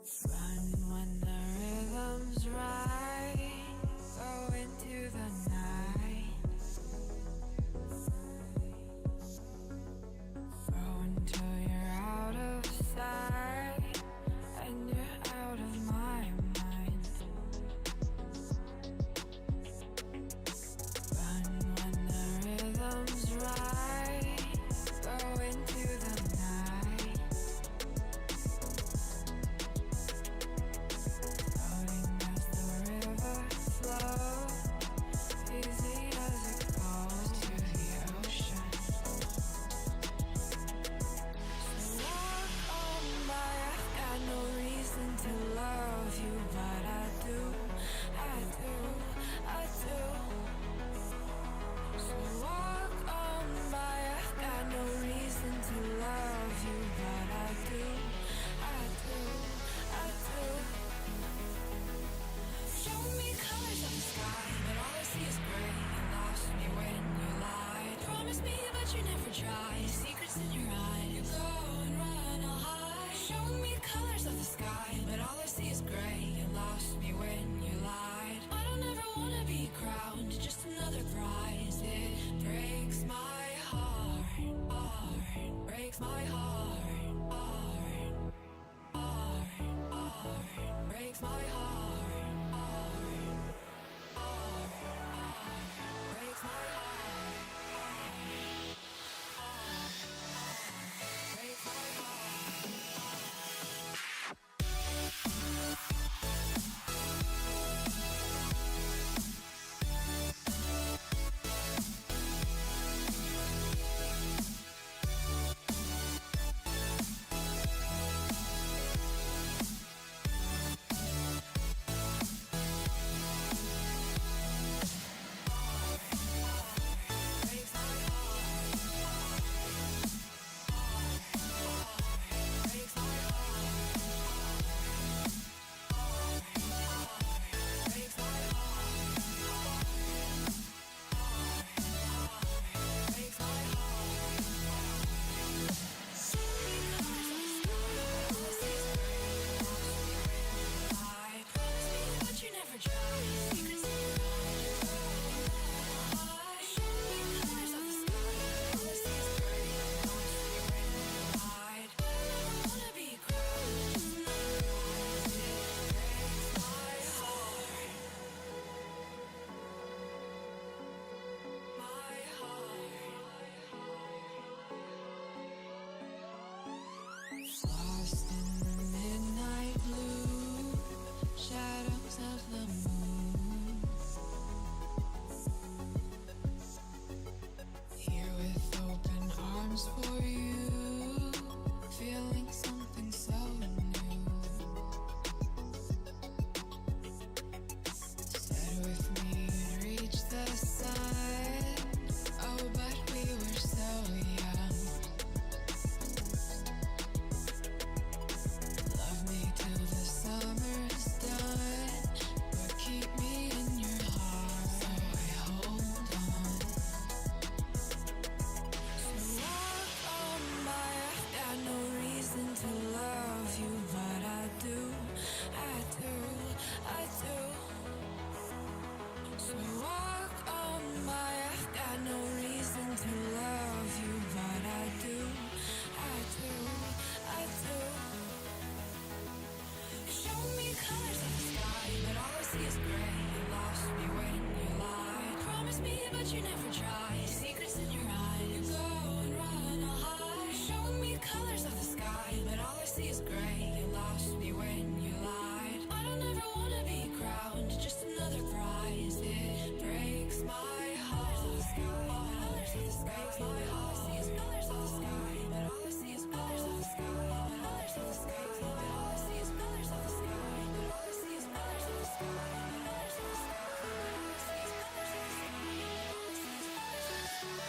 Run when the rhythm's right. Go into the night. Go until you're out of sight and you're out of my mind. Run when the rhythm's right. Go into the night. Floating as the river flows, easy as it goes to the ocean. So walk on by, I've got no reason to love you, but I do, I do, I do. So walk on by, I've got no reason to love you, but I do, I do, I do. Show me colors of the sky, but all I see is gray. You lost me when you lied. Promise me, but you never tried. Secrets in your eyes. You go and run, I'll hide. Show me colors of the sky, but all I see is gray. You lost me when you lied. I don't ever wanna be crowned, just another prize. It breaks my heart, heart. Breaks my heart, heart, heart, heart. Breaks my heart, heart, heart, heart. Breaks my heart, heart, heart. Breaks my heart. Lost in the midnight blue, shadows of the moon. Here with open arms for you, feeling something so new. Said with me you'd reach the sun, oh but we were so young. Love me till the summer's done, but keep me in your heart, so I hold on. So walk on by, I've got no reason to love you, but I do, I do, I do. So walk on by, I've got no reason to love you, but I do, I do, I do. Show me colors of the sky, but all I see is gray. You lost me when you lied. Promise me, but you never tried. Secrets in your eyes. You go and run, I'll hide. Show me colors of the sky, but all I see is gray. You lost me when you lied. I don't ever wanna be crowned, just another prize. It breaks my heart. Colors of the sky, breaks my heart. All I see is colors of the sky, but all I see is colors of the sky. Colors of the sky, but all I see is colors of the sky. But all I see is colors of the sky. Colors of the sky, but all I see is colors of the sky. All I see is colors of the sky.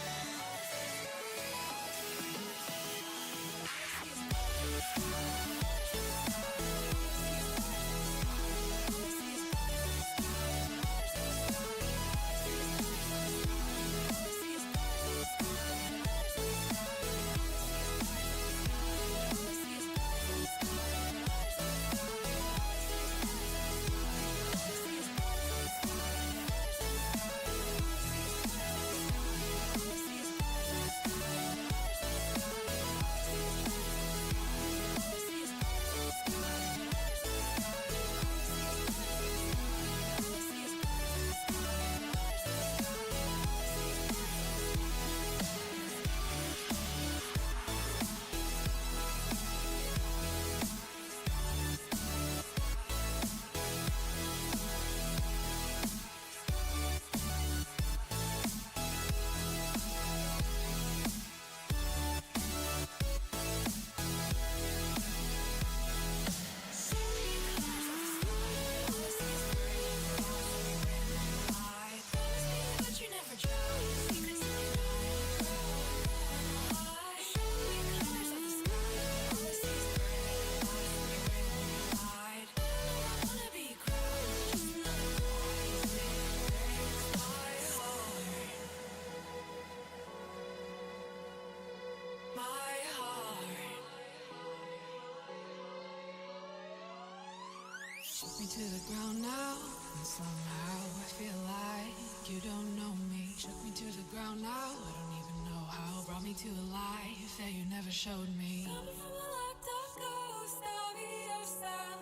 to the ground now, and somehow I feel like you don't know me. Shook me to the ground now, I don't even know how. Brought me to a life that you never showed me. Coming from a locked up ghost of yourself,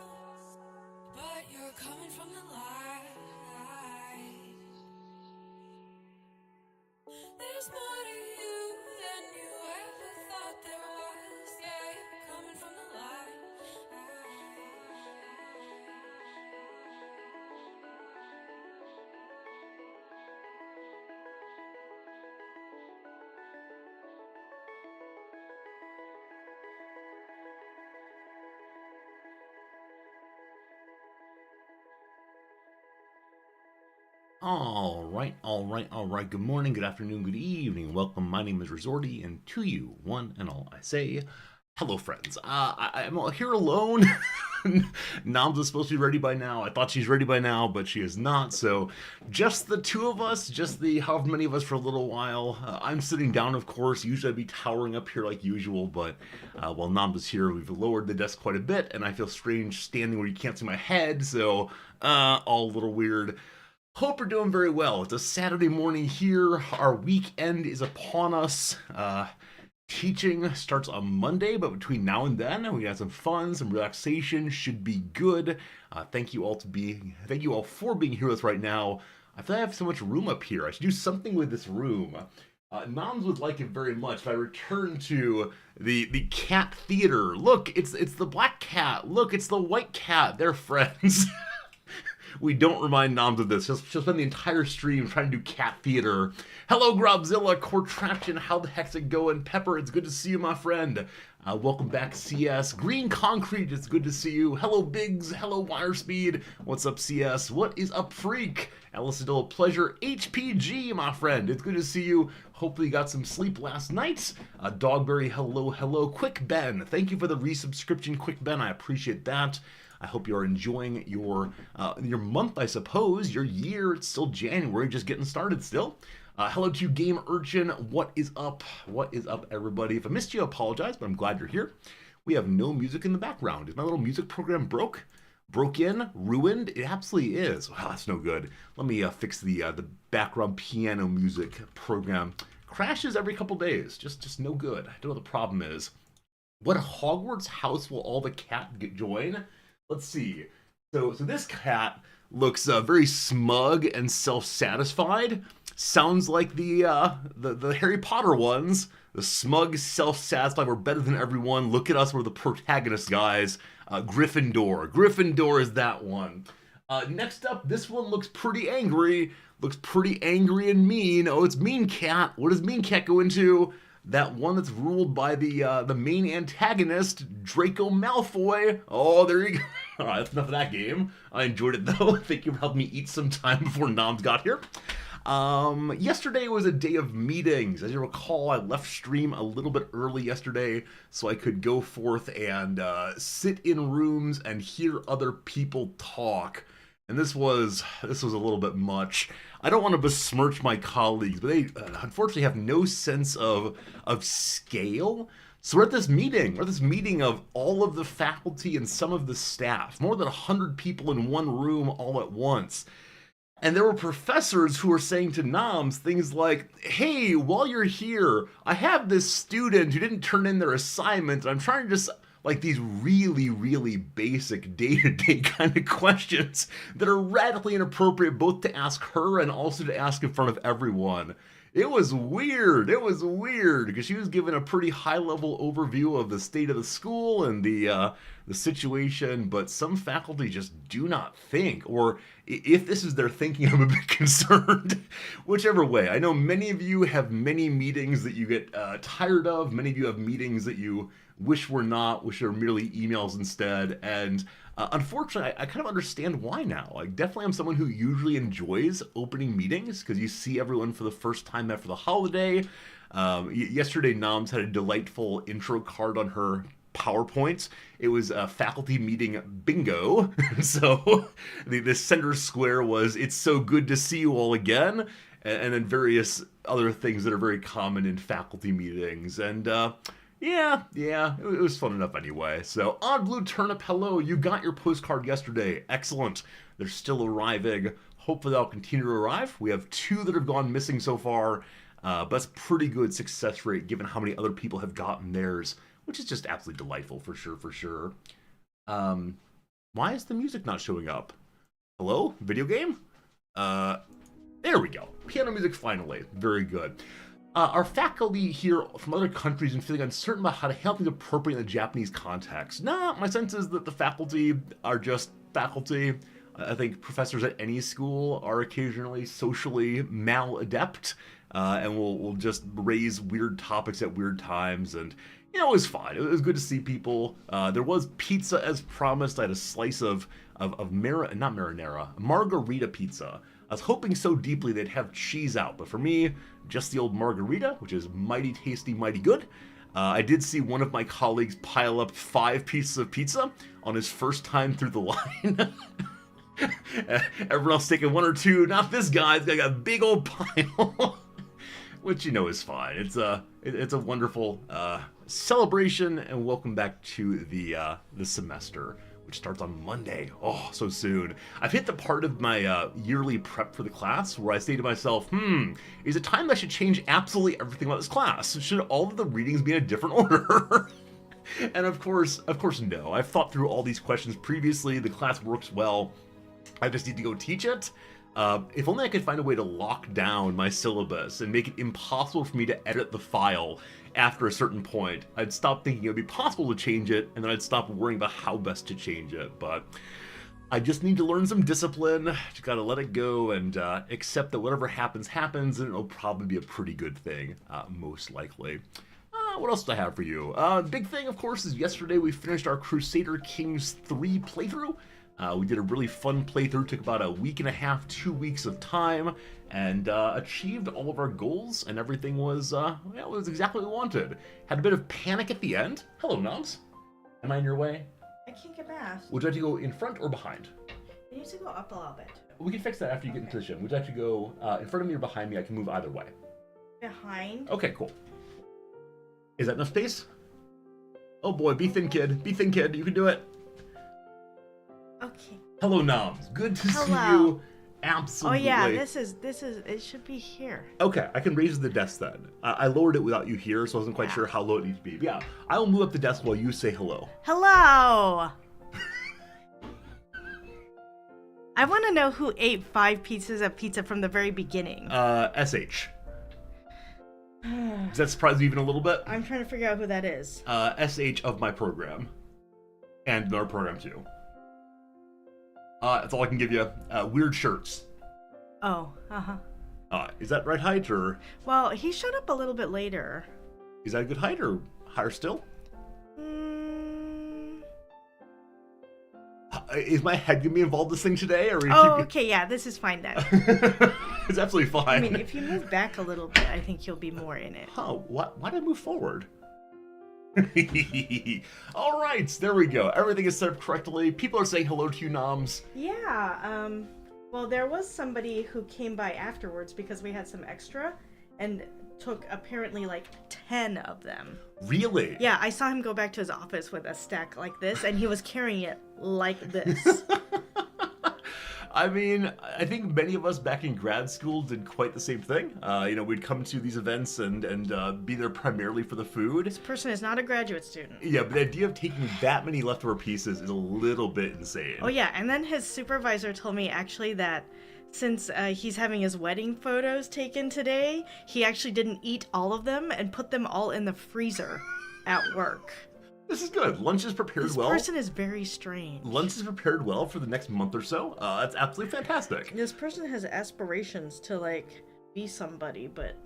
but you're coming from the light. There's more to you than you ever thought there was. Yeah, you're coming from the light. All right. Good morning, good afternoon, good evening. Welcome. My name is Resorty, and to you, one and all, I say, hello, friends. I'm here alone. Nomz is supposed to be ready by now. I thought she's ready by now, but she is not. So, just the two of us, just the however many of us for a little while. I'm sitting down, of course. Usually I'd be towering up here like usual, but while Nomz is here, we've lowered the desk quite a bit, and I feel strange standing where you can't see my head. So, all a little weird. Hope you're doing very well. It's a Saturday morning here. Our weekend is upon us. Teaching starts on Monday, but between now and then, we got some fun, some relaxation. Should be good. Thank you all for being here with us right now. I feel like I have so much room up here. I should do something with this room. Nomz would like it very much if I return to the cat theater. Look, it's the black cat. Look, it's the white cat. They're friends. We don't remind Nomz of this. She'll spend the entire stream trying to do cat theater. Hello, Grobzilla, Cortraction, how the heck's it going? Pepper, it's good to see you, my friend. Welcome back, CS. Green Concrete, it's good to see you. Hello, Biggs. Hello, Wire Speed. What's up, CS? What is up, Freak? Alicidilla Pleasure, HPG, my friend. It's good to see you. Hopefully you got some sleep last night. Dogberry, hello. Quick Ben, thank you for the resubscription, Quick Ben. I appreciate that. I hope you're enjoying your month, I suppose, your year. It's still January, just getting started still. Hello to Game Urchin. What is up? What is up, everybody? If I missed you, I apologize, but I'm glad you're here. We have no music in the background. Is my little music program broke? Broke in? Ruined? It absolutely is. Wow, that's no good. Let me fix the background piano music program. Crashes every couple days. Just no good. I don't know what the problem is. What Hogwarts house will all the cat join? Let's see. So this cat looks very smug and self-satisfied. Sounds like the Harry Potter ones. The smug, self-satisfied, we're better than everyone. Look at us, we're the protagonists, guys. Gryffindor. Gryffindor is that one. Next up, this one looks pretty angry. Looks pretty angry and mean. Oh, it's Mean Cat. What does Mean Cat go into? That one that's ruled by the main antagonist, Draco Malfoy. Oh, there you go. All right, that's enough of that game. I enjoyed it, though. Thank you for helping me eat some time before Nomz got here. Yesterday was a day of meetings. As you recall, I left stream a little bit early yesterday so I could go forth and sit in rooms and hear other people talk. And this was a little bit much. I don't want to besmirch my colleagues, but they unfortunately have no sense of scale. So we're at this meeting of all of the faculty and some of the staff, more than 100 people in one room all at once. And there were professors who were saying to Nomz things like, hey, while you're here, I have this student who didn't turn in their assignment, and I'm trying to just, like, these really, really basic day-to-day kind of questions that are radically inappropriate both to ask her and also to ask in front of everyone. It was weird. Because she was given a pretty high-level overview of the state of the school and the situation, but some faculty just do not think, or if this is their thinking, I'm a bit concerned. Whichever way, I know many of you have many meetings that you get tired of. Many of you have meetings that you wish were merely emails instead, and unfortunately, I kind of understand why now. Like, definitely I'm someone who usually enjoys opening meetings, because you see everyone for the first time after the holiday. Yesterday, Nomz had a delightful intro card on her PowerPoint. It was a faculty meeting bingo. So the center square was, it's so good to see you all again, and then various other things that are very common in faculty meetings. And Yeah, it was fun enough anyway. So, Odd Blue Turnip, hello, you got your postcard yesterday. Excellent. They're still arriving. Hopefully they'll continue to arrive. We have 2 that have gone missing so far, but that's pretty good success rate given how many other people have gotten theirs, which is just absolutely delightful for sure. Why is the music not showing up? Hello? Video game? There we go. Piano music finally. Very good. Are faculty here from other countries and feeling uncertain about how to handle things appropriately in the Japanese context? Nah, my sense is that the faculty are just faculty. I think professors at any school are occasionally socially maladept, and will just raise weird topics at weird times, and it was fine. It was good to see people. There was pizza as promised. I had a slice of margarita pizza. I was hoping so deeply they'd have cheese out, but for me, just the old margarita, which is mighty tasty, mighty good. I did see one of my colleagues pile up 5 pieces of pizza on his first time through the line. Everyone else taking 1 or 2. Not this guy. He's got a big old pile, which is fine. It's a wonderful celebration, and welcome back to the semester, which starts on Monday. Oh, so soon. I've hit the part of my yearly prep for the class where I say to myself, is it time I should change absolutely everything about this class? Should all of the readings be in a different order? And of course, no. I've thought through all these questions previously. The class works well. I just need to go teach it. If only I could find a way to lock down my syllabus and make it impossible for me to edit the file after a certain point. I'd stop thinking it would be possible to change it, and then I'd stop worrying about how best to change it. But I just need to learn some discipline. Just gotta let it go and accept that whatever happens, happens, and it'll probably be a pretty good thing, most likely. What else do I have for you? Big thing, of course, is yesterday we finished our Crusader Kings 3 playthrough. We did a really fun playthrough, took about a week and a half, 2 weeks of time, and achieved all of our goals, and everything was, it was exactly what we wanted. Had a bit of panic at the end. Hello, Nomz. Am I in your way? I can't get past. Would you like to go in front or behind? You need to go up a little bit. We can fix that after you get into the gym. Would you like to go in front of me or behind me? I can move either way. Behind? Okay, cool. Is that enough space? Oh boy, be thin, kid. Be thin, kid. You can do it. Okay. Hello, Nomz. Good to see you. Absolutely. Oh yeah, this is. It should be here. Okay, I can raise the desk then. I lowered it without you here, so I wasn't quite sure how low it needs to be. But yeah, I will move up the desk while you say hello. Hello. I want to know who ate 5 pieces of pizza from the very beginning. SH. Does that surprise you even a little bit? I'm trying to figure out who that is. SH of my program. And our program too. That's all I can give you. Weird shirts. Oh, uh-huh. Is that right height, or? Well, he showed up a little bit later. Is that a good height, or higher still? Is my head gonna be involved in this thing today, or? Okay, yeah, this is fine then. It's absolutely fine. I mean, if you move back a little bit, I think you'll be more in it. Oh, why did I move forward? All right, there we go. Everything is set up correctly. People are saying hello to you, Nomz. Yeah, well, there was somebody who came by afterwards because we had some extra and took apparently like 10 of them. Really? Yeah, I saw him go back to his office with a stack like this, and he was carrying it like this. I mean, I think many of us back in grad school did quite the same thing. We'd come to these events and be there primarily for the food. This person is not a graduate student. Yeah, but the idea of taking that many leftover pieces is a little bit insane. Oh yeah, and then his supervisor told me actually that since he's having his wedding photos taken today, he actually didn't eat all of them and put them all in the freezer at work. This is good. Lunch is prepared well. This person is very strange. Lunch is prepared well for the next month or so. That's absolutely fantastic. This person has aspirations to, be somebody, but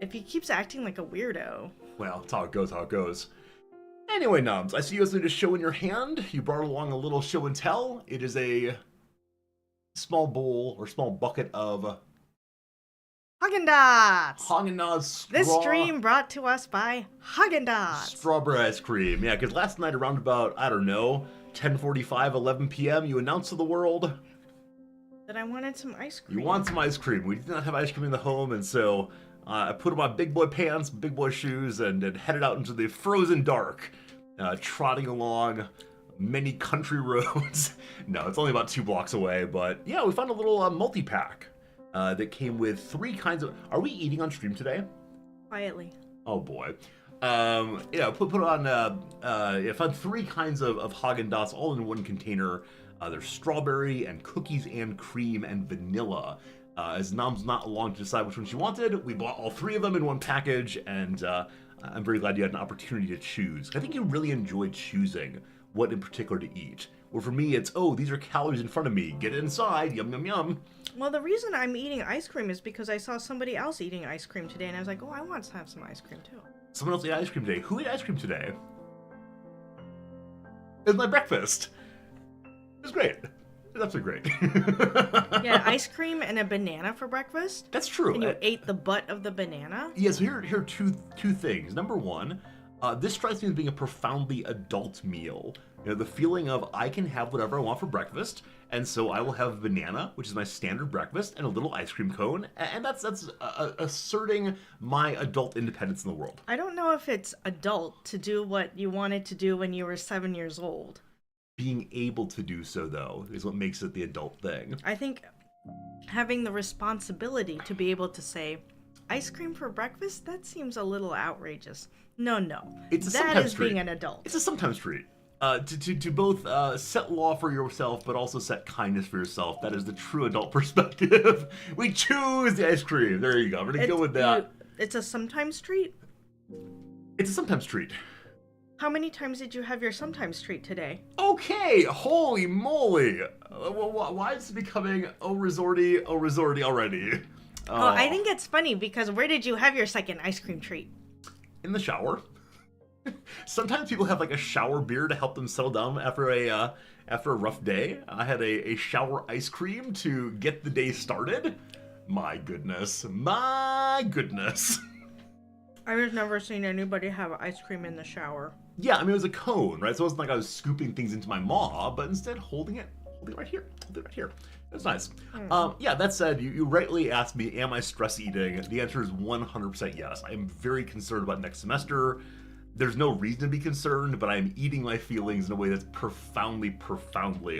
if he keeps acting like a weirdo... Well, it's how it goes, Anyway, Nomz, I see you have a show in your hand. You brought along a little show and tell. It is a small bowl or small bucket of... Haagen-Dazs! Haagen-Dazs This stream brought to us by Haagen-Dazs. Strawberry ice cream. Yeah, because last night around about, 10:45, 11 p.m., you announced to the world... that I wanted some ice cream. You want some ice cream. We did not have ice cream in the home, and so I put on my big boy pants, big boy shoes, and headed out into the frozen dark, trotting along many country roads. No, it's only about 2 blocks away, but yeah, we found a little multi-pack that came with 3 kinds of... Are we eating on stream today? Quietly. Oh boy. Put on, I found 3 kinds of Haagen-Dazs all in one container. There's strawberry and cookies and cream and vanilla. As Nom's not along to decide which one she wanted, we bought all 3 of them in one package, and I'm very glad you had an opportunity to choose. I think you really enjoyed choosing what in particular to eat. Where for me, it's, oh, these are calories in front of me. Get inside, yum, yum, yum. Well, the reason I'm eating ice cream is because I saw somebody else eating ice cream today, and I was like, oh, I want to have some ice cream too. Someone else ate ice cream today. Who ate ice cream today? It was my breakfast. It was great. It was absolutely great. Yeah, ice cream and a banana for breakfast? That's true. And you ate the butt of the banana? Yeah, so here are two things. Number one, this strikes me as being a profoundly adult meal. You know, the feeling of I can have whatever I want for breakfast, and so I will have a banana, which is my standard breakfast, and a little ice cream cone, and that's asserting my adult independence in the world. I don't know if it's adult to do what you wanted to do when you were 7 years old. Being able to do so, though, is what makes it the adult thing. I think having the responsibility to be able to say, ice cream for breakfast? That seems a little outrageous. No. It's a that sometimes is treat. being an adult. It's a sometimes treat. To both set law for yourself, but also set kindness for yourself. That is the true adult perspective. We choose the ice cream. There you go. We're going to go with that. It's a sometimes treat? It's a sometimes treat. How many times did you have your sometimes treat today? Okay, holy moly. Why is it becoming resorty already? Oh, I think it's funny because where did you have your second ice cream treat? In the shower. Sometimes people have like a shower beer to help them settle down after a rough day. I had a shower ice cream to get the day started. My goodness. I've never seen anybody have ice cream in the shower. Yeah, I mean, it was a cone, right? So it wasn't like I was scooping things into my maw, but instead holding it right here. That's nice. Yeah, that said, you rightly asked me, am I stress eating? The answer is 100% yes. I am very concerned about next semester. There's no reason to be concerned, but I'm eating my feelings in a way that's profoundly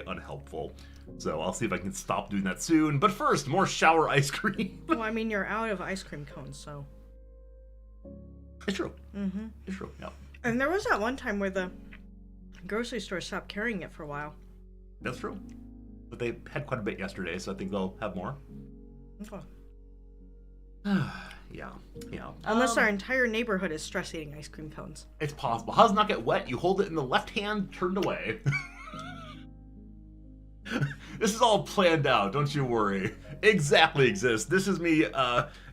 unhelpful. So I'll see if I can stop doing that soon. But first, more shower ice cream. Well, I mean, you're out of ice cream cones, so... It's true. Mm-hmm. It's true, yeah. And there was that one time where the grocery store stopped carrying it for a while. That's true. But they had quite a bit yesterday, so I think they'll have more. Okay. Yeah. Unless our entire neighborhood is stress eating ice cream cones. It's possible. How does it not get wet? You hold it in the left hand, turned away. This is all planned out, don't you worry. Exactly exists. This is me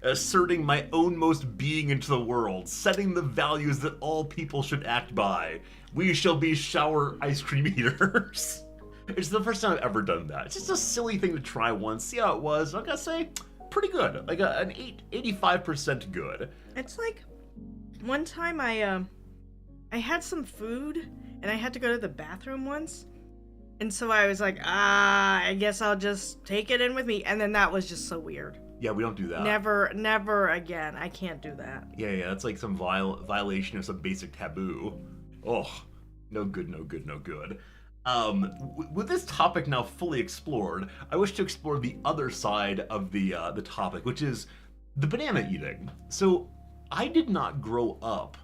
asserting my own most being into the world, setting the values that all people should act by. We shall be shower ice cream eaters. It's the first time I've ever done that. It's just a silly thing to try once, see how it was. I gotta say, pretty good. Like an 85% good. It's like one time I had some food and I had to go to the bathroom once. And so I was like, I guess I'll just take it in with me. And then that was just so weird. Yeah, we don't do that. Never again. I can't do that. Yeah, that's like some violation of some basic taboo. Oh, no good. With this topic now fully explored, I wish to explore the other side of the topic, which is the banana eating. So I did not grow up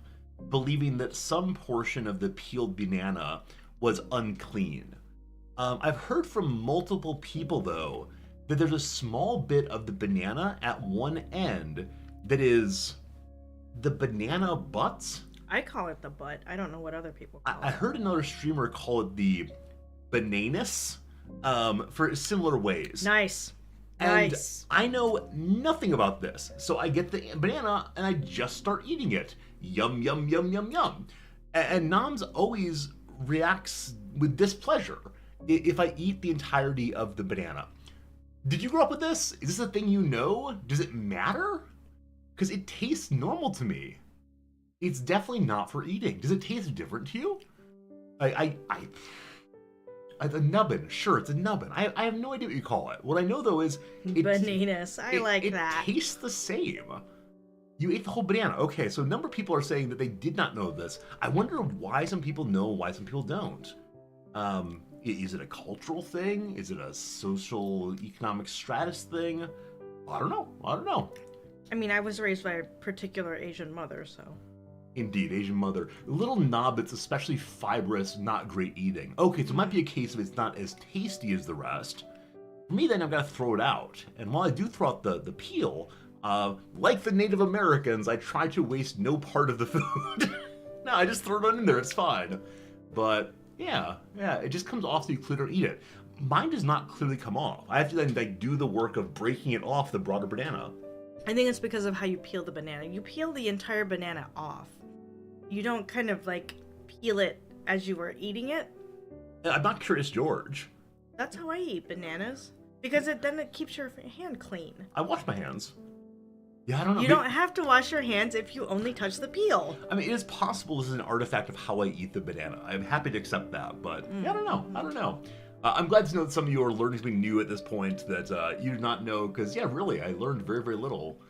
believing that some portion of the peeled banana was unclean. I've heard from multiple people, though, that there's a small bit of the banana at one end that is the banana butt. I call it the butt. I don't know what other people call it. I heard another streamer call it the bananus for similar ways. Nice. And I know nothing about this, so I get the banana and I just start eating it. Yum, yum, yum, yum, yum. And Nomz always reacts with displeasure if I eat the entirety of the banana. Did you grow up with this? Is this a thing you know? Does it matter? Because it tastes normal to me. It's definitely not for eating. Does it taste different to you? A nubbin. Sure, it's a nubbin. I have no idea what you call it. What I know, though, is... Bananas. I like that. It tastes the same. You ate the whole banana. Okay, so a number of people are saying that they did not know this. I wonder why some people know, why some people don't. Is it a cultural thing? Is it a social, economic stratus thing? I don't know. I mean, I was raised by a particular Asian mother, so. Indeed, Asian mother. Little knobbits, especially fibrous, not great eating. Okay, so it might be a case of it's not as tasty as the rest. For me, then, I've got to throw it out. And while I do throw out the peel, like the Native Americans, I try to waste no part of the food. No, I just throw it in there, it's fine. But, yeah, it just comes off so you clearly don't eat it. Mine does not clearly come off. I have to then, like, do the work of breaking it off the broader banana. I think it's because of how you peel the banana. You peel the entire banana off. You don't kind of, like, peel it as you were eating it. I'm not Curious George. That's how I eat bananas. Because then it keeps your hand clean. I wash my hands. Yeah, I don't know. You don't have to wash your hands if you only touch the peel. I mean, it is possible this is an artifact of how I eat the banana. I'm happy to accept that, but yeah, I don't know. I'm glad to know that some of you are learning something new at this point that you did not know, because, yeah, really, I learned very, very little.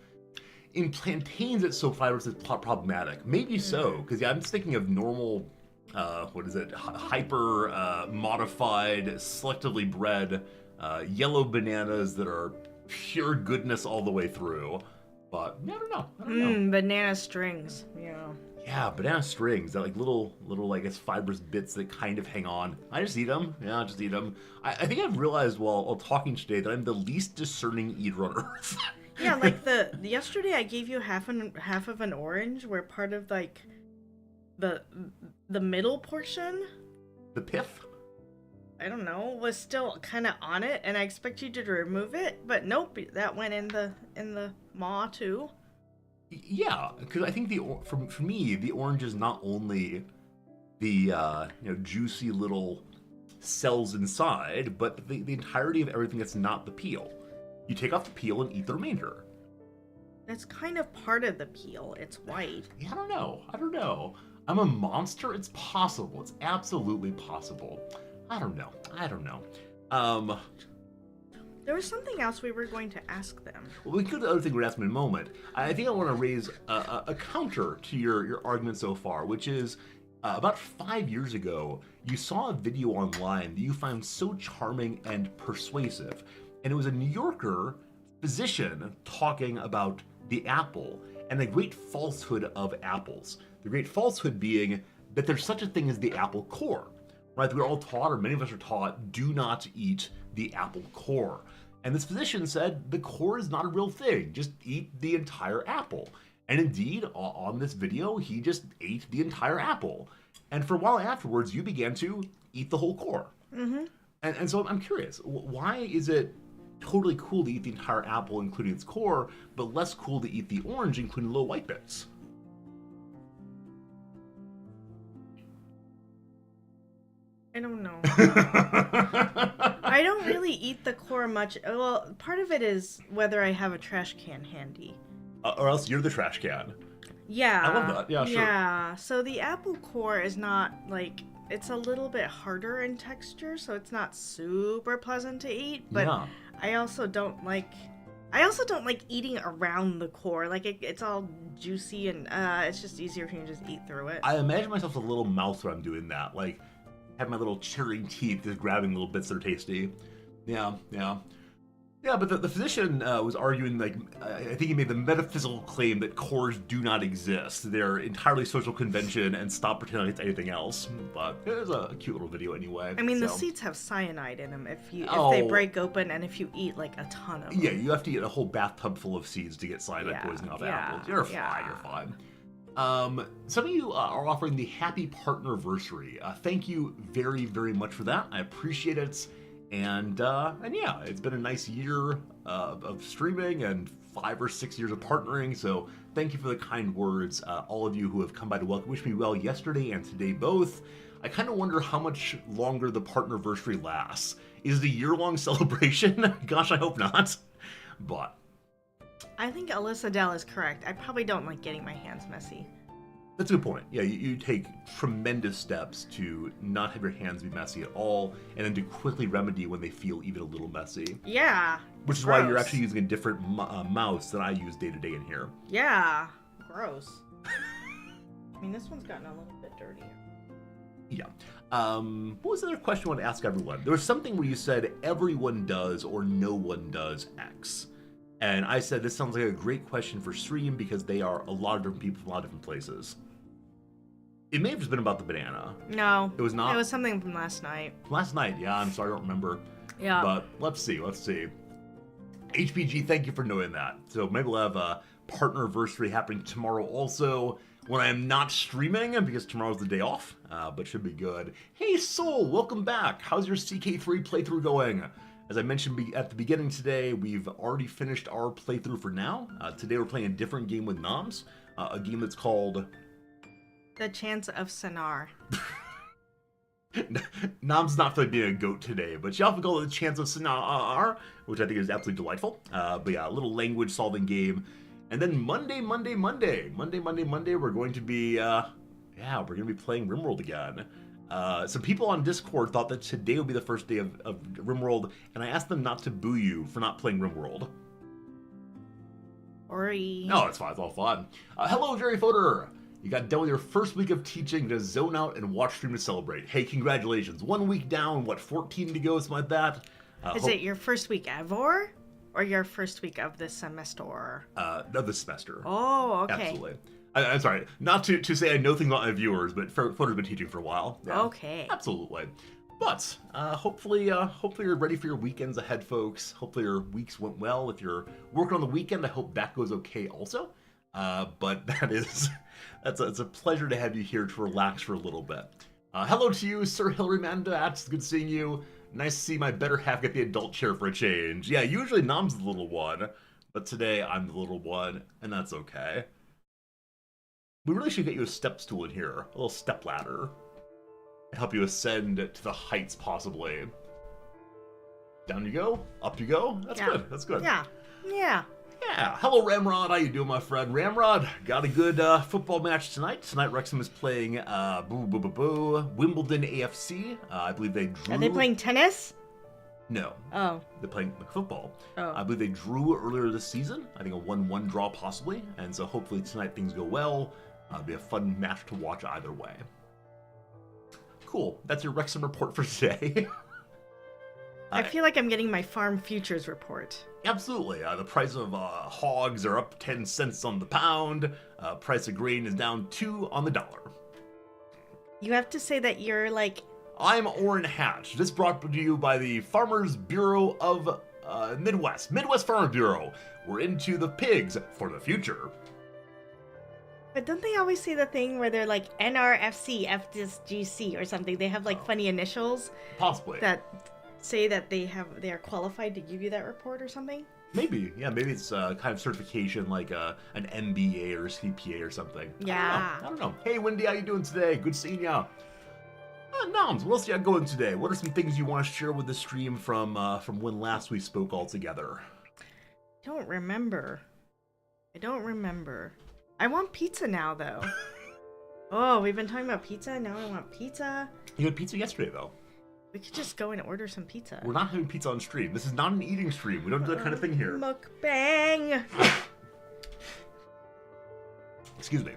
In plantains, it's so fibrous it's problematic. Maybe so, because, yeah, I'm just thinking of normal, hyper modified, selectively bred yellow bananas that are pure goodness all the way through. But, yeah, I don't know. Banana strings, yeah. Yeah, banana strings, that like little, I guess, fibrous bits that kind of hang on. I just eat them. Yeah, I just eat them. I think I've realized while talking today that I'm the least discerning eater on earth. Yeah, like yesterday I gave you half of an orange where part of like the middle portion, the pith, I don't know, was still kind of on it, and I expect you to remove it, but nope, that went in the maw too. Yeah, because I think for me the orange is not only the juicy little cells inside, but the entirety of everything that's not the peel. You take off the peel and eat the remainder. That's kind of part of the peel. It's white. Yeah, I don't know. I'm a monster? It's possible. It's absolutely possible. I don't know. There was something else we were going to ask them. Well, we could do the other thing we're asking in a moment. I think I want to raise a counter to your argument so far, which is about 5 years ago, you saw a video online that you found so charming and persuasive. And it was a New Yorker physician talking about the apple and the great falsehood of apples. The great falsehood being that there's such a thing as the apple core, right? We're all taught, or many of us are taught, do not eat the apple core. And this physician said the core is not a real thing. Just eat the entire apple. And indeed, on this video, he just ate the entire apple. And for a while afterwards, you began to eat the whole core. Mm-hmm. And so I'm curious, why is it totally cool to eat the entire apple, including its core, but less cool to eat the orange, including the little white bits? I don't know. I don't really eat the core much. Well, part of it is whether I have a trash can handy. Or else you're the trash can. Yeah. I love that. Yeah, sure. Yeah. So the apple core is not like, it's a little bit harder in texture, so it's not super pleasant to eat. But yeah. I also don't like eating around the core. Like it's all juicy and it's just easier if you can just eat through it. I imagine myself a little mouse when I'm doing that. Like, have my little chattering teeth just grabbing little bits that are tasty. Yeah, but the physician was arguing, like, I think he made the metaphysical claim that cores do not exist. They're entirely social convention and stop pretending it's anything else. But it was a cute little video anyway. I mean, the seeds have cyanide in them if they break open and if you eat, like, a ton of them. Yeah, you have to eat a whole bathtub full of seeds to get cyanide poisoning off apples. You're fine. Some of you are offering the happy partnerversary. Thank you very, very much for that. I appreciate it. And yeah, it's been a nice year of streaming and 5 or 6 years of partnering. So thank you for the kind words. All of you who have come by to wish me well yesterday and today both. I kind of wonder how much longer the partnerversary lasts. Is it a year-long celebration? Gosh, I hope not. But I think Alyssa Dell is correct. I probably don't like getting my hands messy. That's a good point. Yeah, you take tremendous steps to not have your hands be messy at all, and then to quickly remedy when they feel even a little messy. Yeah. Which is why you're actually using a different mouse than I use day to day in here. Yeah. gross. I mean, this one's gotten a little bit dirtier. Yeah. What was the other question I want to ask everyone? There was something where you said everyone does or no one does X. And I said this sounds like a great question for stream because they are a lot of different people from a lot of different places. It may have just been about the banana. No. It was not? It was something from last night. Last night, yeah, I'm sorry, I don't remember. Yeah. But let's see. HPG, thank you for knowing that. So maybe we'll have a partnerversary happening tomorrow also when I am not streaming because tomorrow's the day off, but should be good. Hey Soul, welcome back. How's your CK3 playthrough going? As I mentioned at the beginning today, we've already finished our playthrough for now. Today we're playing a different game with Nomz, a game that's called... The Chants of Sennaar. Nom's not feeling being a goat today, but she often called it the Chants of Sennaar, which I think is absolutely delightful. But yeah, a little language solving game. And then Monday, we're going to be, we're going to be playing RimWorld again. Some people on Discord thought that today would be the first day of RimWorld, and I asked them not to boo you for not playing RimWorld. Ori. No, it's fine, it's all fun. Hello, Jerry Foder. You got done with your first week of teaching to zone out and watch stream to celebrate. Hey, congratulations. 1 week down, 14 to go, something like that. Is it your first week ever? Or your first week of the semester? Of the semester. Oh, okay. Absolutely. I'm sorry, not to say I know things about my viewers, but Foder's been teaching for a while. Yeah, okay. Absolutely. But hopefully you're ready for your weekends ahead, folks. Hopefully your weeks went well. If you're working on the weekend, I hope that goes okay also. But it's a pleasure to have you here to relax for a little bit. Hello to you, Sir Hilary Mandat. It's good seeing you. Nice to see my better half get the adult chair for a change. Yeah, usually Nom's the little one, but today I'm the little one, and that's okay. We really should get you a step stool in here, a little step ladder, and help you ascend to the heights possibly. Down you go, up you go. That's good. That's good. Yeah. Yeah. Hello, Ramrod. How you doing, my friend? Ramrod, got a good football match tonight. Tonight, Wrexham is playing Wimbledon AFC. I believe they drew. Are they playing tennis? No. Oh. They're playing football. Oh. I believe they drew earlier this season. I think a 1-1 draw possibly. And so hopefully tonight things go well. It'll be a fun match to watch either way. Cool. That's your Wrexham report for today. I feel like I'm getting my farm futures report. Absolutely. The price of hogs are up 10 cents on the pound. Price of grain is down 2 on the dollar. You have to say that you're like... I'm Orrin Hatch. This brought to you by the Farmers Bureau of Midwest. Midwest Farmer Bureau. We're into the pigs for the future. But don't they always say the thing where they're like NRFC, FDSGC or something? They have like funny initials. Possibly. That say that they are qualified to give you that report or something? Maybe, yeah, maybe it's kind of certification like an MBA or CPA or something. Yeah. I don't know. Hey, Wendy, how you doing today? Good seeing ya. Nomz, what else you got going today? What are some things you want to share with the stream from when last we spoke all together? I don't remember. I want pizza now, though. Oh, we've been talking about pizza. Now I want pizza. You had pizza yesterday, though. We could just go and order some pizza. We're not having pizza on stream. This is not an eating stream. We don't do that kind of thing here. Mukbang! Excuse me.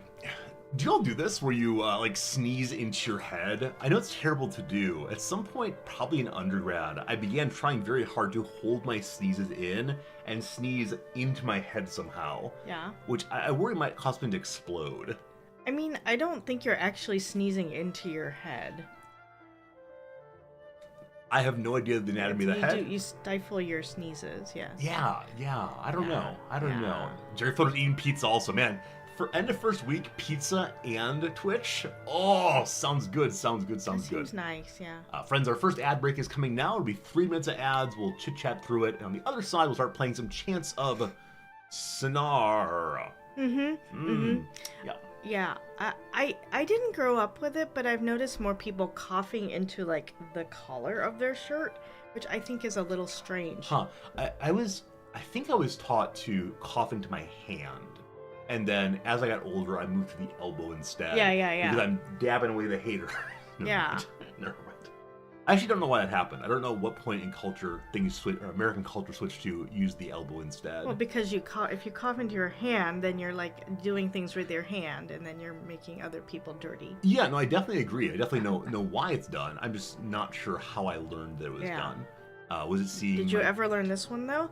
Do y'all do this where you like sneeze into your head? I know it's terrible to do. At some point, probably in undergrad, I began trying very hard to hold my sneezes in and sneeze into my head somehow. Yeah. Which I worry might cause me to explode. I mean, I don't think you're actually sneezing into your head. I have no idea the anatomy of the head. You stifle your sneezes, yes. Yeah. I don't know. Jerry Foder's eating pizza also, man. For end of first week, pizza and Twitch. Oh, sounds good. Seems nice, yeah. Friends, our first ad break is coming now. It'll be 3 minutes of ads. We'll chit-chat through it. And on the other side, we'll start playing some Chants of Sennaar. Yeah, I didn't grow up with it, but I've noticed more people coughing into, like, the collar of their shirt, which I think is a little strange. Huh. I think I was taught to cough into my hand. And then, as I got older, I moved to the elbow instead. Yeah. Because I'm dabbing away the hater. Yeah. Never mind. I actually don't know why that happened. I don't know what point in culture or American culture switched to use the elbow instead. Well, because if you cough into your hand, then you're like doing things with your hand, and then you're making other people dirty. Yeah, no, I definitely agree. I definitely know why it's done. I'm just not sure how I learned that it was done. Was it seeing? Did you ever learn this one though?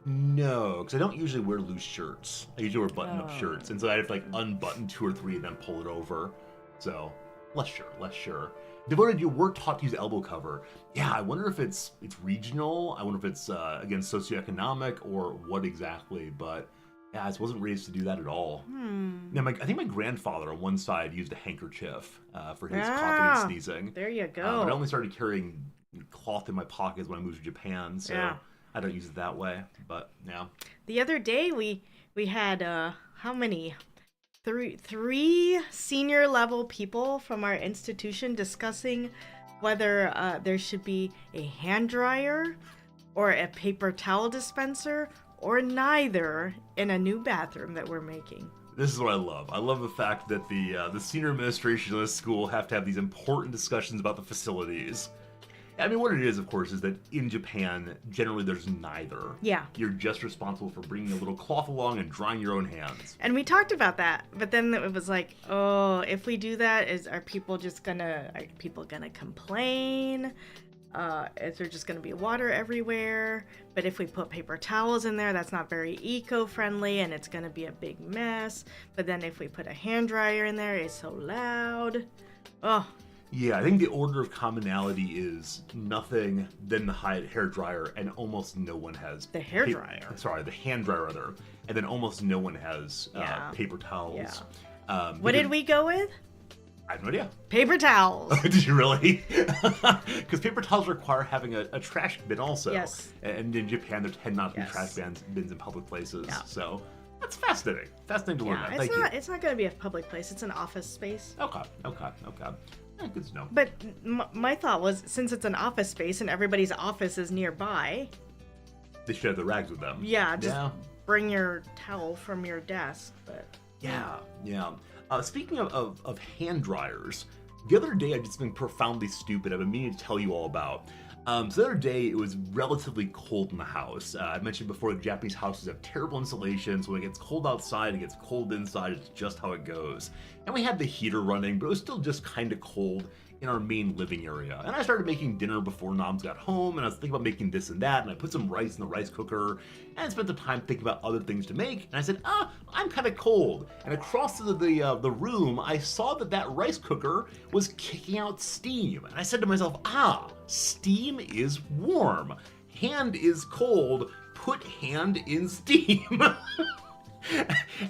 No, because I don't usually wear loose shirts. I usually wear button-up shirts, and so I have to like unbutton 2 or 3 and then pull it over. So less sure. Devoted, you were taught to use elbow cover. Yeah, I wonder if it's regional. I wonder if it's again socioeconomic or what exactly. But yeah, I just wasn't raised to do that at all. Now, I think my grandfather on one side used a handkerchief for his coughing and sneezing. There you go. But I only started carrying cloth in my pockets when I moved to Japan, so I don't use it that way. But yeah. The other day we had how many? Three senior level people from our institution discussing whether there should be a hand dryer or a paper towel dispenser or neither in a new bathroom that we're making. This is what I love. I love the fact that the senior administration of this school have to have these important discussions about the facilities. I mean, what it is, of course, is that in Japan, generally there's neither. Yeah. You're just responsible for bringing a little cloth along and drying your own hands. And we talked about that, but then it was like, oh, if we do that, are people gonna complain? Is there just gonna be water everywhere? But if we put paper towels in there, that's not very eco-friendly, and it's gonna be a big mess. But then if we put a hand dryer in there, it's so loud. Oh. Yeah, I think the order of commonality is nothing, then the hair dryer, and almost no one has... The hair dryer. Sorry, the hand dryer, rather. And then almost no one has paper towels. Yeah. What did we go with? I have no idea. Paper towels. Did you really? Because paper towels require having a trash bin also. Yes. And in Japan, there tend not to be trash bins in public places. Yeah. So that's fascinating. Fascinating to learn that. Thank you. It's not going to be a public place. It's an office space. Okay. Good to know. But my thought was, since it's an office space and everybody's office is nearby, they should have the rags with them. Yeah, just bring your towel from your desk. But yeah. Speaking of hand dryers, the other day I did something profoundly stupid I've been meaning to tell you all about. So the other day, it was relatively cold in the house. I mentioned before, the Japanese houses have terrible insulation, so when it gets cold outside, it gets cold inside. It's just how it goes. And we had the heater running, but it was still just kind of cold in our main living area. And I started making dinner before Nomz got home, and I was thinking about making this and that, and I put some rice in the rice cooker, and I spent the time thinking about other things to make, and I said, I'm kind of cold. And across the room, I saw that rice cooker was kicking out steam. And I said to myself, steam is warm. Hand is cold. Put hand in steam.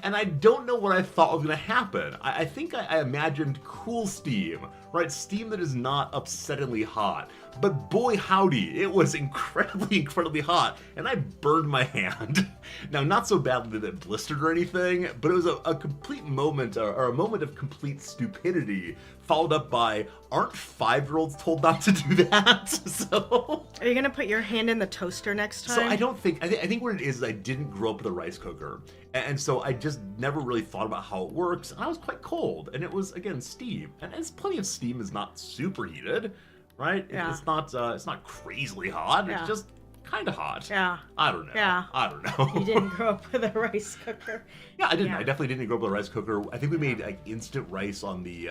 And I don't know what I thought was going to happen. I think I imagined cool steam, right? Steam that is not upsettingly hot. But boy howdy, it was incredibly hot, and I burned my hand. Now, not so badly that it blistered or anything, but it was a complete moment, or a moment of complete stupidity, followed up by, aren't 5-year-olds told not to do that? So... Are you going to put your hand in the toaster next time? So I don't think... I think what it is I didn't grow up with a rice cooker. And so I just never really thought about how it works. And I was quite cold. And it was, again, steam. And it's plenty of steam is not superheated, right? Yeah. It's not crazily hot. Yeah. It's just kind of hot. Yeah. I don't know. Yeah. I don't know. You didn't grow up with a rice cooker. Yeah, I didn't. Yeah. I definitely didn't grow up with a rice cooker. I think we made like instant rice on the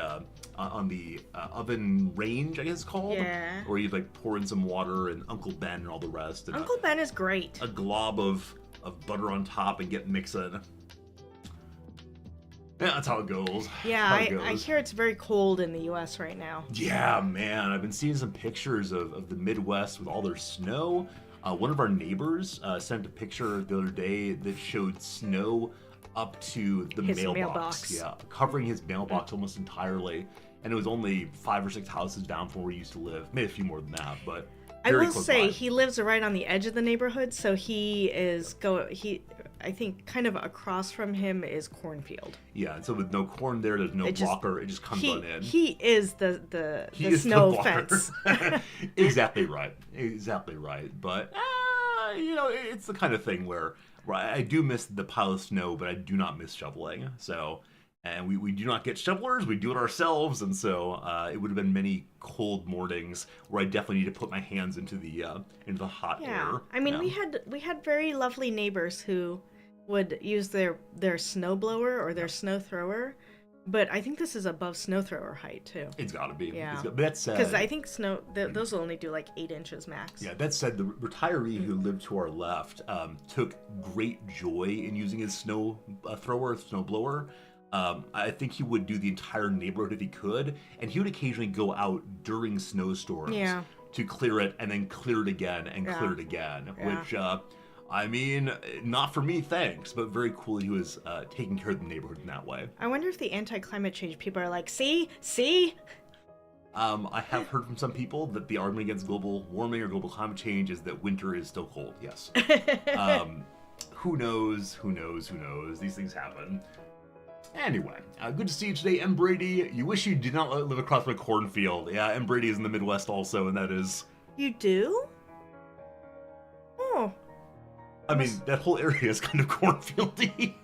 oven range, I guess it's called. Yeah. Where you'd like pour in some water and Uncle Ben and all the rest. And Uncle Ben is great. A glob of butter on top and get mixing. Yeah, that's how it goes. Yeah, I hear it's very cold in the U.S. right now. Yeah, man. I've been seeing some pictures of the Midwest with all their snow. One of our neighbors sent a picture the other day that showed snow up to his mailbox. Yeah, covering his mailbox almost entirely. And it was only 5 or 6 houses down from where we used to live. Maybe a few more than that, but I will close say by. he lives right on the edge of the neighborhood, so I think kind of across from him is cornfield. Yeah, and so with no corn there's no blocker. It just comes on in. He is the snow fence. Exactly right. But it's the kind of thing where I do miss the pile of snow, but I do not miss shoveling. So And we do not get shovelers, we do it ourselves, and so it would have been many cold mornings where I definitely need to put my hands into the hot air. I mean, Yeah. we had very lovely neighbors who would use their snow blower or their snow thrower, but I think this is above snow thrower height too. It's got to be. Yeah. That said, Because I think those will only do like 8 inches max. yeah, that said, the retiree who lived to our left took great joy in using his snow thrower, snow blower. I think he would do the entire neighborhood if he could, and he would occasionally go out during snowstorms to clear it and then clear it again and clear it again, which, I mean, not for me, thanks, but very cool that he was taking care of the neighborhood in that way. I wonder if the anti-climate change people are like, see? I have heard from some people that the argument against global warming or global climate change is that winter is still cold, yes. Who knows? These things happen. Anyway, good to see you today, M. Brady. You wish you did not live across from a cornfield. Yeah, M. Brady is in the Midwest also, and that is... You do? Oh. I mean, that whole area is kind of cornfieldy.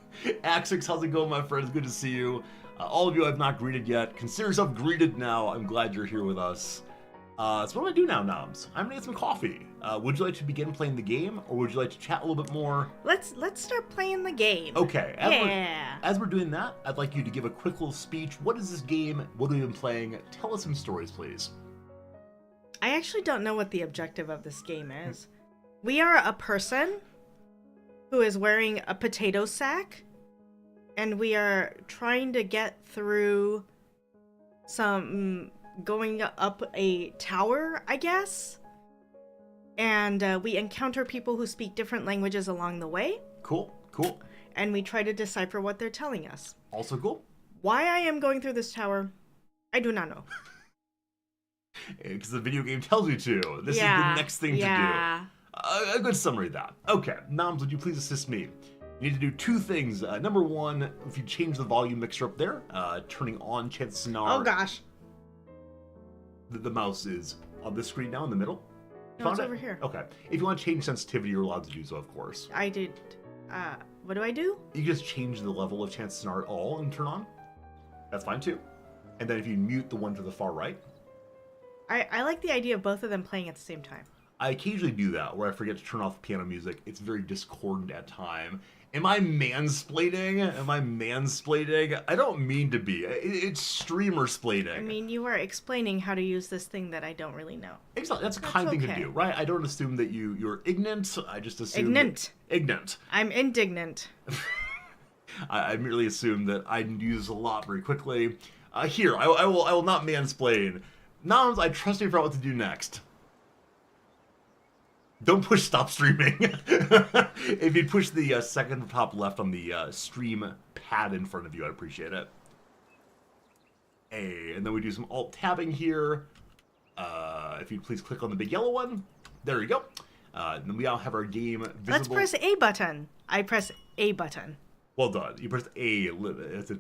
Axix, how's it going, my friends? Good to see you. All of you I've not greeted yet. Consider yourself greeted now. I'm glad you're here with us. So what am I do now, Nomz? I'm gonna get some coffee. Would you like to begin playing the game, or would you like to chat a little bit more? Let's start playing the game. Okay. Yeah. As we're doing that, I'd like you to give a quick little speech. What is this game? What have we been playing? Tell us some stories, please. I actually don't know what the objective of this game is. We are a person who is wearing a potato sack, and we are trying to get through some going up a tower, I guess. And we encounter people who speak different languages along the way. Cool. And we try to decipher what they're telling us. Also cool. Why I am going through this tower, I do not know. Because the video game tells you to. This is the next thing to do. A good summary of that. Okay, Nomz, would you please assist me? You need to do two things. Number one, if you change the volume mixer up there, turning on Chants of Sennaar. Oh gosh. The mouse is on this screen now in the middle. No, it's over here. Okay. If you want to change sensitivity, you're allowed to do so, of course. I did. What do I do? You can just change the level of Chants of Sennaar at all and turn on. That's fine too. And then if you mute the one to the far right. I like the idea of both of them playing at the same time. I occasionally do that, where I forget to turn off piano music. It's very discordant at time. Am I mansplaining? I don't mean to be. It's streamer-splaining. I mean, you are explaining how to use this thing that I don't really know. Exactly. That's a kind thing to do, right? I don't assume that you're ignorant. I just assume... Ignorant. I'm indignant. I merely assume that I use a lot very quickly. Here, I will not mansplain. Nomz, I trust you for what to do next. Don't push stop streaming. If you push the second top left on the stream pad in front of you, I'd appreciate it. And then we do some alt tabbing here. If you'd please click on the big yellow one. There you go. Then we now have our game visible. Let's press A button. I press A button. Well done. You pressed A.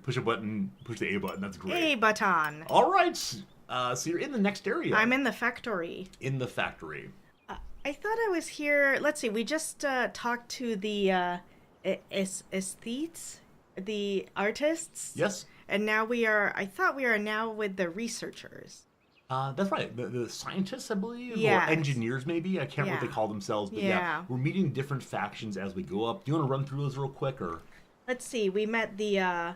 Push a button, push the A button. That's great. A button. All right. So you're in the next area. I'm in the factory. In the factory. I thought I was here. Let's see. We just talked to the aesthetes, the artists. Yes. And now I thought we are now with the researchers. That's right. The scientists, I believe, Yes. or engineers, maybe. I can't remember what they call themselves, but yeah, we're meeting different factions as we go up. Do you want to run through those real quick, or? Let's see. We met the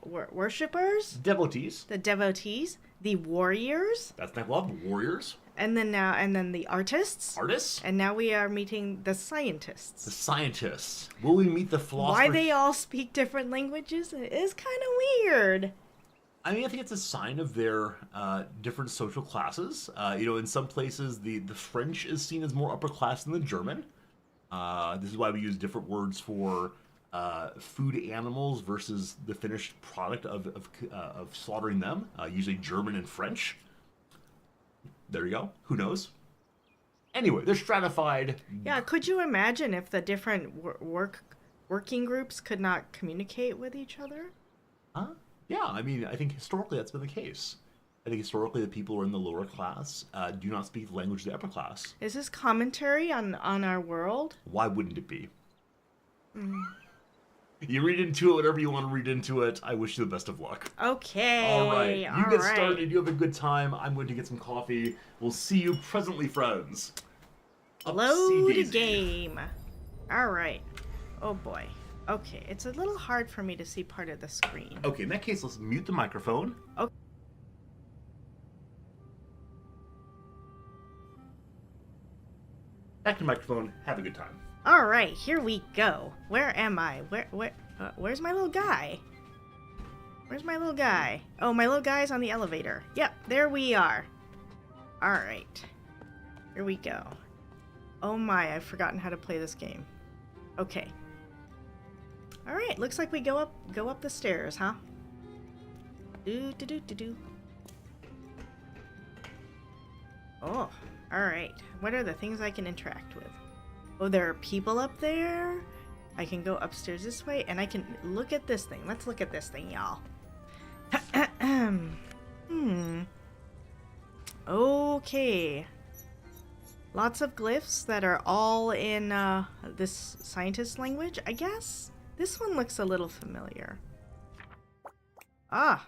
worshippers, Devotees. the devotees, the warriors, That's next level. Warriors. and then the artists. Artists. And now we are meeting the scientists. The scientists. Will we meet the philosophers? Why they all speak different languages is kind of weird. I mean, I think it's a sign of their different social classes. In some places, the French is seen as more upper class than the German. This is why we use different words for food animals versus the finished product of slaughtering them. Usually German and French. There you go. Who knows? Anyway, they're stratified. Yeah, could you imagine if the different working groups could not communicate with each other? Yeah, I mean, I think historically that's been the case. I think historically the people who are in the lower class do not speak the language of the upper class. Is this commentary on our world? Why wouldn't it be? You read into it whatever you want to read into it. I wish you the best of luck. Okay. All right. You get right. started. You have a good time. I'm going to get some coffee. We'll see you presently, friends. Load Upsy-daisy. game. All right. Oh boy. Okay, it's a little hard for me to see part of the screen. Okay, in that case, let's mute the microphone. Okay. Back to the microphone. Have a good time. All right, here we go. Where am I? Where's my little guy? Where's my little guy? Oh, my little guy's on the elevator. Yep, there we are. All right. Here we go. Oh my, I've forgotten how to play this game. Okay. All right, looks like we go up the stairs, huh? Do. Oh, all right. What are the things I can interact with? Oh, there are people up there. I can go upstairs this way, and I can look at this thing. Let's look at this thing, y'all. Okay. Lots of glyphs that are all in this scientist language, I guess? This one looks a little familiar. Ah.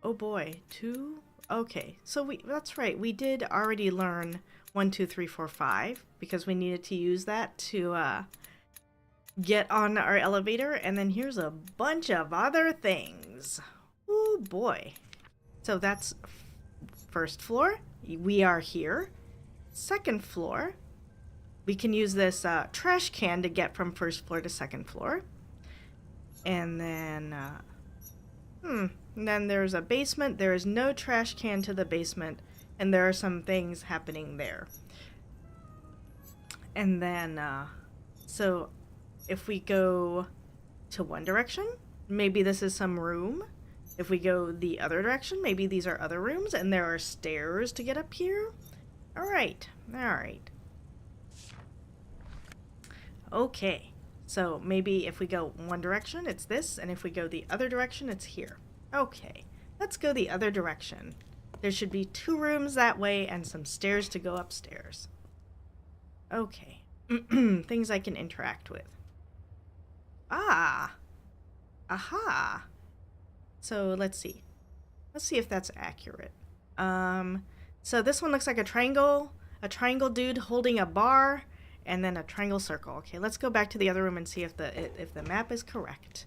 Oh boy, 2? Okay, so that's right. We did already learn 1, 2, 3, 4, 5 because we needed to use that to get on our elevator, and then here's a bunch of other things. Oh boy. So that's first floor. We are here. Second floor. We can use this trash can to get from first floor to second floor. And then, and then there's a basement. There is no trash can to the basement, and there are some things happening there. And then, so if we go to one direction, maybe this is some room. If we go the other direction, maybe these are other rooms, and there are stairs to get up here. All right. Okay, so maybe if we go one direction, it's this, and if we go the other direction, it's here. Okay, let's go the other direction. There should be 2 rooms that way and some stairs to go upstairs. Okay, things I can interact with. Ah, aha. So let's see. Let's see if that's accurate. So this one looks like a triangle dude holding a bar, and then a triangle circle. Okay, let's go back to the other room and see if the map is correct.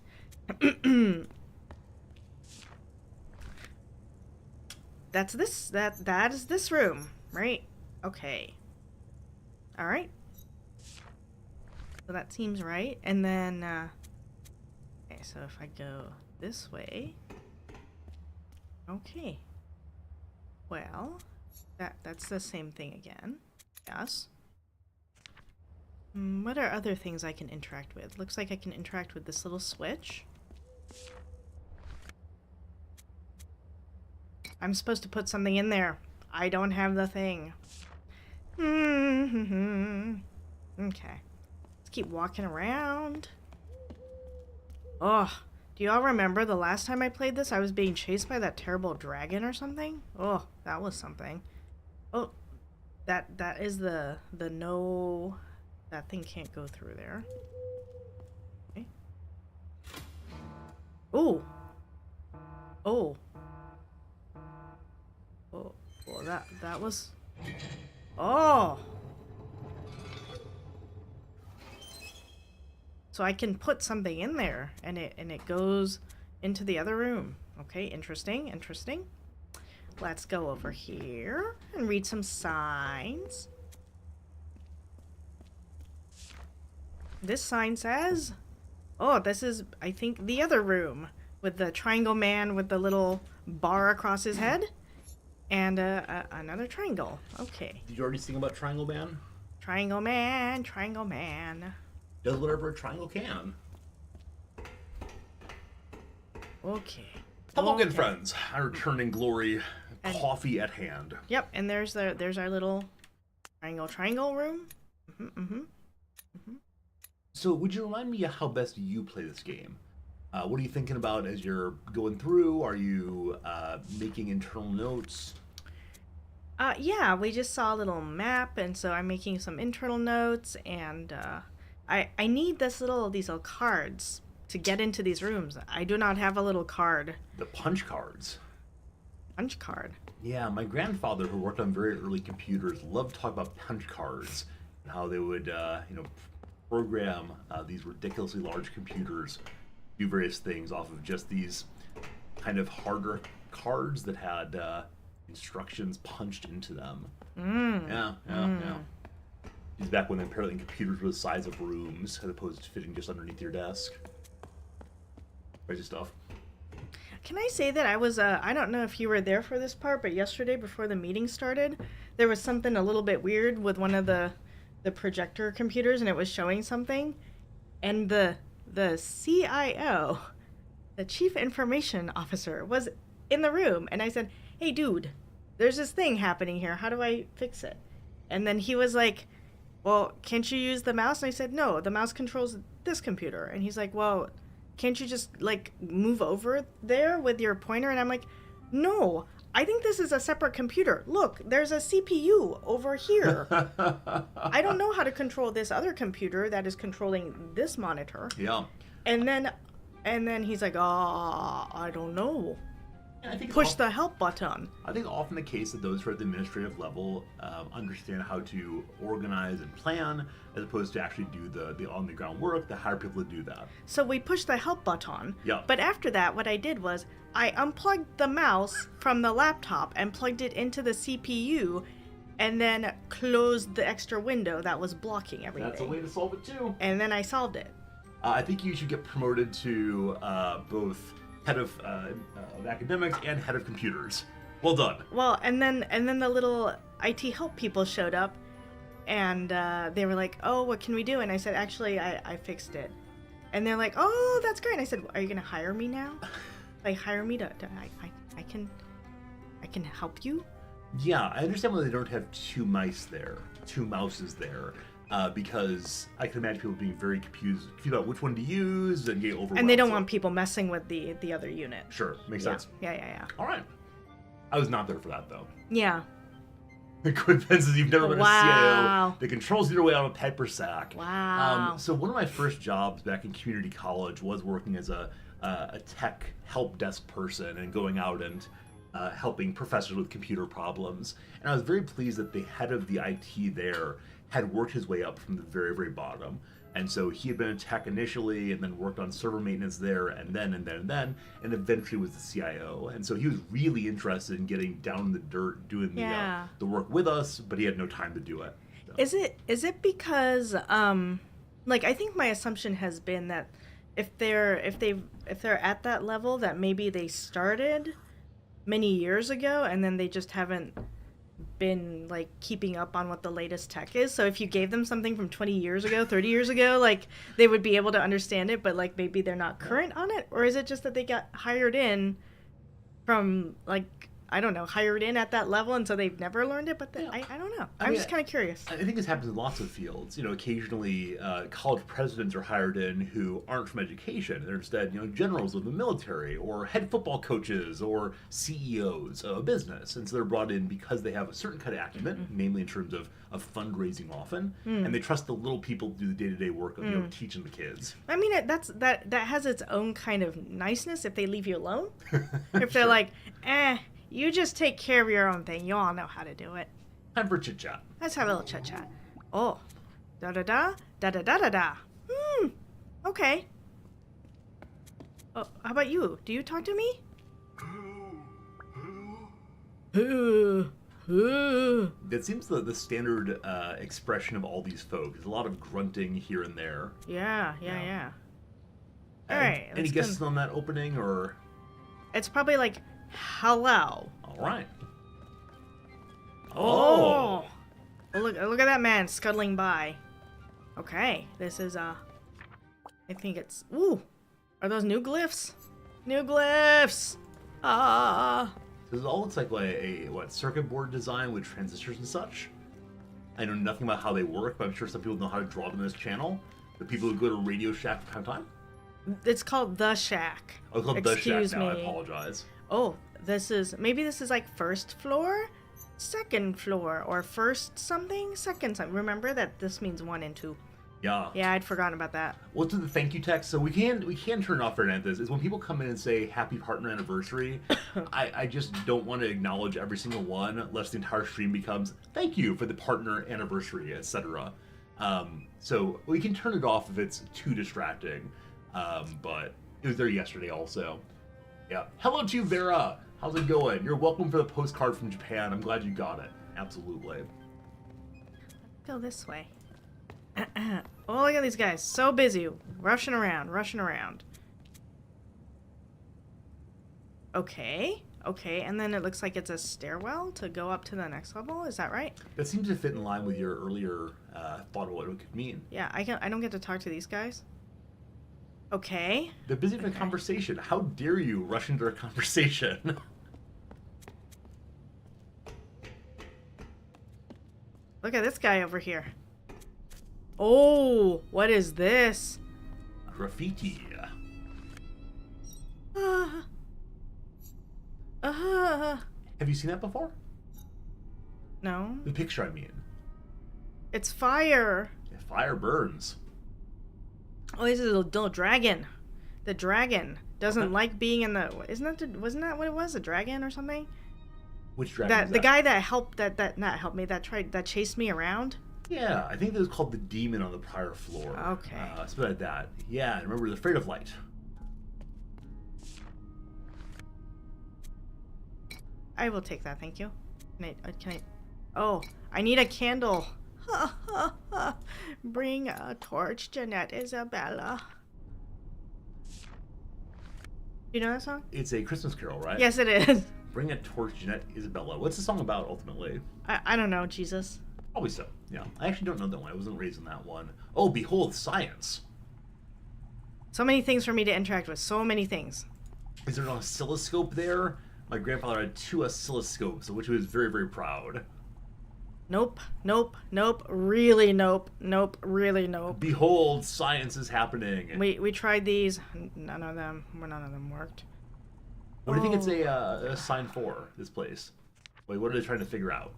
That is this room, right? Okay. All right. So that seems right. And then okay, so if I go this way. Okay. Well, that's the same thing again. Yes. What are other things I can interact with? Looks like I can interact with this little switch. I'm supposed to put something in there. I don't have the thing. Okay. Let's keep walking around. Oh, do you all remember the last time I played this? I was being chased by that terrible dragon or something? Oh, that was something. Oh, that is the no... That thing can't go through there. Okay. Oh. Oh. Oh. Well, that was... Oh. So I can put something in there, and it goes into the other room. Okay, interesting. Let's go over here and read some signs. This sign says, oh, this is, I think, the other room with the triangle man with the little bar across his head and another triangle. Okay. Did you already sing about Triangle Man? Triangle man. Does whatever a triangle can. Okay. Hello again, friends. I return in glory. And, coffee at hand. Yep, and there's our little triangle room. So, would you remind me of how best you play this game? What are you thinking about as you're going through? Are you making internal notes? Yeah, we just saw a little map, and so I'm making some internal notes, and I need these little cards to get into these rooms. I do not have a little card. The punch cards. Punch card. Yeah, my grandfather, who worked on very early computers, loved to talk about punch cards and how they would, program these ridiculously large computers, do various things off of just these kind of harder cards that had instructions punched into them. Yeah. He's back when apparently computers were the size of rooms as opposed to fitting just underneath your desk. Crazy stuff. Can I say that I was, I don't know if you were there for this part, but yesterday before the meeting started, there was something a little bit weird with one of the projector computers, and it was showing something, and the CIO, the Chief Information Officer, was in the room, and I said, hey dude, there's this thing happening here, how do I fix it? And then he was like, well, can't you use the mouse? And I said, no, the mouse controls this computer. And he's like, well, can't you just, like, move over there with your pointer? And I'm like, no, I think this is a separate computer. Look, there's a CPU over here. I don't know how to control this other computer that is controlling this monitor. Yeah. And then he's like, I don't know. I think Push the help button. I think often the case that those who are at the administrative level understand how to organize and plan, as opposed to actually do the on-the-ground work, to hire people to do that. So we pushed the help button. Yeah. But after that, what I did was I unplugged the mouse from the laptop and plugged it into the CPU, and then closed the extra window that was blocking everything. That's a way to solve it too. And then I solved it. I think you should get promoted to both head of academics and head of computers. Well done. Well, and then the little IT help people showed up, and they were like, "Oh, what can we do?" And I said, "Actually, I fixed it." And they're like, "Oh, that's great." And I said, "Are you gonna hire me now? Like, hire me to I can help you?" Yeah, I understand why they don't have two mouses there. Because I can imagine people being very confused about which one to use and get overwhelmed. And they don't want people messing with the other unit. Sure, makes sense. Yeah. All right. I was not there for that, though. Yeah. The coincidence is you've never been a CIO that controls your way out of a paper sack. Wow. So one of my first jobs back in community college was working as a tech help desk person and going out and helping professors with computer problems. And I was very pleased that the head of the IT there had worked his way up from the very, very bottom. And so he had been a tech initially and then worked on server maintenance there and then, and eventually was the CIO. And so he was really interested in getting down in the dirt, doing the work with us, but he had no time to do it. So. Is it because, like, I think my assumption has been that if they're at that level, that maybe they started many years ago and then they just haven't been like keeping up on what the latest tech is. So if you gave them something from 20 years ago, 30 years ago, like they would be able to understand it, but like maybe they're not current on it? Or is it just that they got hired in from like, I don't know, hired in at that level and so they've never learned it? But I don't know. I'm just kind of curious. I think this happens in lots of fields. You know, occasionally college presidents are hired in who aren't from education. They're instead, generals of the military or head football coaches or CEOs of a business. And so they're brought in because they have a certain kind of acumen, namely in terms of fundraising often. And they trust the little people to do the day-to-day work of teaching the kids. I mean, that has its own kind of niceness if they leave you alone. If they're like, you just take care of your own thing. You all know how to do it. Time for chit-chat. Let's have a little chit-chat. Oh. Da-da-da. Da-da-da-da-da. Okay. Oh, how about you? Do you talk to me? That seems the standard expression of all these folk. There's a lot of grunting here and there. Yeah. All right. Any guesses on that opening, or? It's probably like, hello. All right. Oh, look at that man scuttling by. Okay, this is I think it's are those new glyphs? New glyphs. This all looks like a circuit board design with transistors and such. I know nothing about how they work, but I'm sure some people know how to draw them in this channel. The people who go to Radio Shack from time to time. It's called The Shack. Oh, it's called Excuse The Shack now. me. I apologize. Oh, this is like first floor, second floor, or first something, second something. Remember that this means 1 and 2. Yeah. Yeah, I'd forgotten about that. Well, to the thank you text, so we can turn off Fernandez. Is when people come in and say happy partner anniversary, I just don't want to acknowledge every single one, lest the entire stream becomes thank you for the partner anniversary, etc. So we can turn it off if it's too distracting. But it was there yesterday also. Yeah. Hello to you, Vera. How's it going? You're welcome for the postcard from Japan. I'm glad you got it. Absolutely. Go this way. Oh, look at these guys. So busy. Rushing around. Okay. Okay, and then it looks like it's a stairwell to go up to the next level. Is that right? That seems to fit in line with your earlier thought of what it could mean. Yeah, I don't get to talk to these guys. Okay. They're busy with a conversation. How dare you rush into a conversation? Look at this guy over here. Oh, what is this? Graffiti. Have you seen that before? No. The picture, I mean. It's fire. Yeah, fire burns. Oh, this is a little dragon. The dragon doesn't like being in the. Wasn't that what it was? A dragon or something? Which dragon? That the guy that helped that not helped me that chased me around. Yeah, I think that was called the demon on the prior floor. Okay. Something like that. Yeah, I remember, afraid of light. I will take that, thank you. Can I? Oh, I need a candle. Bring a torch, Jeanette Isabella. You know that song? It's a Christmas carol, right? Yes, it is. Bring a torch, Jeanette Isabella. What's the song about, ultimately? I don't know, Jesus. Probably so, yeah. I actually don't know that one. I wasn't raised in that one. Oh, behold, science. So many things for me to interact with. So many things. Is there an oscilloscope there? My grandfather had 2 oscilloscopes, of which he was very, very proud. Nope. Really nope. Really nope. Behold, science is happening. We tried these. None of them worked. What do you think it's a sign for, this place? Wait, what are they trying to figure out?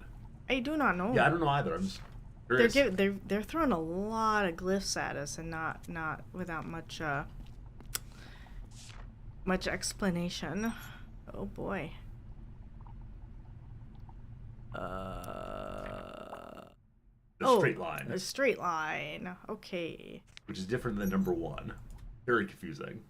I do not know. Yeah, I don't know either. I'm just curious. They're throwing a lot of glyphs at us and not without much explanation. Oh boy. A straight line. A straight line. Okay. Which is different than number 1. Very confusing.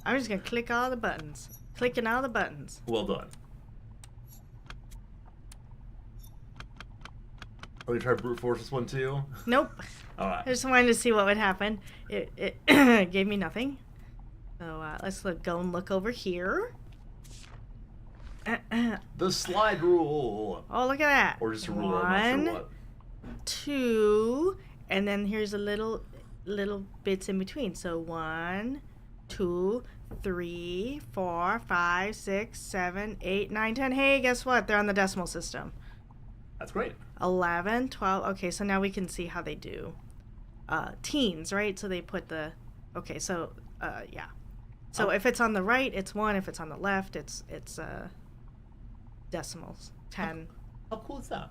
I'm just gonna click all the buttons. Clicking all the buttons. Well done. Are we trying to brute force this one too? Nope. Alright. I just wanted to see what would happen. It gave me nothing. So let's go and look over here. The slide rule. Oh, look at that. Or just a rule. I'm not sure what. 2, and then here's a little bits in between. So 1, 2, 3, 4, 5, 6, 7, 8, 9, 10. Hey, guess what? They're on the decimal system. That's great. 11, 12. Okay, so now we can see how they do. Teens, right? So they put the. Okay, so yeah. So if it's on the right, it's 1. If it's on the left, it's decimals. 10. How cool is that?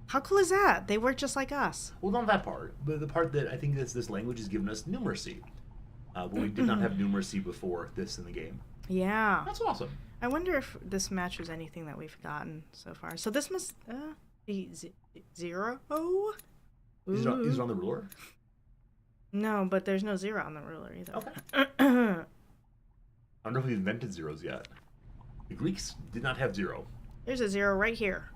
How cool is that? They work just like us. Well, not that part, but the part that I think this language has given us numeracy. But we did not have numeracy before this in the game. Yeah. That's awesome. I wonder if this matches anything that we've gotten so far. So this must be 0. Oh. Is it on the ruler? No, but there's no 0 on the ruler either. Okay. I don't know if we invented zeros yet. The Greeks did not have 0. There's a 0 right here.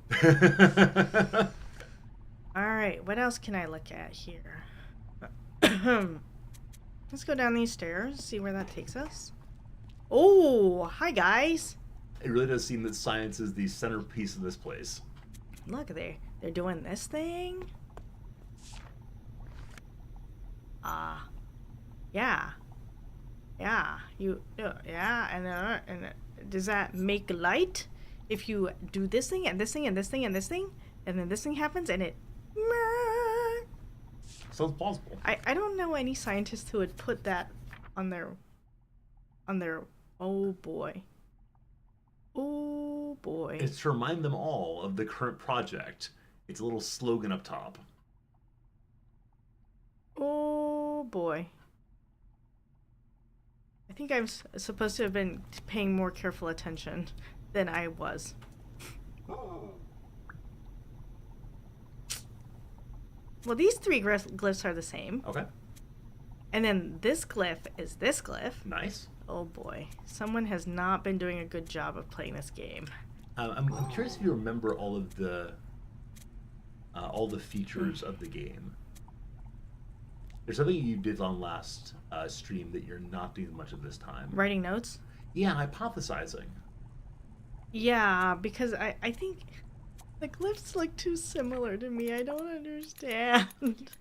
All right, what else can I look at here? Let's go down these stairs, see where that takes us. Oh, hi guys. It really does seem that science is the centerpiece of this place. Look, they're doing this thing. Yeah. Yeah, and does that make light if you do this thing and this thing and this thing and this thing, and then this thing happens and it. Sounds plausible. I don't know any scientist who would put that on their Oh boy. Oh boy. It's to remind them all of the current project. It's a little slogan up top. Oh boy. I think I'm supposed to have been paying more careful attention than I was. Well, these three glyphs are the same. Okay. And then this glyph is this glyph. Nice. Oh boy. Someone has not been doing a good job of playing this game. I'm curious if you remember all the features of the game. There's something you did on last stream that you're not doing much of this time. Writing notes? Yeah, hypothesizing. Yeah, because I think the glyphs look too similar to me. I don't understand.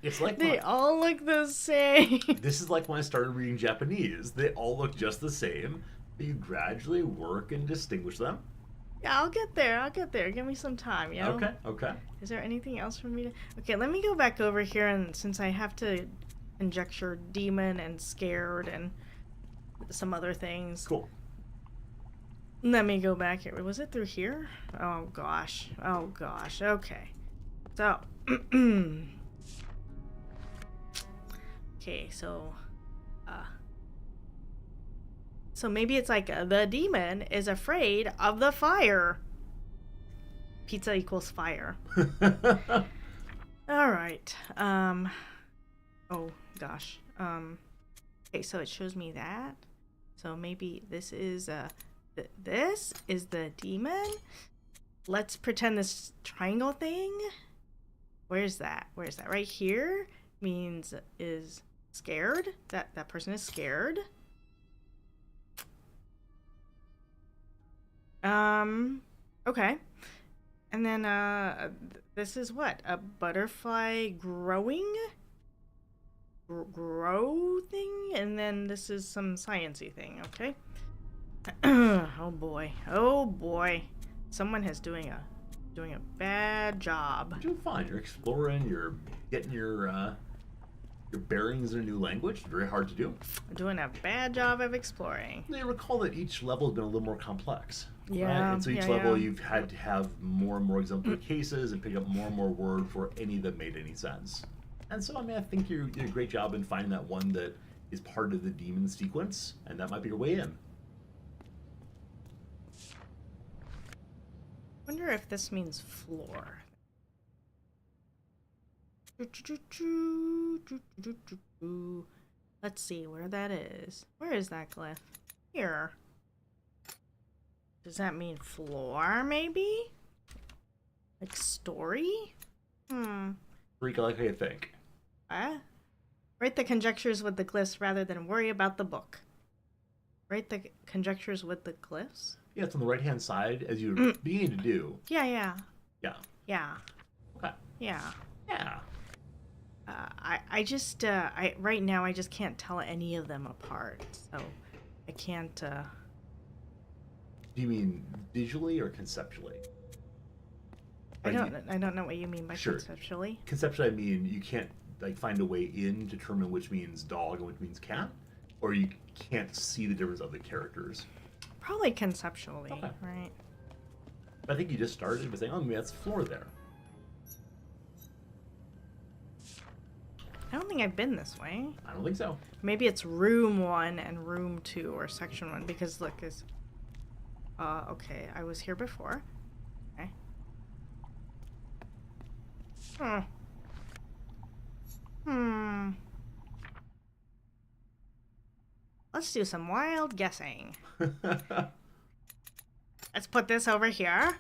It's like they all look the same. This is like when I started reading Japanese. They all look just the same, but you gradually work and distinguish them. Yeah, I'll get there. Give me some time, you know? Okay. Is there anything else for me to... Okay, let me go back over here, and since I have to conjecture demon and scared and some other things. Cool. Let me go back here. Was it through here? Oh, gosh. Okay. So... okay, so... So maybe it's like the demon is afraid of the fire. Pizza equals fire. All right. Oh gosh. Okay, so it shows me that. So maybe this is this is the demon. Let's pretend this triangle thing. Where's that? Right here means is scared. That person is scared. Okay. And then, this is what? A butterfly growing? Grow thing? And then this is some sciencey thing, okay? Oh boy. Someone is doing a bad job. You're doing fine. You're exploring, you're getting your bearings in a new language. Very hard to do. I'm doing a bad job of exploring. You recall that each level has been a little more complex. Yeah. Right? And so each level you've had to have more and more exemplary cases and pick up more and more word for any that made any sense. And so, I mean, I think you did a great job in finding that one that is part of the demon sequence, and that might be your way in. I wonder if this means floor. Let's see where that is. Where is that glyph? Here. Does that mean floor, maybe? Like story? Freak, I like how you think. Write the conjectures with the glyphs rather than worry about the book. Write the conjectures with the glyphs? Yeah, it's on the right-hand side, as you're beginning to do. Yeah. Yeah. Okay. Yeah. Yeah. I just, right now I just can't tell any of them apart, so I can't, Do you mean visually or conceptually? I don't know what you mean by conceptually. Conceptually, I mean you can't like find a way in to determine which means dog and which means cat, or you can't see the difference of the characters. Probably conceptually, Okay. right? I think you just started by saying, "Oh, maybe that's floor there." I don't think I've been this way. I don't think so. Maybe it's room 1 and room 2 or section 1 because look, is okay, I was here before. Okay. Let's do some wild guessing. Let's put this over here.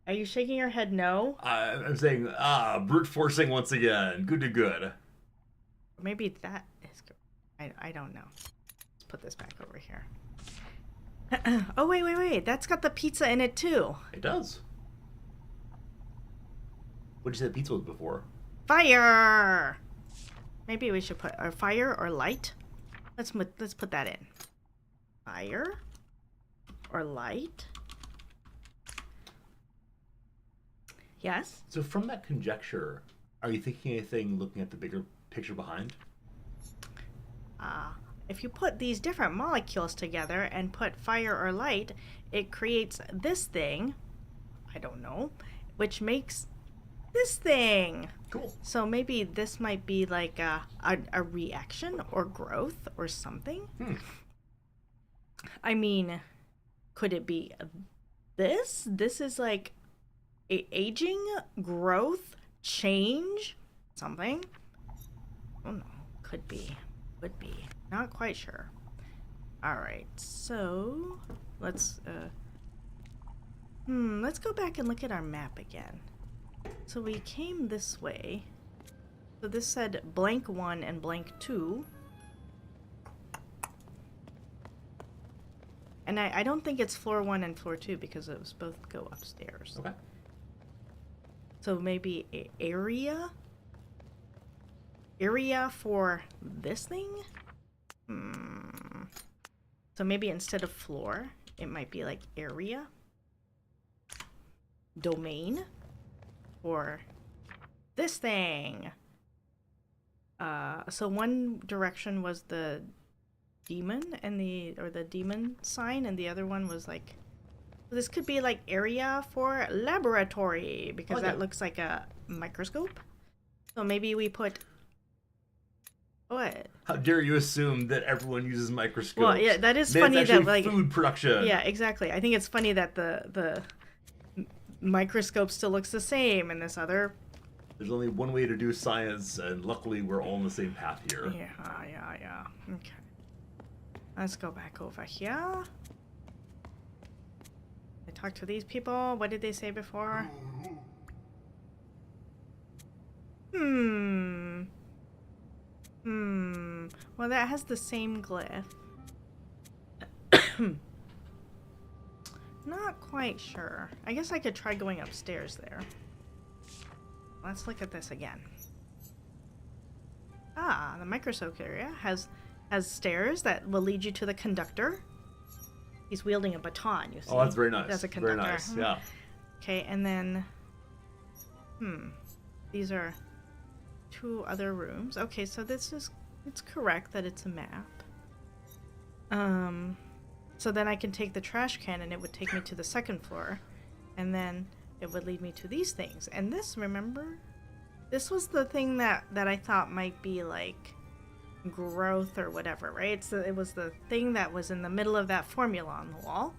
Are you shaking your head no? I'm saying, brute forcing once again. Good to good. Maybe that is good. I don't know. Let's put this back over here. Oh, wait. That's got the pizza in it, too. It does. What did you say the pizza was before? Fire! Maybe we should put fire or light. Let's put that in. Fire or light. Yes? So from that conjecture, are you thinking anything looking at the bigger picture behind? if you put these different molecules together and put fire or light, it creates this thing, I don't know, which makes this thing. Cool. So maybe this might be like a reaction or growth or something. I mean, could it be this? This is like aging, growth, change, something? Oh no, could be. Not quite sure. Alright, so let's go back and look at our map again. So we came this way. So this said blank 1 and blank 2. And I don't think it's floor 1 and floor 2 because it was both go upstairs. Okay. So maybe area? Area for this thing? So maybe instead of floor, it might be like area? Domain? Or this thing? So one direction was the demon and the demon sign, and the other one was like, this could be like area for laboratory because that looks like a microscope. So maybe we put what? How dare you assume that everyone uses microscopes? Well, yeah, that is Man, funny it's that actually like food production. Yeah, exactly. I think it's funny that the microscope still looks the same and this other. There's only one way to do science, and luckily we're all on the same path here. Yeah. Okay. Let's go back over here. I talked to these people. What did they say before? Well, that has the same glyph. Not quite sure. I guess I could try going upstairs there. Let's look at this again. Ah, the microscope area has stairs that will lead you to the conductor. He's wielding a baton, you see. Oh, that's very nice. That's a conductor. Very nice, yeah. Okay, and then... These are 2 other rooms. Okay, so this is... It's correct that it's a map. So then I can take the trash can and it would take me to the 2nd floor. And then it would lead me to these things. And this, remember? This was the thing that I thought might be like growth or whatever, right? So it was the thing that was in the middle of that formula on the wall.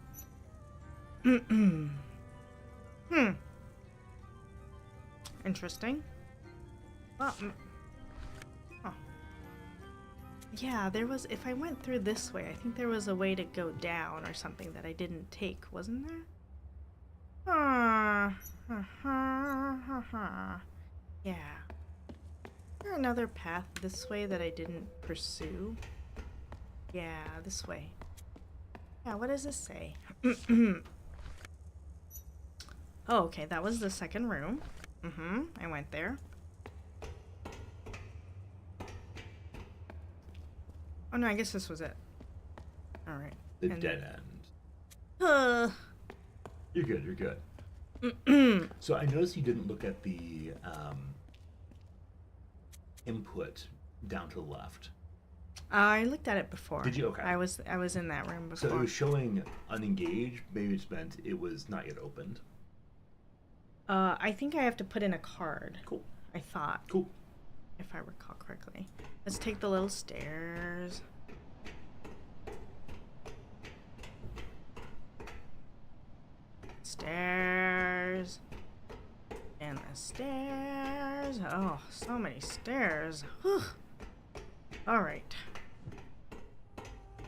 Interesting. Well, yeah, there was, if I went through this way, I think there was a way to go down or something that I didn't take, wasn't there? Yeah. Is there another path this way that I didn't pursue? Yeah, this way. Yeah, what does this say? Oh, okay, that was the 2nd room. I went there. Oh no, I guess this was it. Alright. The dead end. You're good. So I noticed you didn't look at the input down to the left. I looked at it before. Did you? Okay. I was in that room before. So it was showing unengaged. Maybe it meant it was not yet opened. I think I have to put in a card. Cool. I thought. Cool. If I recall correctly. Let's take the little stairs. Stairs. And the stairs. Oh, so many stairs. Whew. All right.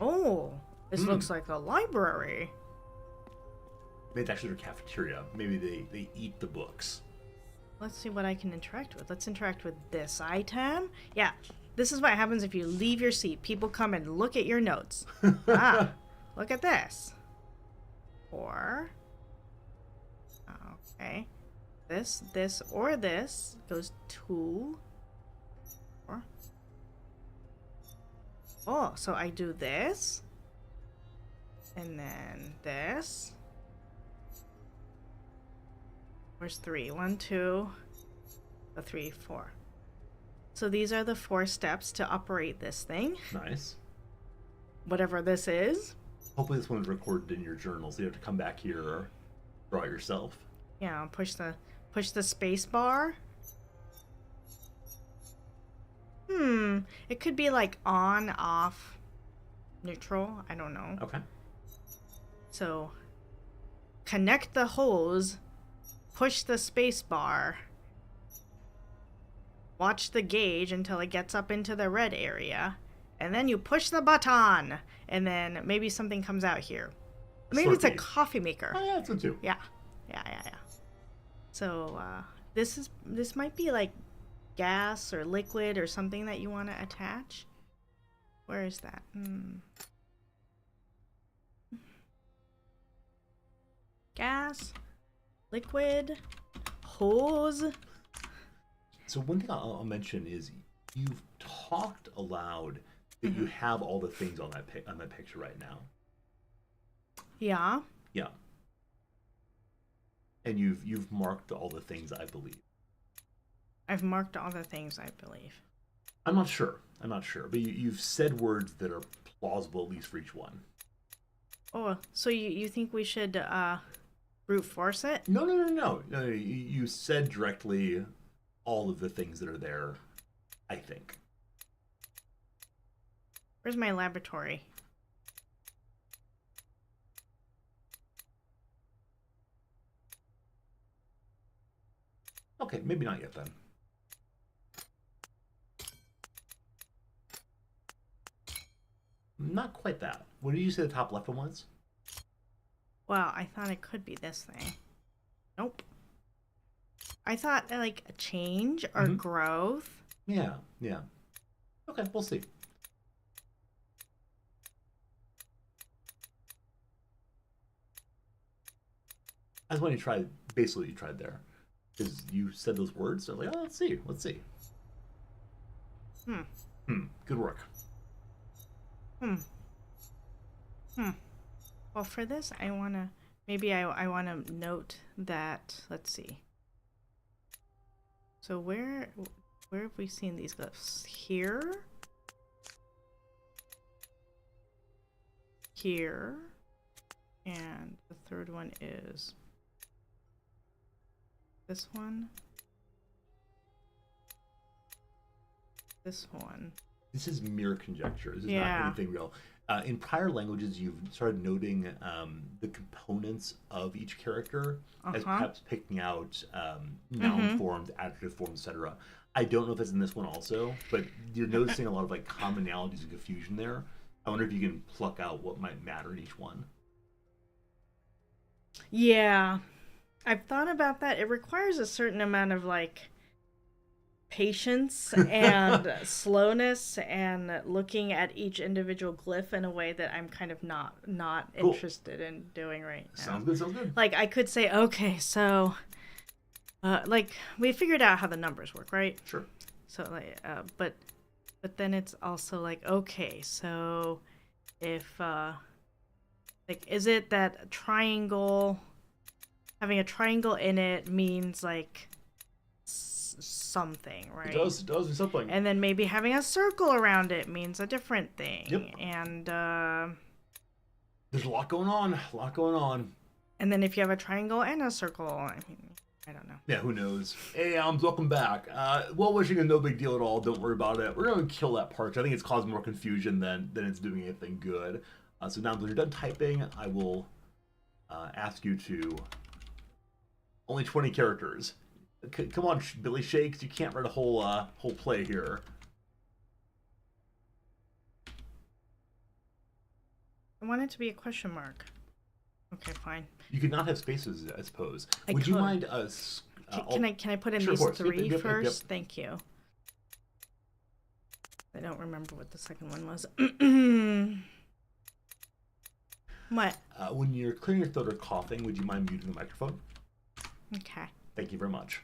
Oh, this looks like the library. Maybe it's actually their cafeteria. Maybe they eat the books. Let's see what I can interact with. Let's interact with this item. Yeah, this is what happens if you leave your seat. People come and look at your notes. Look at this. Or, okay, this, or this goes to, or, oh, so I do this, and then this. Where's 3? 1, 2, 3, 4. So these are the 4 steps to operate this thing. Nice. whatever this is. Hopefully this one is recorded in your journal, so you have to come back here or draw it yourself. Yeah, push the space bar. It could be like on, off, neutral. I don't know. Okay. So, connect the hose, push the space bar, watch the gauge until it gets up into the red area, and then you push the button, and then maybe something comes out here. Maybe it's a Slurpee. coffee maker. Oh yeah, that's one too. Yeah. So, this might be like gas or liquid or something that you want to attach. Where is that? Gas, liquid, hose. So one thing I'll mention is you've talked aloud that you have all the things on that picture right now. Yeah. Yeah. And you've marked all the things, I believe. I've marked all the things, I believe. I'm not sure, but you've said words that are plausible, at least for each one. Oh, so you think we should brute force it? No. You said directly all of the things that are there, I think. Where's my laboratory? Okay, maybe not yet then. Not quite that. What did you say the top left one was? Well, I thought it could be this thing. Nope. I thought like a change or growth. Yeah. Okay, we'll see. I just want to try, basically you tried there. Because you said those words, so I was like, oh, let's see. Good work. Well, for this, I want to, maybe I want to note that, let's see. So where have we seen these glyphs? Here. Here. And the third one is this one. This one. This is mere conjecture. This is Yeah. not anything real. In prior languages, you've started noting the components of each character as perhaps picking out noun forms, adjective forms, etc. I don't know if that's in this one also, but you're noticing a lot of like commonalities and confusion there. I wonder if you can pluck out what might matter in each one. Yeah. I've thought about that. It requires a certain amount of like patience and slowness and looking at each individual glyph in a way that I'm kind of not Cool. interested in doing right now. Sounds good. Like I could say, okay, so like we figured out how the numbers work, right? Sure. So like but then it's also like, okay, so if like is it that a triangle, having a triangle in it means like something, right? It does mean something. And then maybe having a circle around it means a different thing. Yep. And There's a lot going on. and then if you have a triangle and a circle, I mean, I don't know. Yeah, who knows? Hey, welcome back. Well wishing is no big deal at all. Don't worry about it. We're going to kill that part. I think it's caused more confusion than it's doing anything good. So now when you're done typing, I will ask you to... Only 20 characters. Come on, Billy Shakes. You can't write a whole play here. I want it to be a question mark. Okay, fine. You could not have spaces, I suppose. I Would you could. mind... Can I put in Sure, of these course. Yep, three yep, yep, first? yep. Thank you. I don't remember what the second one was. What? When you're clearing your throat or coughing, would you mind muting the microphone? Okay. Thank you very much.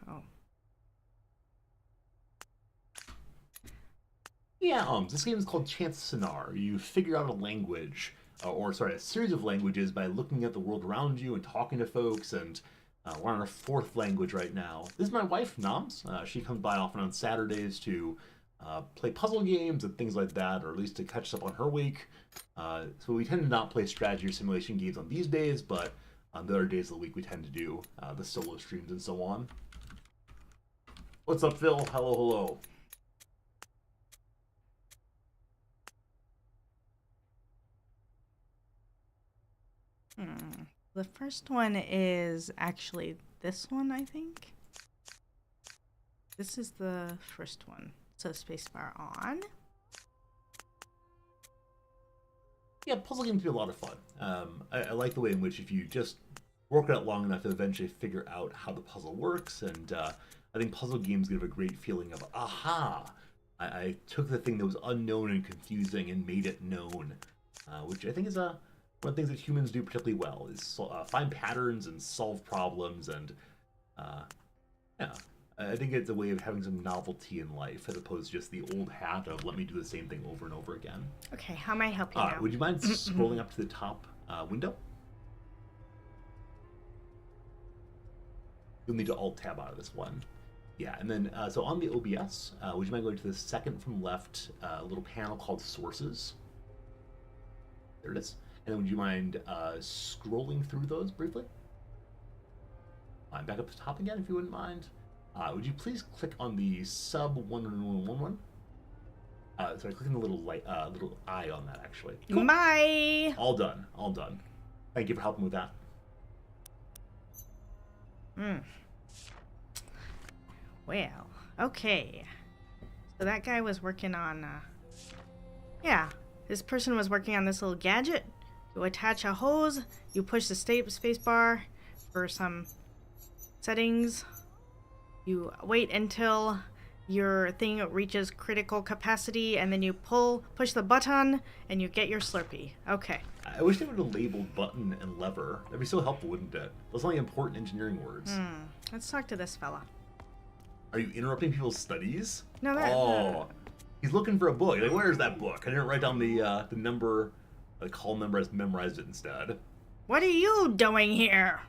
Oh. Yeah, this game is called Chants of Sennaar. You figure out a language, a series of languages by looking at the world around you and talking to folks and We're on our fourth language right now. This is my wife, Nomz. She comes by often on Saturdays to play puzzle games and things like that, or at least to catch up on her week. So we tend to not play strategy or simulation games on these days, but on the other days of the week we tend to do the solo streams and so on. What's up, Phil? Hello, hello. The first one is actually this one, I think. This is the first one. So spacebar on. Yeah, puzzle games can be a lot of fun. I like the way in which if you just work it out long enough, you'll eventually figure out how the puzzle works. And I think puzzle games give a great feeling of, aha! I took the thing that was unknown and confusing and made it known, which I think is one of the things that humans do particularly well, is find patterns and solve problems. And yeah, I think it's a way of having some novelty in life as opposed to just the old hat of let me do the same thing over and over again. Okay, how may I help you now? Would you mind scrolling up to the top window? You'll need to Alt-Tab out of this one. Yeah, and then, so on the OBS, would you mind going to the second from left little panel called Sources? There it is. And then would you mind scrolling through those briefly? Back up to the top again, if you wouldn't mind. Would you please click on the sub 1111? Sorry, click on the little little eye on that, actually. Cool. Bye! All done, all done. Thank you for helping with that. Well, okay. So that guy was working on, yeah, this person was working on this little gadget. You attach a hose, you push the space bar for some settings. You wait until your thing reaches critical capacity, and then you push the button, and you get your Slurpee. Okay. I wish they would have labeled button and lever. That'd be so helpful, wouldn't it? Those are like important engineering words. Let's talk to this fella. Are you interrupting people's studies? No, that. Oh, he's looking for a book. Like, where's that book? I didn't write down the number, the call number. I memorized it instead. What are you doing here?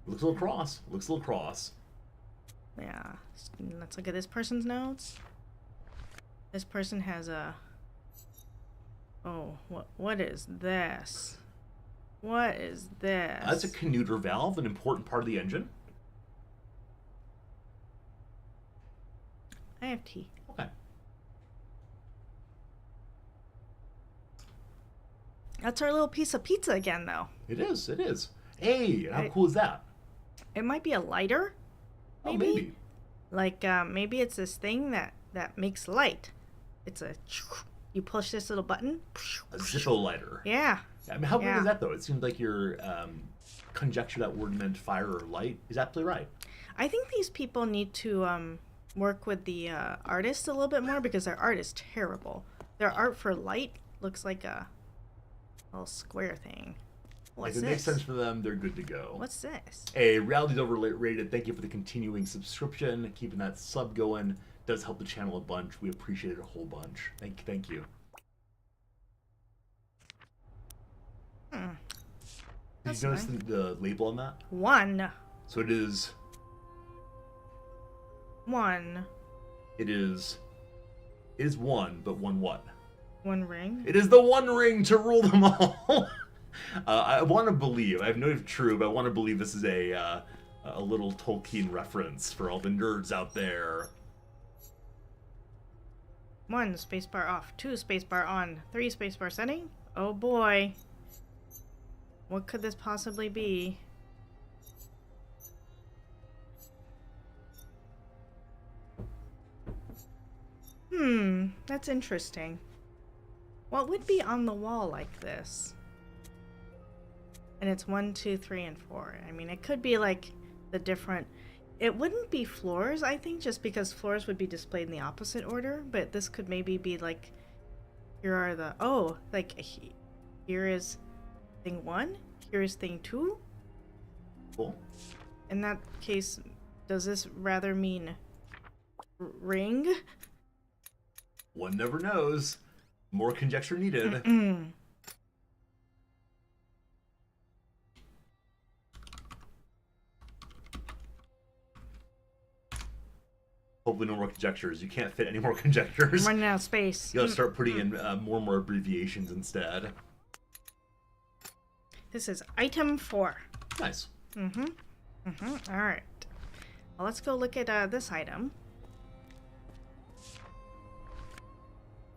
Looks a little cross. Looks a little cross. Yeah. Let's look at this person's notes. This person has a. Oh, what is this? What is this? That's a connuter valve, an important part of the engine. I have tea. Okay. That's our little piece of pizza again, though. It is. It is. Hey, how cool is that? It might be a lighter. Maybe? Oh, maybe. Like maybe it's this thing that makes light. It's a. You push this little button. A Zippo lighter. Yeah. I mean, how big is that though? It seems like your conjecture that word meant fire or light is absolutely right. I think these people need to work with the artists a little bit more because their art is terrible. Their art for light looks like a little square thing. What's If it this? makes sense for them, they're good to go. What's this? Hey, Reality's Overrated, thank you for the continuing subscription. Keeping that sub going does help the channel a bunch. We appreciate it a whole bunch. Thank you. Did you notice the label on that? 1. So it is... 1. It is 1, but 1 what? 1 ring. It is the one ring to rule them all! I want to believe, I have no idea if it's true, but I want to believe this is a little Tolkien reference for all the nerds out there. 1 spacebar off, 2 spacebar on, 3 spacebar setting. Oh boy. What could this possibly be? That's interesting. What would be on the wall like this? And it's 1, 2, 3, and 4. I mean, it could be like the different... It wouldn't be floors, I think, just because floors would be displayed in the opposite order. But this could maybe be like... Here are the... Oh, like here is thing 1. Here is thing 2. Cool. In that case, does this rather mean ring? One never knows. More conjecture needed. Hopefully no more conjectures. You can't fit any more conjectures. I'm running out of space. You gotta start putting in more and more abbreviations instead. This is item 4. Nice. Alright. Well, let's go look at this item.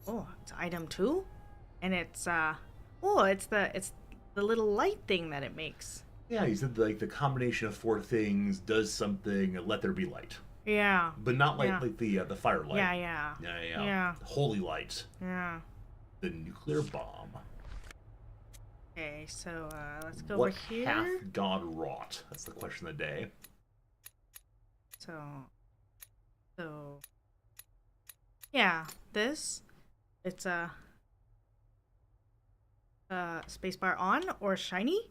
Oh, it's item 2? And it's, it's the little light thing that it makes. Yeah, you said like the combination of 4 things does something, let there be light. Yeah. But not like the firelight. Yeah. Holy light. Yeah. The nuclear bomb. Okay, so let's go What over here. hath God wrought? That's the question of the day. So yeah, this, it's a spacebar on or shiny?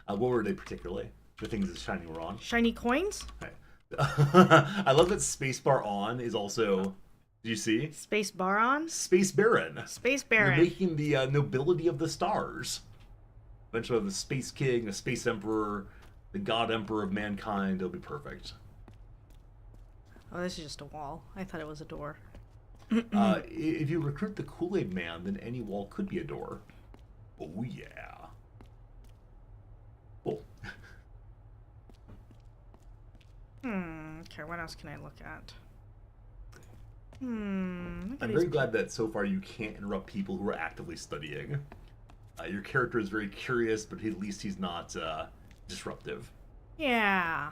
What were they particularly? The things that shiny were on? Shiny coins? Okay. I love that spacebar on is also. Did you see? Space Baron? Space Baron. Space You're Baron. making the nobility of the stars. Eventually, have the Space King, the Space Emperor, the God Emperor of mankind. It'll be perfect. Oh, this is just a wall. I thought it was a door. If you recruit the Kool-Aid Man, then any wall could be a door. Oh yeah. Cool. Okay, what else can I look at? Look at I'm these very glad that so far you can't interrupt people who are actively studying. Your character is very curious, but at least he's not disruptive. Yeah.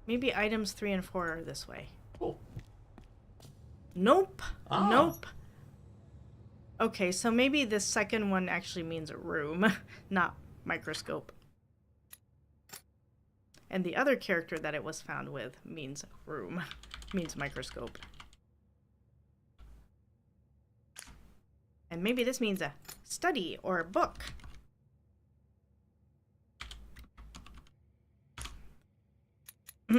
Maybe items 3 and 4 are this way. Cool. Nope. Ah. Nope. Okay, so maybe this second one actually means a room, not microscope. And the other character that it was found with means room, means microscope. And maybe this means a study or a book. I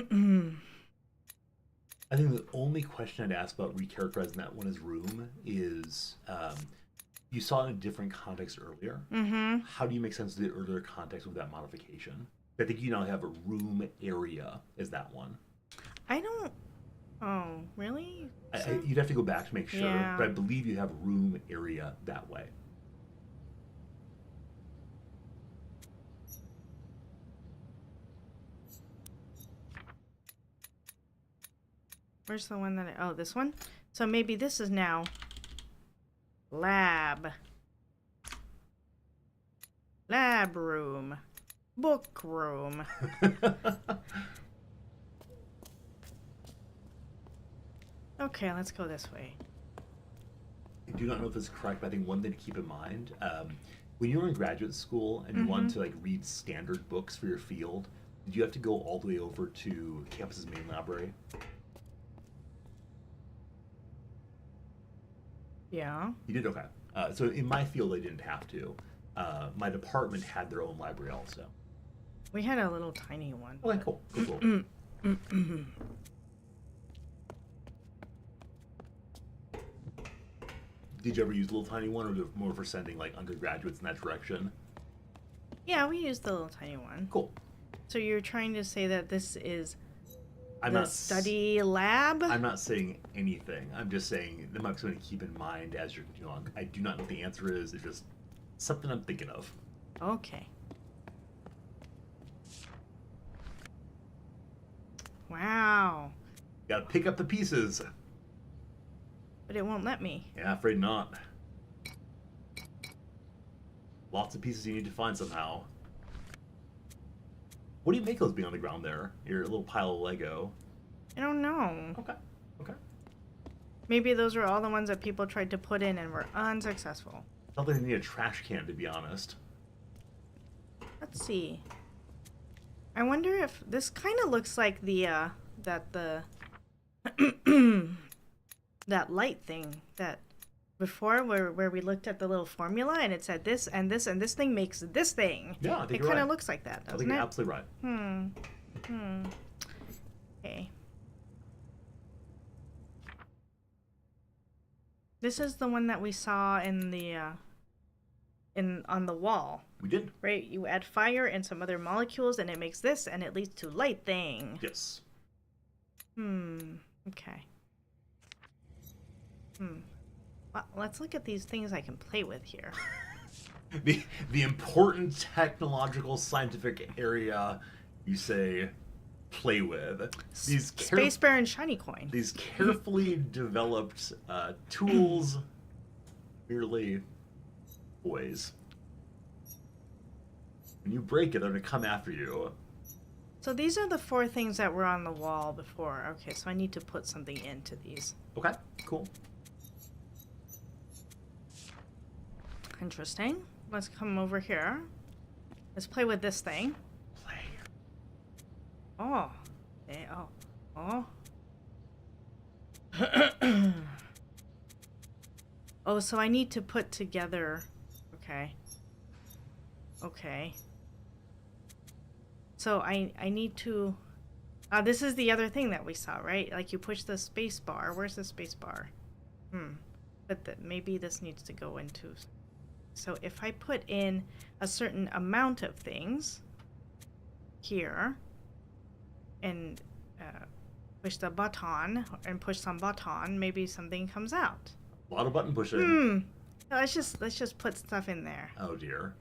think the only question I'd ask about recharacterizing that one as room is, you saw it in a different context earlier. How do you make sense of the earlier context with that modification? I think you now have a room area as that one. I don't... Oh, really? You'd have to go back to make sure, Yeah. but I believe you have room area that way. Where's the one that I... Oh, this one? So maybe this is now... Lab. Lab room. Book room. Okay, let's go this way. I do not know if this is correct, but I think one thing to keep in mind, when you were in graduate school and you wanted to like read standard books for your field, did you have to go all the way over to campus's main library? Yeah. You did? Okay. So in my field, I didn't have to. My department had their own library also. We had a little tiny one. Okay, cool. Cool. Did you ever use the little tiny one, or was it more for sending like undergraduates in that direction? Yeah, we used the little tiny one. Cool. So you're trying to say that this is I'm the not study lab? I'm not saying anything. I'm just saying that might be something to keep in mind as you're continuing along. I do not know what the answer is. It's just something I'm thinking of. Okay. Wow. Gotta pick up the pieces. But it won't let me. Yeah, afraid not. Lots of pieces you need to find somehow. What do you make those being on the ground there? Your little pile of Lego. I don't know. Okay. Okay. Maybe those are all the ones that people tried to put in and were unsuccessful. Not that they need a trash can, to be honest. Let's see. I wonder if this kind of looks like the that light thing that before where we looked at the little formula and it said this and this and this thing makes this thing. Yeah, I think it you're kind of right. looks like that, I doesn't think it? you're absolutely right. Okay. This is the one that we saw in the on the wall. We did. Right? You add fire and some other molecules and it makes this and it leads to light thing. Yes. Okay. Well, let's look at these things I can play with here. The important technological scientific area you say play with. Space Baron Shiny Coin. These carefully developed tools, merely toys. When you break it, they're going to come after you. So these are the 4 things that were on the wall before. Okay, so I need to put something into these. Okay, cool. Interesting. Let's come over here. Let's play with this thing. Play. Oh. Oh. Oh, so I need to put together... Okay. So I need to... this is the other thing that we saw, right? Like you push the space bar. Where's the space bar? But maybe this needs to go into... So if I put in a certain amount of things here and push the button and push some button, maybe something comes out. A lot of button pushing. Let's just put stuff in there. Oh dear.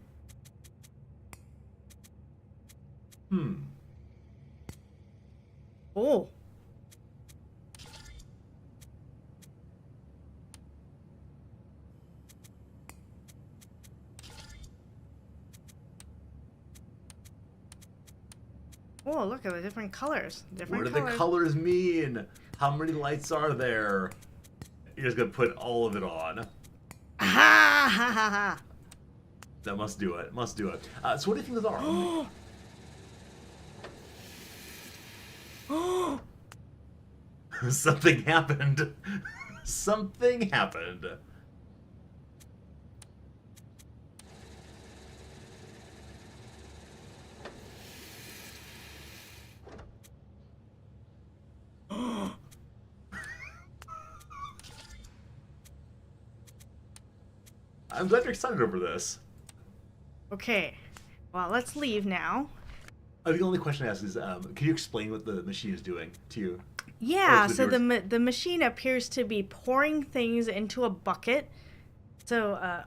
Oh. Oh, look at the different colors. What do the colors mean? How many lights are there? You're just gonna put all of it on. Ha ha ha ha. That must do it. Must do it. So what do you think those are? Something happened. Something happened. I'm glad you're excited over this. Okay. Well, let's leave now. The only question I ask is, can you explain what the machine is doing to you? Yeah, so the machine appears to be pouring things into a bucket. So,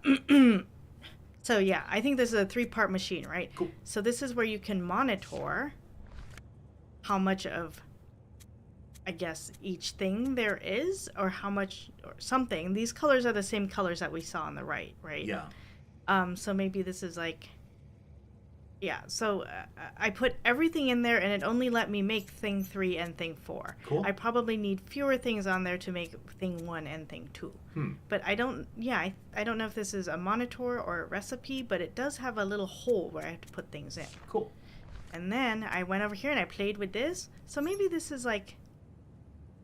so yeah, I think this is a 3-part machine, right? Cool. So this is where you can monitor how much of, I guess, each thing there is, or how much, or something. These colors are the same colors that we saw on the right? Yeah. So maybe this is like... Yeah, so I put everything in there, and it only let me make thing 3 and thing 4. Cool. I probably need fewer things on there to make thing 1 and thing 2. But I don't, I don't know if this is a monitor or a recipe, but it does have a little hole where I have to put things in. Cool. And then I went over here and I played with this. So maybe this is like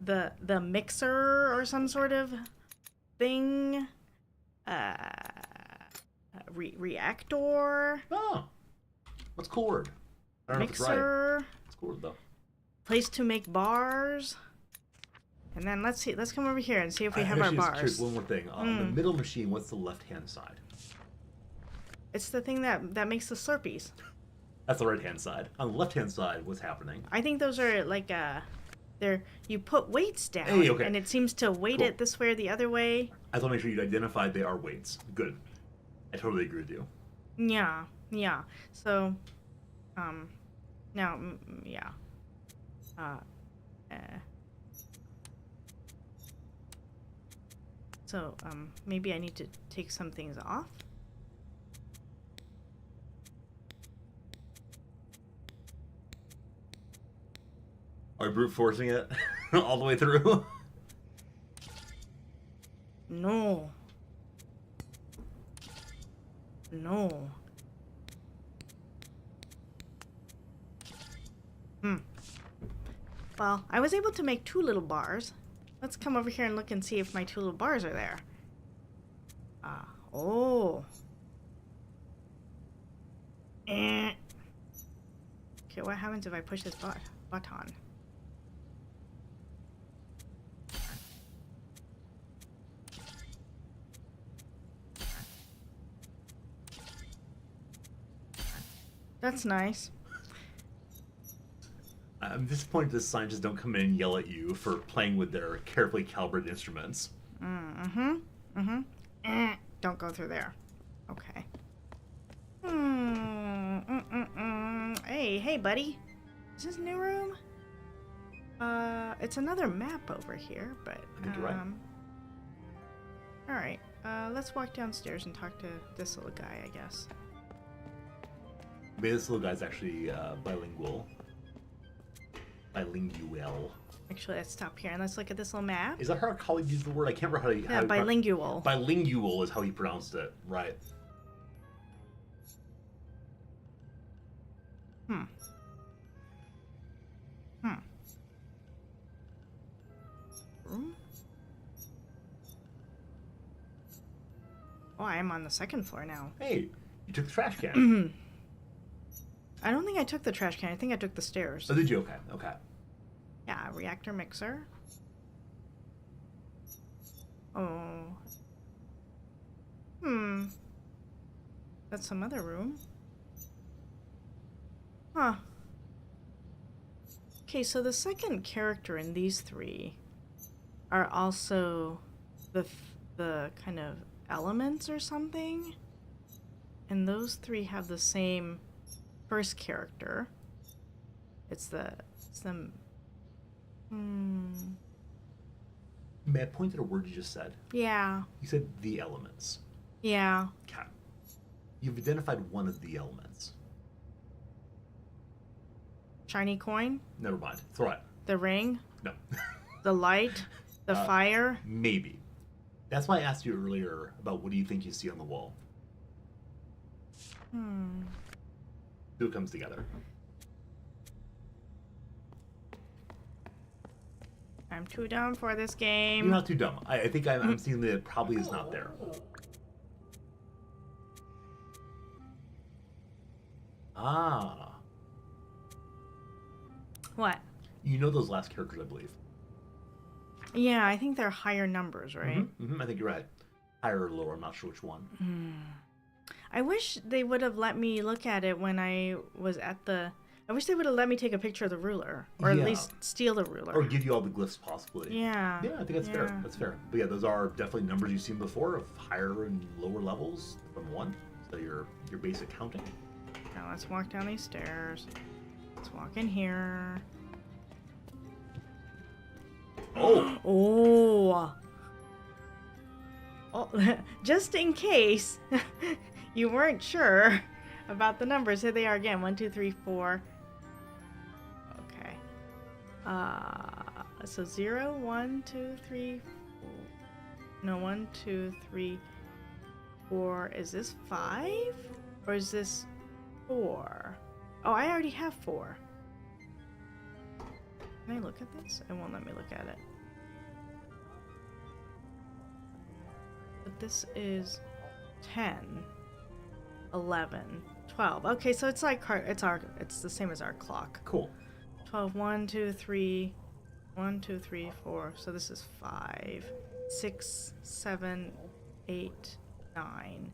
the mixer or some sort of thing. Reactor. Oh. What's cool word? I don't know if it's right. Mixer. It's cool word though. Place to make bars. And then let's see. Let's come over here and see if we have our bars. Curious, one more thing. On the middle machine, what's the left-hand side? It's the thing that makes the Slurpees. That's the right-hand side. On the left-hand side, what's happening? I think those are like you put weights down, okay. and it seems to weight it this way or the other way. I just want to make sure you identified they are weights. Good. I totally agree with you. Yeah. So, now, yeah. So, maybe I need to take some things off. Are we brute forcing it all the way through? No. Well, I was able to make 2 little bars. Let's come over here and look and see if my 2 little bars are there. Oh. Okay, what happens if I push this button? That's nice. I'm disappointed the scientists don't come in and yell at you for playing with their carefully calibrated instruments. Don't go through there. Okay. Hey, buddy. Is this a new room? It's another map over here, but I think you're right. All right. Let's walk downstairs and talk to this little guy, I guess. Maybe this little guy's actually bilingual. Bilingual. Actually, let's stop here and let's look at this little map. Is that how our colleague used the word? I can't remember how he bilingual. Bilingual is how he pronounced it. Right. Room? Oh, I am on the second floor now. Hey, you took the trash can. I don't think I took the trash can. I think I took the stairs. Oh, did you? Okay, okay. Yeah, reactor mixer. Oh. That's some other room. Huh. Okay, so the second character in these three are also the kind of elements or something. And those three have the same first character. It's the May I point at a word you just said? Yeah. You said the elements. Yeah. Okay. You've identified one of the elements. Shiny coin? Never mind. Throw it. The ring? No. The light? The fire? Maybe. That's why I asked you earlier about what do you think you see on the wall. See what comes together. I'm too dumb for this game. You're not too dumb. I think I'm seeing that it probably is not there. Ah. What? You know those last characters, I believe. Yeah, I think they're higher numbers, right? I think you're right. Higher or lower, I'm not sure which one. I wish they would have let me look at it when I was at the... I wish they would have let me take a picture of the ruler. Or at least steal the ruler. Or give you all the glyphs, possibly. Yeah. Yeah, I think that's fair. That's fair. But yeah, those are definitely numbers you've seen before of higher and lower levels from 1. So your basic counting. Now let's walk down these stairs. Let's walk in here. Oh! Oh, just in case you weren't sure about the numbers, here they are again. 1, 2, 3, 4. Okay. So 0, 1, 2, 3, 4. No, 1, 2, 3, 4. Is this 5? Or is this 4? Oh, I already have 4. Can I look at this? It won't let me look at it. But this is 10, 11, 12. Okay, so it's like it's the same as our clock. Cool. 12, 1, 2, 3, 1, 2, 3, 4. So this is 5, 6, 7, 8, 9.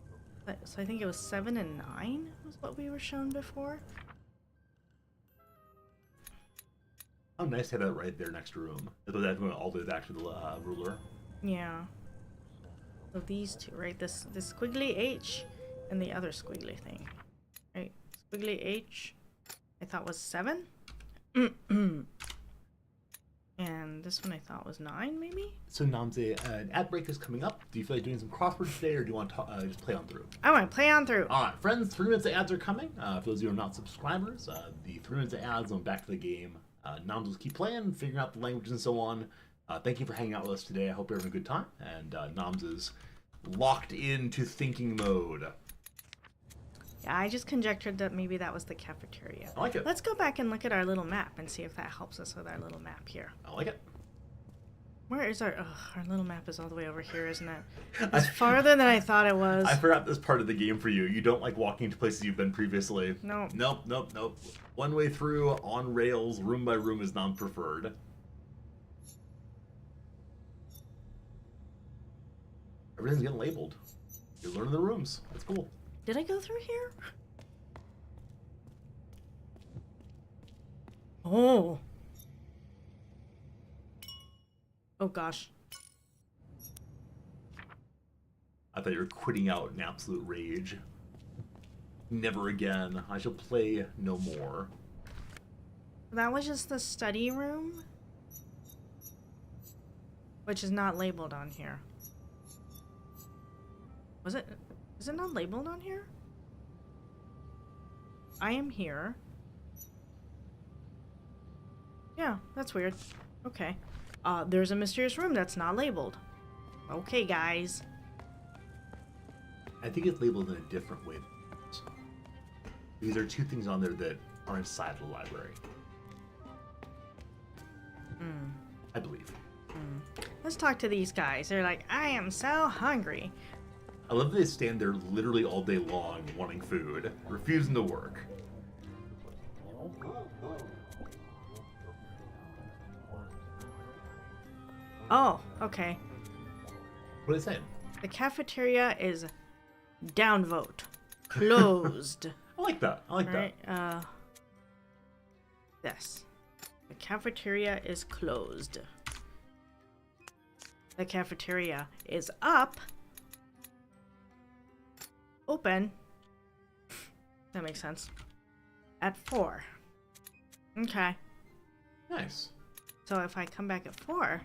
So I think it was 7 and 9 was what we were shown before. How nice to have that right there next to room. That's going all the way back to the ruler. Yeah. So these two, right? This squiggly H and the other squiggly thing. Right? Squiggly H, I thought was 7. And this one I thought was 9, maybe? So, Nomz, an ad break is coming up. Do you feel like doing some crosswords today, or do you want to just play on through? I want to play on through. All right, friends, 3 minutes of ads are coming. For those of you who are not subscribers, the 3 minutes of ads on Back to the Game. Nomz will keep playing, figuring out the languages and so on. Thank you for hanging out with us today. I hope you're having a good time. And Nomz is locked into thinking mode. Yeah, I just conjectured that maybe that was the cafeteria. I like it. Let's go back and look at our little map and see if that helps us with our little map here. I like it. Where is our little map is all the way over here, isn't it? It's farther than I thought it was. I forgot this part of the game for you. You don't like walking to places you've been previously. No. Nope. One way through, on rails, room by room is non-preferred. Everything's getting labeled. You're learning the rooms. That's cool. Did I go through here? Oh. Oh gosh. I thought you were quitting out in absolute rage. Never again. I shall play no more. That was just the study room, which is not labeled on here. Was it? Is it not labeled on here? I am here. Yeah, that's weird. Okay. There's a mysterious room that's not labeled. Okay, guys. I think it's labeled in a different way. Because there are two things on there that are inside the library. I believe. Let's talk to these guys. They're like, I am so hungry. I love that they stand there literally all day long wanting food, refusing to work. Oh, okay. What are they saying? The cafeteria is downvote. Closed. I like that. I like that. Right, this. The cafeteria is closed. The cafeteria is up. Open. That makes sense. At 4. Okay. Nice. So if I come back at 4.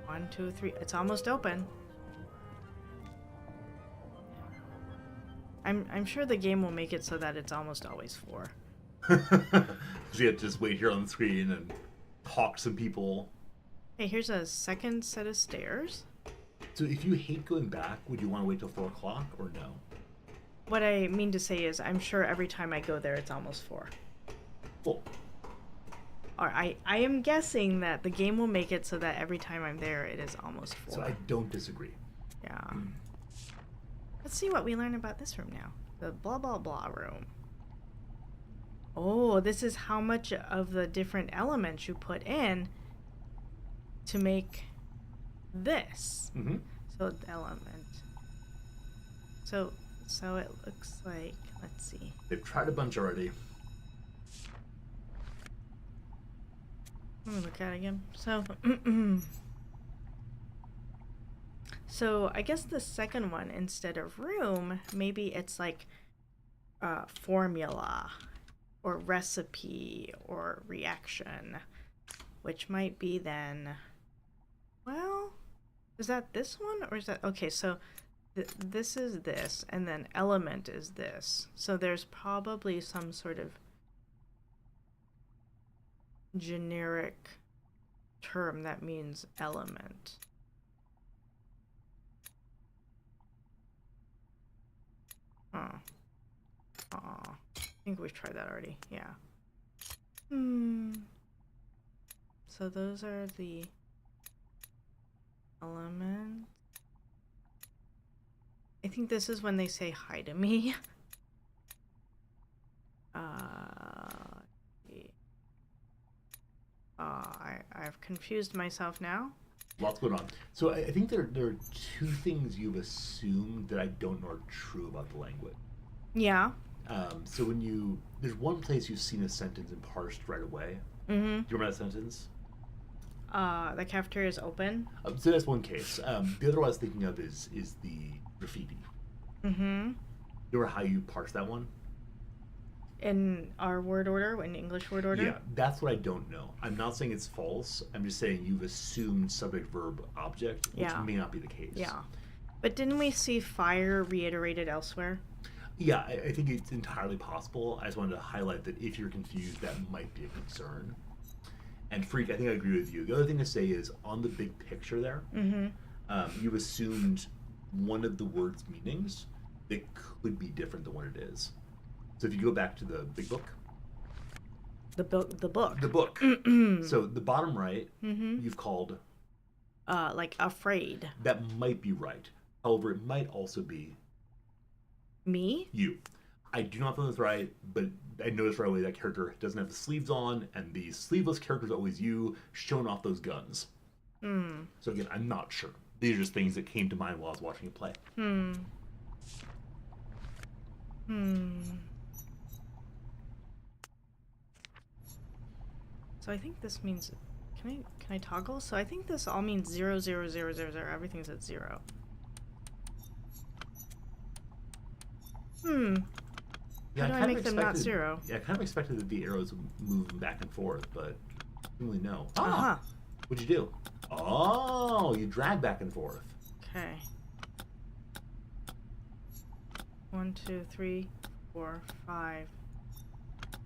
1, 2, 3. It's almost open. I'm sure the game will make it so that it's almost always 4. So you have to just wait here on the screen and talk to some people. Hey, here's a second set of stairs. So if you hate going back, would you want to wait till 4 o'clock or no? What I mean to say is I'm sure every time I go there it's almost 4. Cool. Or I am guessing that the game will make it so that every time I'm there it is almost 4. So I don't disagree. Yeah. Let's see what we learn about this room now. The blah blah blah room. Oh, this is how much of the different elements you put in to make this. Mm-hmm. So element. So it looks like, let's see. They've tried a bunch already. Let me look at it again. So so I guess the second one, instead of room, maybe it's like formula or recipe or reaction, which might be then, well, is that this one or is that, okay, so this is this and then element is this. So there's probably some sort of generic term that means element. I think we've tried that already. Yeah. So those are the elements. I think this is when they say hi to me. I've confused myself now. Lots going on. So I think there are two things you've assumed that I don't know are true about the language. Yeah. So when there's one place you've seen a sentence and parsed right away. Mm-hmm. Do you remember that sentence? The cafeteria is open. So that's one case. The other one I was thinking of is the graffiti. Mm-hmm. You remember how you parse that one? In our word order, in English word order? Yeah, that's what I don't know. I'm not saying it's false. I'm just saying you've assumed subject, verb, object, which may not be the case. Yeah. But didn't we see fire reiterated elsewhere? Yeah, I think it's entirely possible. I just wanted to highlight that if you're confused, that might be a concern. And Freak, I think I agree with you. The other thing to say is, on the big picture there, you've assumed one of the word's meanings that could be different than what it is. So if you go back to the big book. The book. The book. So the bottom right, you've called... like afraid. That might be right. However, it might also be... Me? You. I do not know if that's right, but I noticed right away that character doesn't have the sleeves on, and the sleeveless character is always you, showing off those guns. So again, I'm not sure. These are just things that came to mind while I was watching you play. So I think this means, can I toggle? So I think this all means 0, 0, 0, 0, 0. Everything's at 0. Yeah, How do I make them not 0? Yeah, I kind of expected that the arrows would move back and forth, but I didn't really know. Uh-huh. What'd you do? Oh, you drag back and forth. Okay. 1, 2, 3, 4, 5,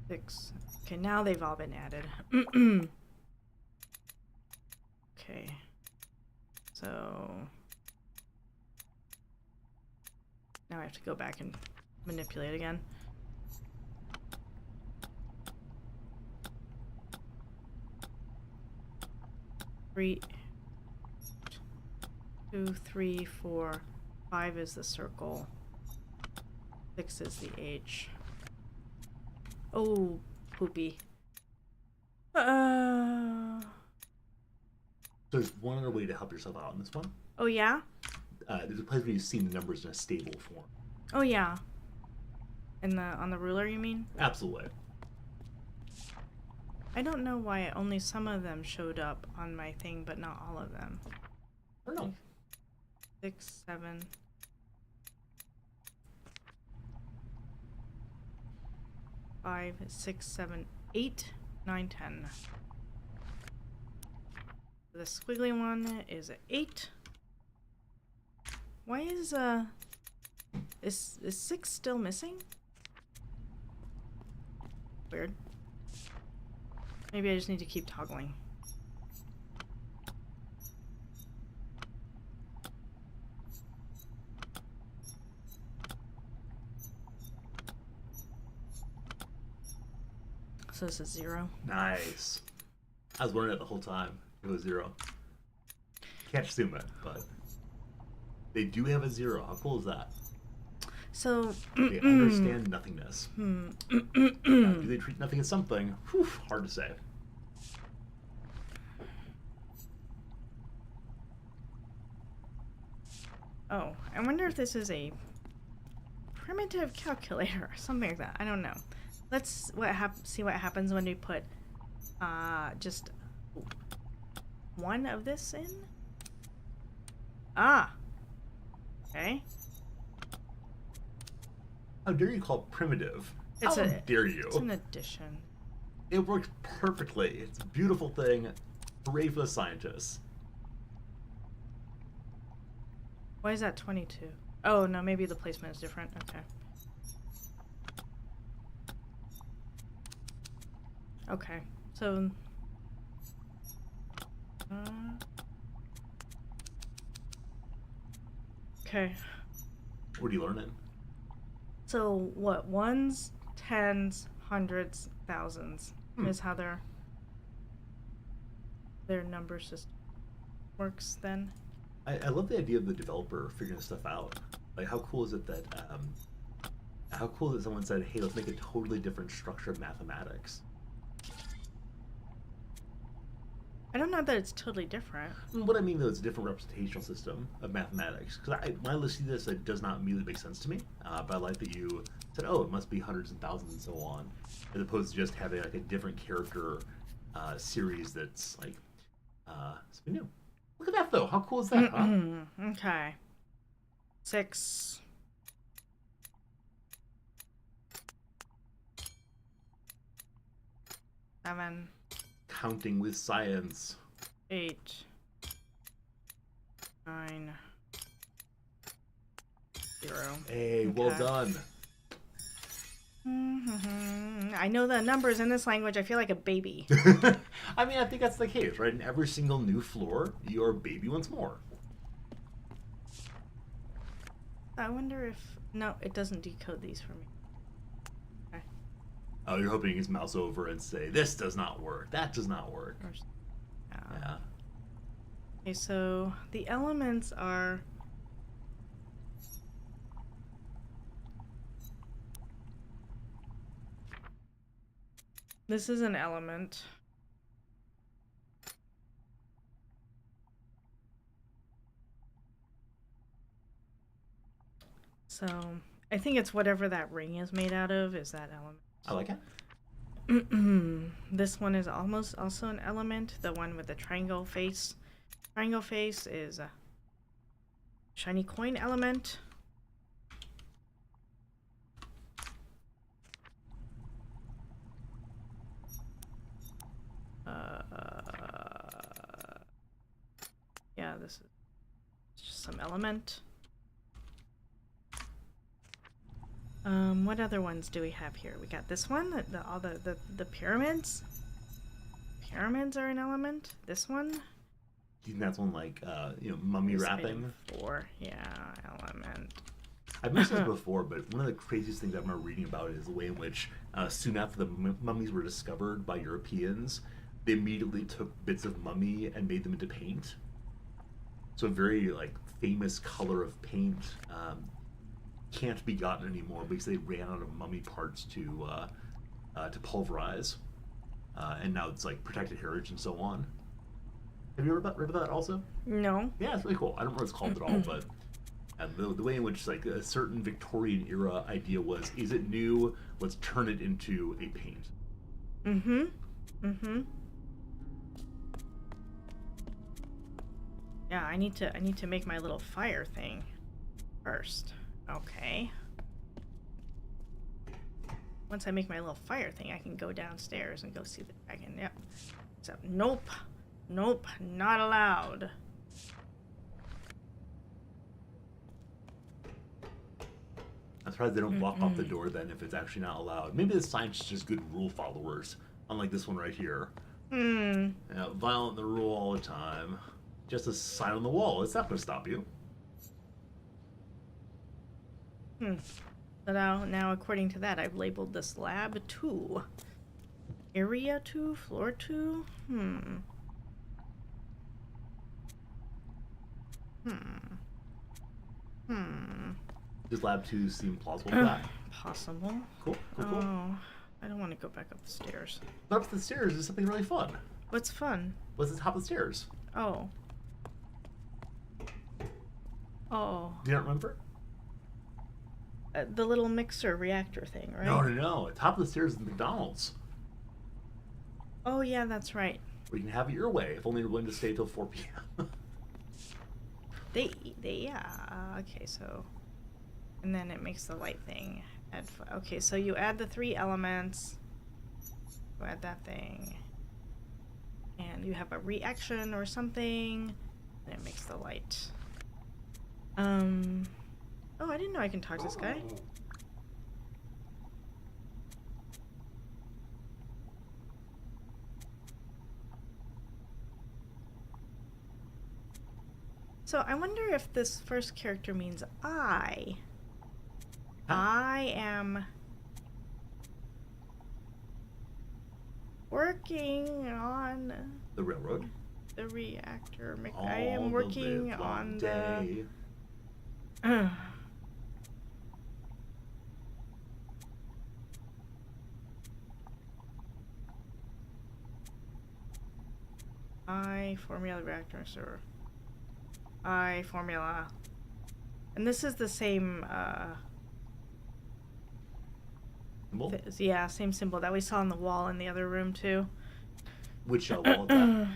6. Okay, now they've all been added. Okay. So now I have to go back and manipulate again. Three, 2, 3, 4, 5 is the circle. 6 is the H. Oh, poopy. So there's one other way to help yourself out in this one. Oh yeah? There's a place where you've seen the numbers in a stable form. Oh yeah. On the ruler, you mean? Absolutely. I don't know why only some of them showed up on my thing, but not all of them. I don't know. 6, 7. 5, 6, 7, 8, 9, 10. The squiggly one is 8. Why is 6 still missing? Weird. Maybe I just need to keep toggling. So this is 0. Nice. I was wondering that the whole time. It was 0. Can't assume it, but they do have a 0. How cool is that? So They understand nothingness. Do they treat nothing as something? Whew, hard to say. Oh, I wonder if this is a primitive calculator or something like that. I don't know. Let's see what happens when we put just one of this in. Ah. Okay. How dare you call it primitive? How dare you? It's an addition. It works perfectly. It's a beautiful thing. Hooray for the scientists. Why is that 22? Oh, no, maybe the placement is different. Okay. Okay, so... okay. What are you learning? So, what? Ones, tens, hundreds, thousands is how their number system works then? I love the idea of the developer figuring stuff out. Like, how cool is it that, how cool is it someone said, hey, let's make a totally different structure of mathematics? I don't know that it's totally different. What I mean, though, it's a different representational system of mathematics. Because when I listen to this, it does not immediately make sense to me. But I like that you said, oh, it must be hundreds and thousands and so on, as opposed to just having like a different character series that's like something new. Look at that, though. How cool is that, huh? Okay. 6. 7. Counting with science. 8. 9. 0. Hey, well done. I know the numbers in this language. I feel like a baby. I mean, I think that's the case, right? In every single new floor, you're a baby once more. I wonder if... No, it doesn't decode these for me. Okay. Oh, you're hoping you can mouse over and say, this does not work, that does not work. Yeah. Okay, so the elements are... This is an element. So I think it's whatever that ring is made out of is that element. I like it. This one is almost also an element. The one with the triangle face. Triangle face is a shiny coin element. Yeah, this is just some element. What other ones do we have here? We got this one, all the pyramids. Pyramids are an element. This one. Do you think that's one like mummy wrapping? 4, yeah, element. I've mentioned this before, but one of the craziest things I remember reading about is the way in which, soon after the mummies were discovered by Europeans, they immediately took bits of mummy and made them into paint. So a very like famous color of paint can't be gotten anymore because they ran out of mummy parts to pulverize, and now it's like protected heritage and so on. Have you read about that also? No. Yeah, it's really cool. I don't know what it's called at all, but the way in which like a certain Victorian era idea was, is it new? Let's turn it into a paint. Yeah, I need to make my little fire thing first. Okay. Once I make my little fire thing, I can go downstairs and go see the dragon. Yep. So nope, not allowed. I'm surprised they don't walk off the door then if it's actually not allowed. Maybe the sign's just good rule followers, unlike this one right here. Yeah, violent the rule all the time. Just a sign on the wall. It's not going to stop you. So now, according to that, I've labeled this lab 2. Area 2? Floor 2? Does lab 2 seem plausible for that? Possible. Cool. Oh, I don't want to go back up the stairs. Up the stairs is something really fun. What's fun? What's the top of the stairs? Oh. Do you not remember? The little mixer reactor thing, right? No. Top of the stairs is McDonald's. Oh, yeah, that's right. Where you can have it your way, if only you're willing to stay till 4 p.m. Okay, so... And then it makes the light thing. Okay, so you add the 3 elements. You add that thing. And you have a reaction or something. And it makes the light. Oh, I didn't know I can talk to this guy. So I wonder if this first character means I. I am working on The railroad. the reactor. All I am working on day. the. I formula reactor server. I formula. And this is the same Symbol? yeah, same symbol that we saw on the wall in the other room too. Which wall is that?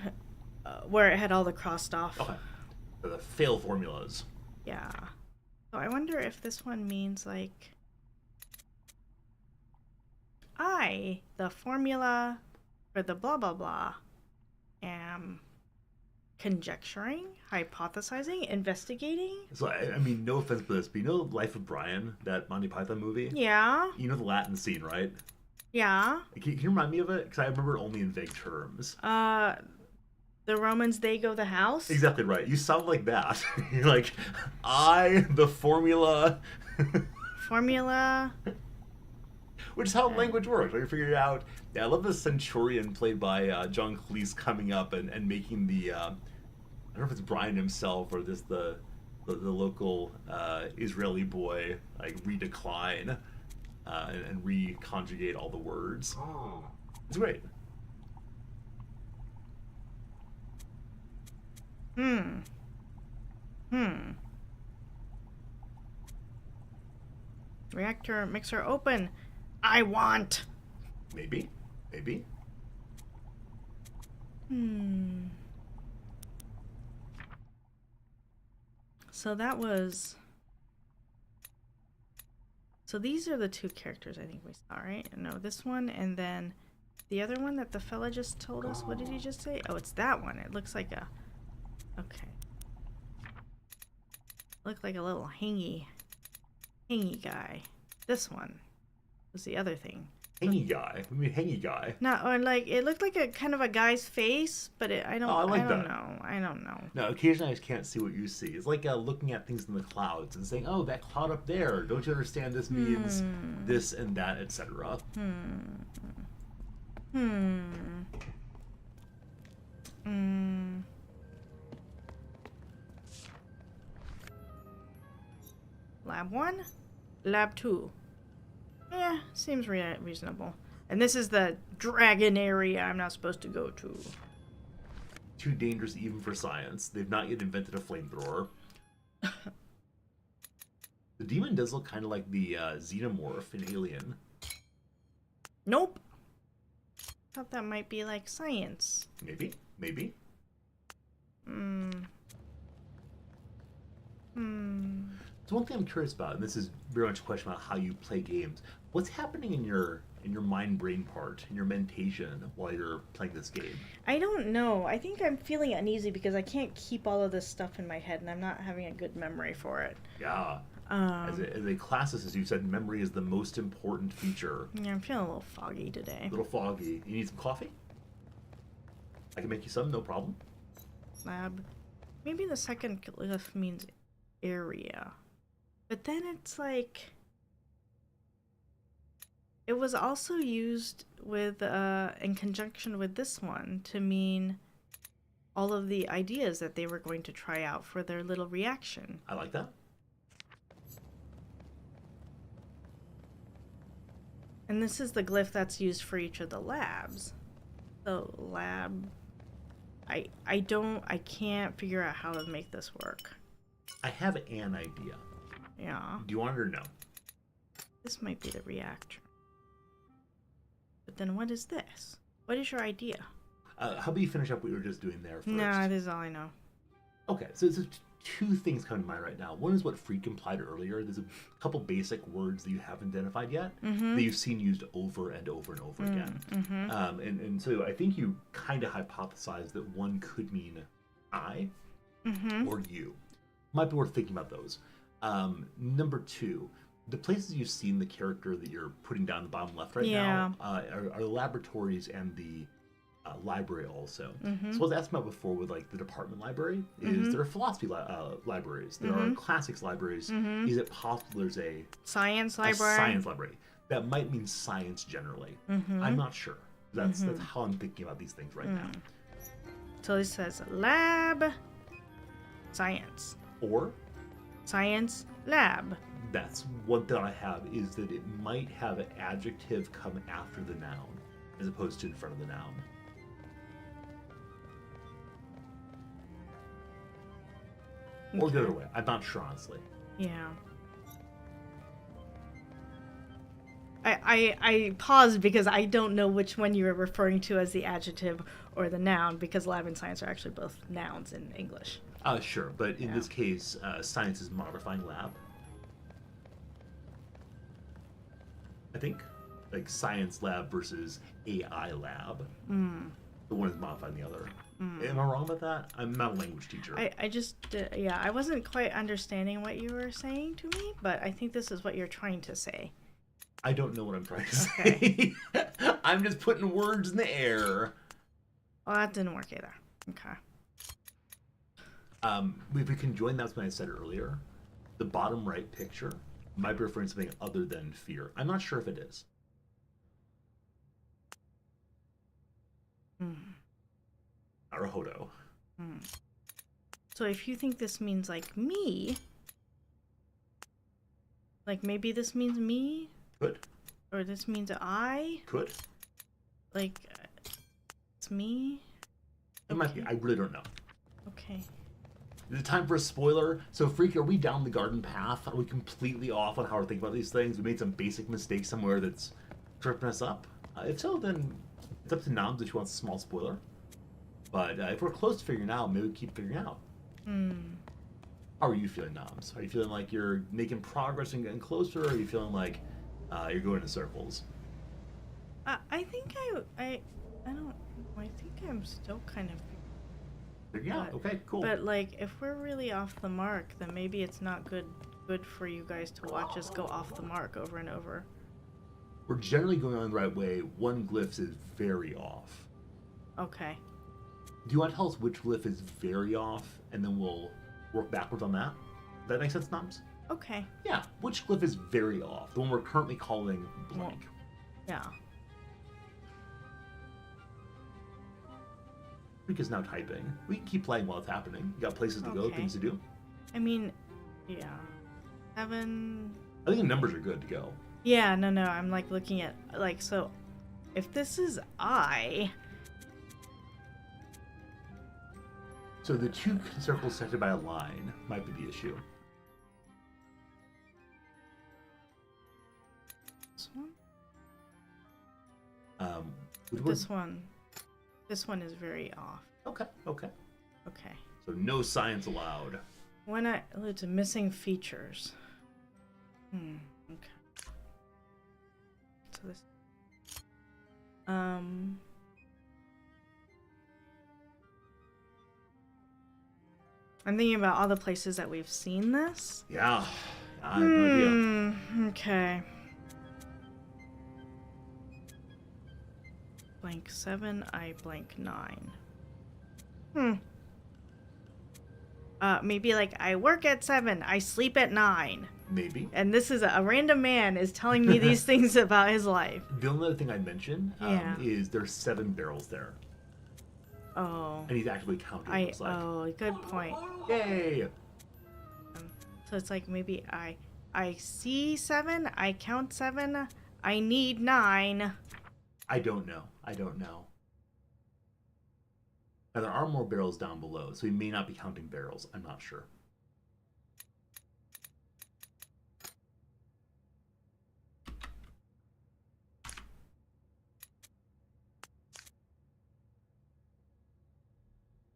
Where it had all the crossed off. Okay. The fail formulas. Yeah. So I wonder if this one means like I, the formula for the blah blah blah, am conjecturing, hypothesizing, investigating. So, I mean, no offense for this, but you know Life of Brian, that Monty Python movie? Yeah. You know the Latin scene, right? Yeah. Can you remind me of it? Because I remember it only in vague terms. The Romans, they go the house? Exactly right. You sound like that. You're like, I, the formula. Formula. Which is how language works. Right? You figure it out. Yeah, I love the Centurion played by John Cleese coming up and making the, I don't know if it's Brian himself or just the local Israeli boy like redecline and reconjugate all the words. Oh. It's great. Reactor mixer open. I want. Maybe. Maybe. So that was... So these are the two characters I think we saw, right? No, this one and then the other one that the fella just told us. What did he just say? Oh, it's that one. It looks like a... Okay. Looked like a little hangy guy. This one was the other thing. Hangy guy? I mean, hangy guy. No, or like it looked like a kind of a guy's face, but I don't. Oh, I like I don't that. know. I don't know. No, occasionally I just can't see what you see. It's like looking at things in the clouds and saying, "Oh, that cloud up there. Don't you understand? This means this and that, etc." Lab 1, Lab 2. Yeah, seems reasonable. And this is the dragon area I'm not supposed to go to. Too dangerous even for science. They've not yet invented a flamethrower. The demon does look kind of like the xenomorph in Alien. Nope. Thought that might be like science. Maybe. So one thing I'm curious about, and this is very much a question about how you play games. What's happening in your mind-brain part, in your mentation, while you're playing this game? I don't know. I think I'm feeling uneasy because I can't keep all of this stuff in my head, and I'm not having a good memory for it. Yeah. As a classicist, as you said, memory is the most important feature. Yeah, I'm feeling a little foggy today. A little foggy. You need some coffee? I can make you some, no problem. Lab. Maybe the second glyph means area. But then it's like... It was also used with, in conjunction with this one to mean all of the ideas that they were going to try out for their little reaction. I like that. And this is the glyph that's used for each of the labs. So lab... I can't figure out how to make this work. I have an idea. Yeah. Do you want it or no? This might be the reactor. But then what is this? What is your idea? How about you finish up what you were just doing there first? Nah, this is all I know. Okay, so two things come to mind right now. One is what Freak implied earlier. There's a couple basic words that you haven't identified yet that you've seen used over and over and over again. And so I think you kind of hypothesized that one could mean I or you. Might be worth thinking about those. Number two, the places you've seen the character that you're putting down the bottom left right now are the laboratories and the library also. So what I was asking about before with like the department library is there are philosophy libraries, there are classics libraries. Is it possible there's a science library? A science library. That might mean science generally. I'm not sure. That's how I'm thinking about these things right now. So it says lab science. Or Science lab. that's one thought I have, is that it might have an adjective come after the noun as opposed to in front of the noun. Or the other way. I'm not sure, honestly. Yeah. I paused because I don't know which one you were referring to as the adjective or the noun, because lab and science are actually both nouns in English. Sure, but in this case, science is modifying lab. I think. Like science lab versus AI lab. The one is modifying the other. Am I wrong about that? I'm not a language teacher. I just, I wasn't quite understanding what you were saying to me, but I think this is what you're trying to say. I don't know what I'm trying to say. I'm just putting words in the air. Well, that didn't work either. Okay. If we can join that's what I said earlier, the bottom right picture might be referring to something other than fear. I'm not sure if it is. Naruhodo. So if you think this means like me, like maybe this means me? Could. Or this means I? Could. Like, it's me? It might be. I really don't know. Okay. Is it time for a spoiler? So, Freak, are we down the garden path? Are we completely off on how we're thinking about these things? We made some basic mistakes somewhere that's tripping us up? If so, then It's up to Noms if she wants a small spoiler. But if we're close to figuring out, maybe we keep figuring out. How are you feeling, Noms? Are you feeling like you're making progress and getting closer, or are you feeling like you're going in circles? I think I don't. I think I'm still kind of. Yeah. Okay. Cool. But like, if we're really off the mark, then maybe it's not good for you guys to watch us go off the mark over and over. We're generally going on the right way. One glyph is very off. Okay. Do you want to tell us which glyph is very off, and then we'll work backwards on that? Does that make sense, Noms? Okay. Yeah. Which glyph is very off? The one we're currently calling blank. Yeah. Rika's now typing. We can keep playing while it's happening. You got places to go, Okay. things to do. I mean, yeah. 7. I think the numbers are good to go. Yeah, no, I'm like looking at, like, so if this is I. So the two circles sected by a line might be the issue. This one? Which This one. This one is very off. Okay. Okay. So no science allowed. It's missing features. Okay. So this. I'm thinking about all the places that we've seen this. Yeah. I have no idea. Okay. Blank 7, I blank 9. Maybe like I work at 7, I sleep at 9. Maybe. And this is a random man is telling me these things about his life. The only other thing I'd mention is there's 7 barrels there. Oh. And he's actually counting. Oh, good point. Yay! So it's like maybe I see 7, I count 7, I need 9. I don't know. Now, there are more barrels down below, so he may not be counting barrels. I'm not sure.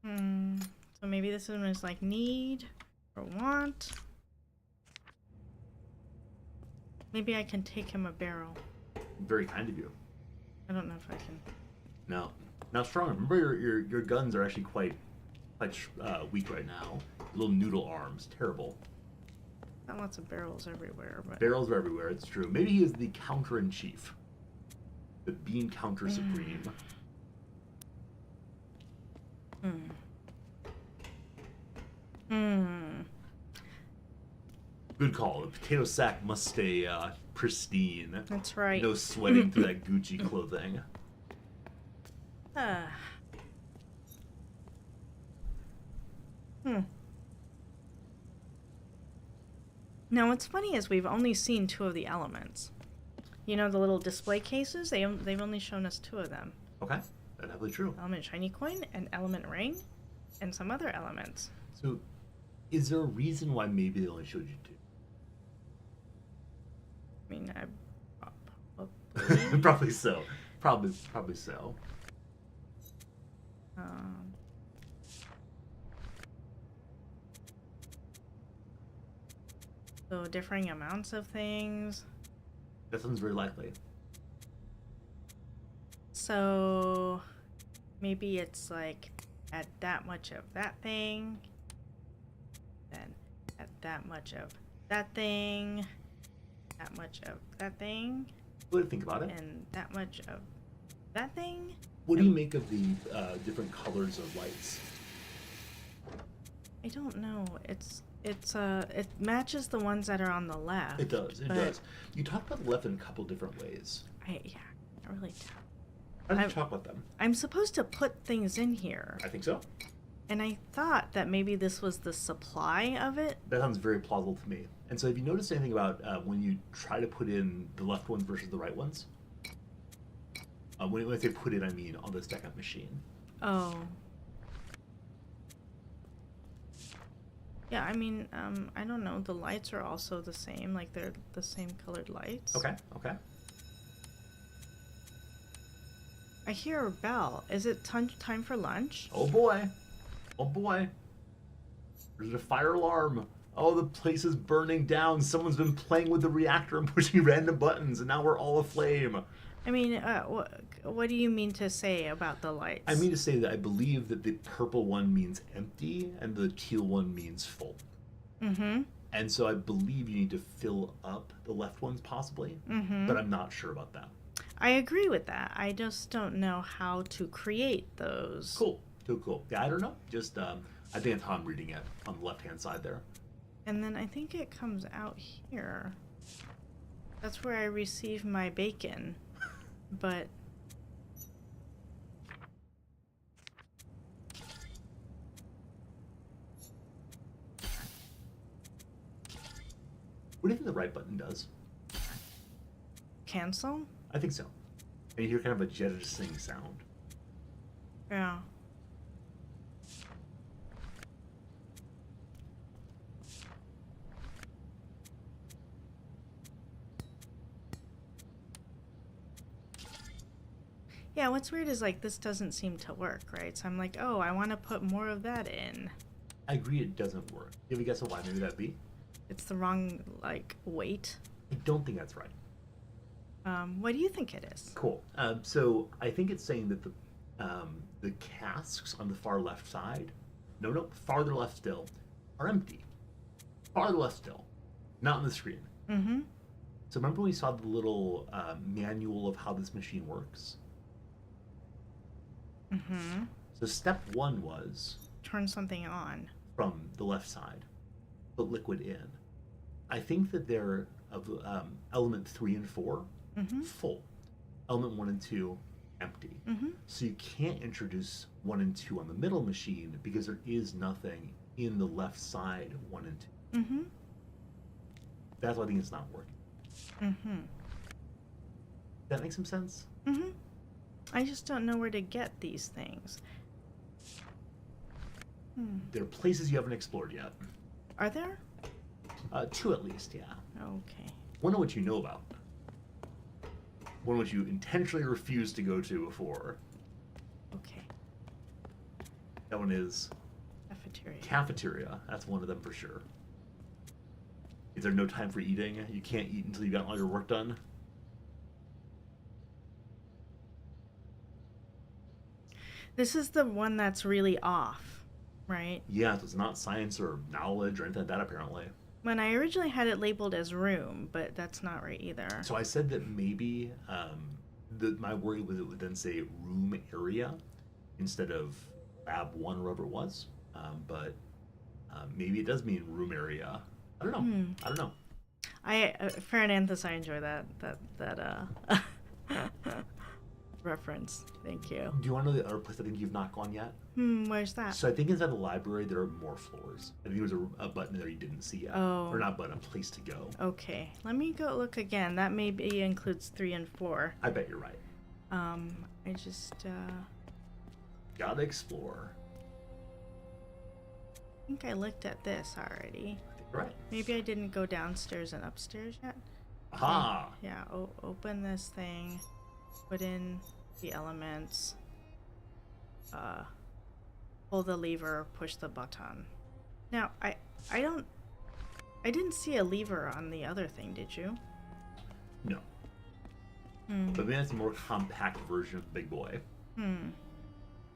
So maybe this one is like need or want. Maybe I can take him a barrel. Very kind of you. I don't know if I can. No. Now, strong. Remember, your guns are actually quite weak right now. Little noodle arms. Terrible. Got lots of barrels everywhere, but Barrels are everywhere. It's true. Maybe he is the counter-in-chief. The bean counter supreme. Good call. The potato sack must stay pristine. that's right. No sweating through that Gucci clothing. Now what's funny is we've only seen 2 of the elements. You know the little display cases? They've only shown us 2 of them. Okay, that's definitely true. Element shiny coin and element ring, and some other elements. So, is there a reason why maybe they only showed you 2? I mean, probably. Probably so. Probably so. So differing amounts of things. That sounds very likely. So maybe it's like at that much of that thing, then at that much of that thing, that much of that thing, What do you think about it? and that much of that thing. What do you make of the different colors of lights? I don't know. It matches the ones that are on the left. It does. It but does. You talked about the left in a couple different ways. I really don't. How did you talk about them? I'm supposed to put things in here, I think so. and I thought that maybe this was the supply of it. That sounds very plausible to me. And so, have you noticed anything about when you try to put in the left ones versus the right ones? When I say put in, I mean on the second machine. Oh. Yeah, I mean, I don't know. The lights are also the same. Like, they're the same colored lights. Okay. I hear a bell. Is it time for lunch? Oh boy. Oh boy. There's a fire alarm. Oh, the place is burning down. Someone's been playing with the reactor and pushing random buttons, and now we're all aflame. I mean, what do you mean to say about the lights? I mean to say that I believe that the purple one means empty and the teal one means full. Mm-hmm. And so I believe you need to fill up the left ones possibly, but I'm not sure about that. I agree with that. I just don't know how to create those. Cool. Cool. Yeah, I don't know. Just, I think that's how I'm reading it on the left-hand side there. And then I think it comes out here. That's where I receive my bacon. But... What do you think the right button does? Cancel? I think so. And you hear kind of a jettisoning sound. Yeah. Yeah, what's weird is like this doesn't seem to work, right? So I'm like, oh, I want to put more of that in. I agree it doesn't work. Do you have a guess of why maybe that'd be? It's the wrong, like, weight. I don't think that's right. What do you think it is? Cool. So I think it's saying that the casks on the far left side, farther left still, are empty. Farther left still, not on the screen. Mm-hmm. So remember we saw the little manual of how this machine works? Mm-hmm. So step one was Turn something on. from the left side, put liquid in. I think that they're of element 3 and 4 full, element 1 and 2 empty. So you can't introduce 1 and 2 on the middle machine because there is nothing in the left side 1 and 2. That's why I think it's not working. That makes some sense? I just don't know where to get these things. There are places you haven't explored yet. Are there? 2 at least, yeah. Okay. One of which you know about. One which you intentionally refused to go to before. Okay. That one is Cafeteria. cafeteria. That's one of them for sure. Is there no time for eating? You can't eat until you've gotten all your work done? This is the one that's really off, right? Yeah, so it's not science or knowledge or anything like that, apparently. When I originally had it labeled as room, but that's not right either. So I said that maybe my worry was it would then say room area instead of lab 1 or whatever it was. But maybe it does mean room area. I don't know. I don't know. Farananthus, I enjoy that reference. Thank you. Do you want to know the other place I think you've not gone yet? Where's that? So I think inside the library there are more floors. I think there was a button there you didn't see yet. Oh. Or not a button, a place to go. Okay, let me go look again. That maybe includes 3 and 4. I bet you're right. I just Gotta explore. I think I looked at this already. I think you're right. Maybe I didn't go downstairs and upstairs yet. Aha! Yeah, open this thing, put in the elements, pull the lever, push the button. Now, I didn't see a lever on the other thing, did you? No. But maybe that's a more compact version of the big boy.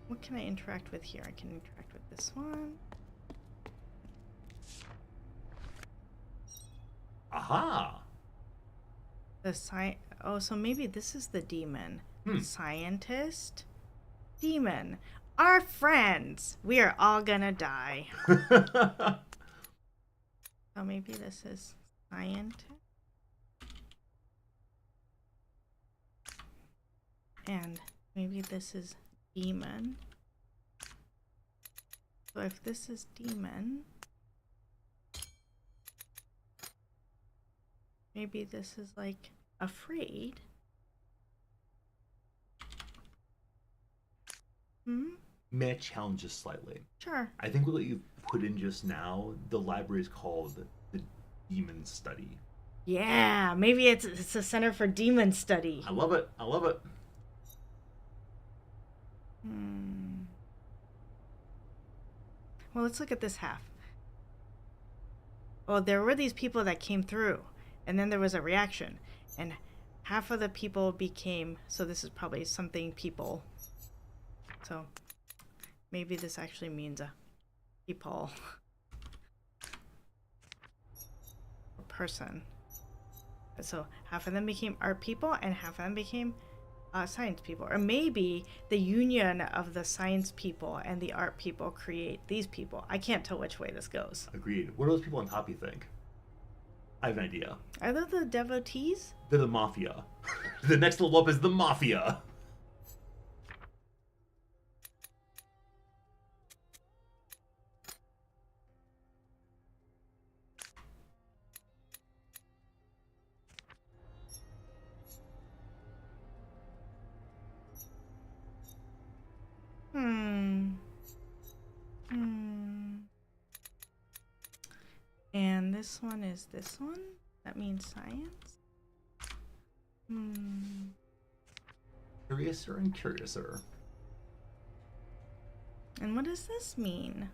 What can I interact with here? I can interact with this one. Aha! Oh, so maybe this is the demon. Scientist? Demon. Our friends! We are all gonna die. So maybe this is scientist? And maybe this is demon. So if this is demon, maybe this is like afraid. May I challenge this slightly? Sure. I think what you put in just now, the library is called the Demon Study. Yeah, maybe it's a center for demon study. I love it. I love it. Well, let's look at this half. Well, there were these people that came through, and then there was a reaction, and half of the people became, so this is probably something people. So maybe this actually means a people. A person. So half of them became art people, and half of them became science people. Or maybe the union of the science people and the art people create these people. I can't tell which way this goes. Agreed. What are those people on top, you think? I have an idea. Are those the devotees? They're the mafia. The next level up is the mafia. And this one is this one? That means science? Curiouser and curiouser. And what does this mean?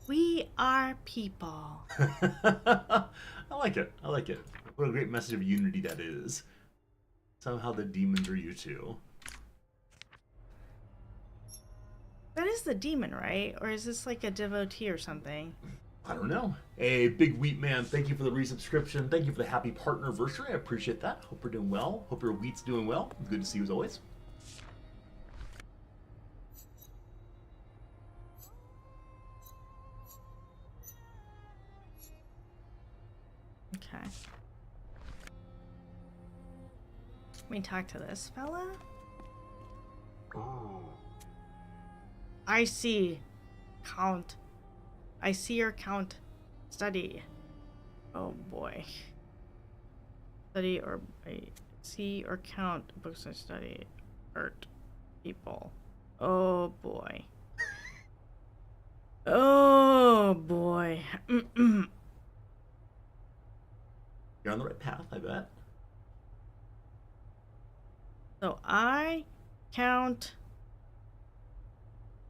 We are people. I like it. I like it. What a great message of unity that is. Somehow the demons are you too. That is the demon, right? Or is this like a devotee or something? I don't know. Hey, Big Wheat Man, thank you for the resubscription. Thank you for the happy partnerversary. I appreciate that. Hope you're doing well. Hope your wheat's doing well. It's good to see you as always. Okay. Let me talk to this fella. Oh. I see. Count. I see your count. Study. Oh boy. Study or I see or count books I study. Art. People. Oh boy. Oh boy. You're on the right path, I bet. So I count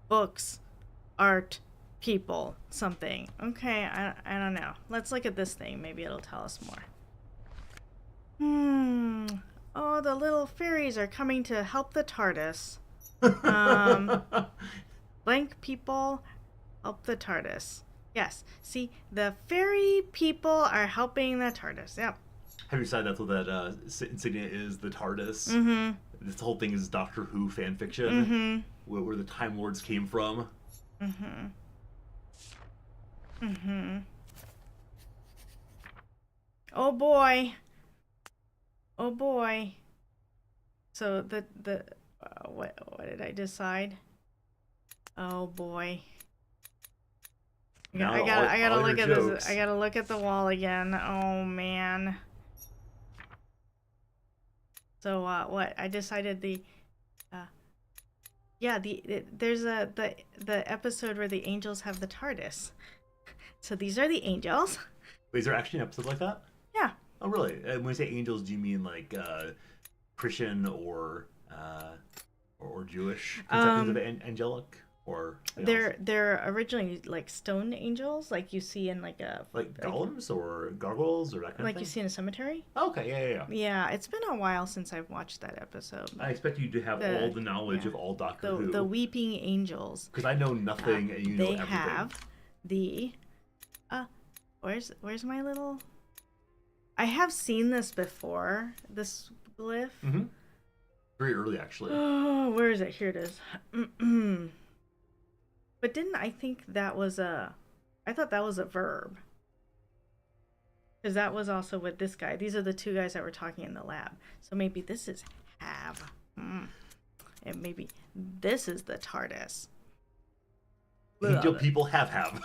books, art, people, something. Okay, I don't know. Let's look at this thing. Maybe it'll tell us more. Oh, the little fairies are coming to help the TARDIS. Blank people help the TARDIS. Yes. See, the fairy people are helping the TARDIS. Yep. Have you decided that's what that insignia is? The TARDIS? Mm-hmm. This whole thing is Doctor Who fan fiction, where the Time Lords came from. Oh boy. Oh boy. So the what did I decide? Oh boy. I gotta look at this. I gotta look at the wall again. Oh man. So what? I decided there's the episode where the angels have the TARDIS. So these are the angels. Wait, is there actually an episode like that? Yeah. Oh really? When you say angels, do you mean like Christian or Jewish conceptions of angelic? Or they're originally like stone angels, like you see in like golems or gargoyles or that kind of thing. Like you see in a cemetery. Okay, yeah. Yeah, it's been a while since I've watched that episode. I expect you to have all the knowledge of all Doctor Who. The weeping angels. Because I know nothing, and you know everything. They have the where's my little? I have seen this before. This glyph. Very early, actually. Oh, where is it? Here it is. But didn't I think that was I thought that was a verb. Because that was also with this guy. These are the two guys that were talking in the lab. So maybe this is have. And maybe this is the TARDIS. Angel people have.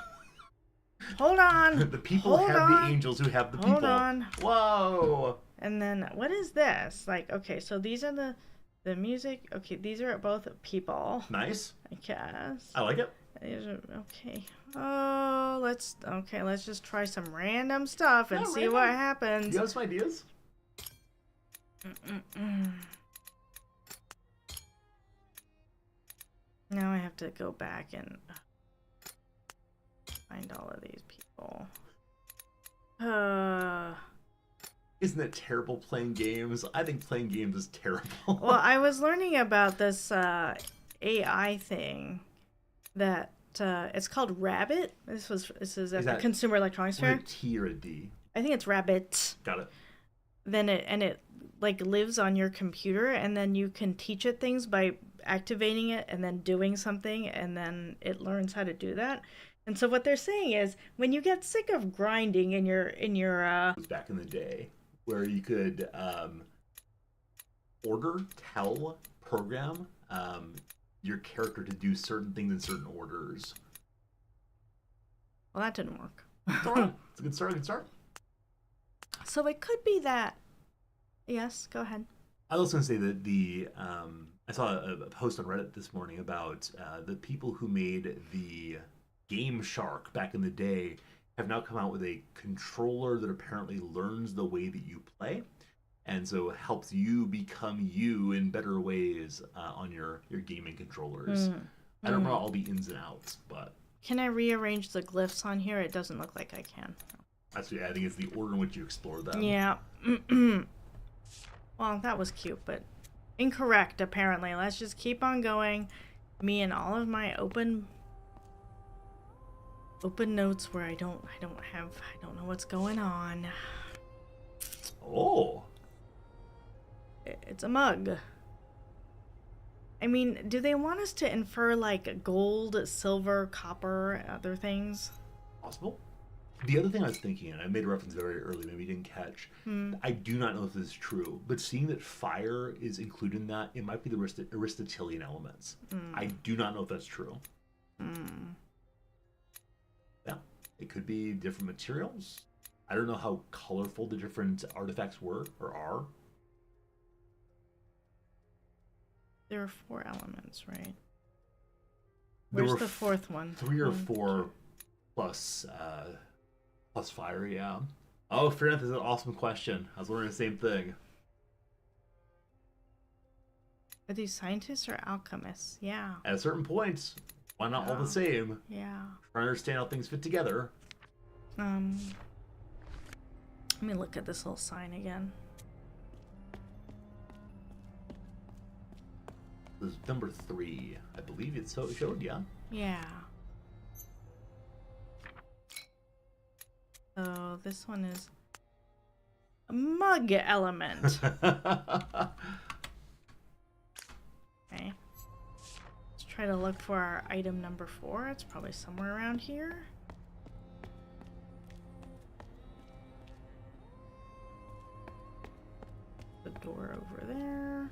Hold on. The people have the angels who have the people. Hold on. Whoa. And then what is this? Like, okay, so these are the music. Okay, these are both people. Nice. I guess. I like it. Okay. Oh, let's just try some random stuff and see what happens. You have some ideas? Now I have to go back and find all of these people. Isn't it terrible playing games? I think playing games is terrible. Well, I was learning about this AI thing that it's called Rabbit. This is at the Consumer Electronics Fair. A T or a D? I think it's Rabbit. Got it. Then it like lives on your computer, and then you can teach it things by activating it and then doing something, and then it learns how to do that. And so what they're saying is, when you get sick of grinding in your back in the day, where you could program your character to do certain things in certain orders. Well, that didn't work. It's all right. It's a good start. Good start. So it could be that. Yes, go ahead. I was going to say that I saw a post on Reddit this morning about the people who made the Game Shark back in the day have now come out with a controller that apparently learns the way that you play, and so helps you become you in better ways on your gaming controllers. I don't know all the ins and outs, but can I rearrange the glyphs on here? It doesn't look like I can. Actually, I think it's the order in which you explore them. Yeah. Well, that was cute, but incorrect apparently. Let's just keep on going. Me and all of my open notes where I don't know what's going on. Oh. It's a mug. I mean, do they want us to infer like gold, silver, copper, other things? Possible. The other thing I was thinking, and I made a reference very early, maybe you didn't catch, I do not know if this is true, but seeing that fire is included in that, it might be the Aristotelian elements. I do not know if that's true. Yeah, it could be different materials. I don't know how colorful the different artifacts were or are. There are 4 elements, right? Where's the 4th one? 3 or 4 plus fire, yeah. Oh, fair enough. This is an awesome question. I was wondering the same thing. Are these scientists or alchemists? Yeah. At a certain point, why not all the same? Yeah. Trying to understand how things fit together. Let me look at this little sign again. This is number 3. I believe it showed, yeah? Yeah. So this one is a mug element. Okay. Let's try to look for our item number 4. It's probably somewhere around here. The door over there.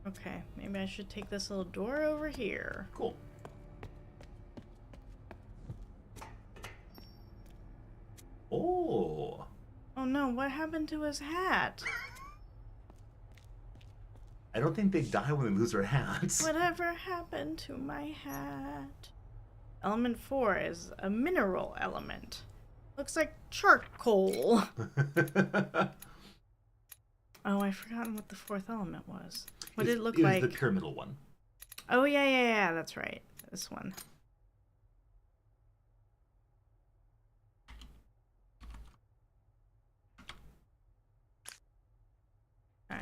Okay, maybe I should take this little door over here. Cool. Oh. Oh no, what happened to his hat? I don't think they die when they lose their hats. Whatever happened to my hat? Element 4 is a mineral element. Looks like charcoal. Oh, I've forgotten what the 4th element was. What did it look like? It was the pyramidal one. Oh, yeah, that's right. This one. Okay.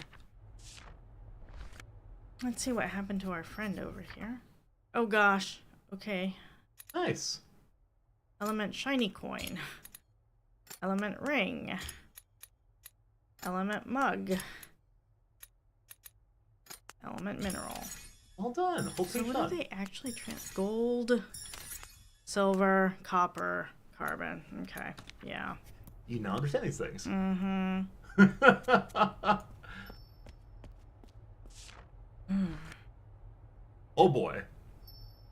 Let's see what happened to our friend over here. Oh gosh. Okay. Nice. Element shiny coin. Element ring. Element mug. Element mineral. Well done. Whole So page what done. do they actually gold, silver, copper, carbon. Okay. Yeah. You now understand these things. Mm-hmm. Oh boy.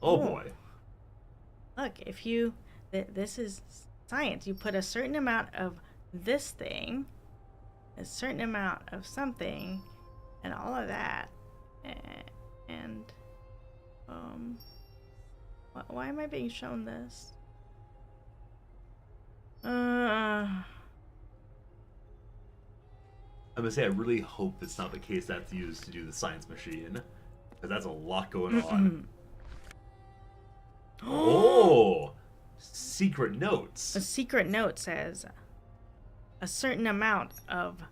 Oh Ooh. boy. Look, if you this is science. You put a certain amount of this thing, a certain amount of something, and all of that, and why am I being shown this? I'm gonna say I really hope it's not the case that's used to do the science machine. Because that's a lot going on. Oh! Secret notes. A secret note says a certain amount of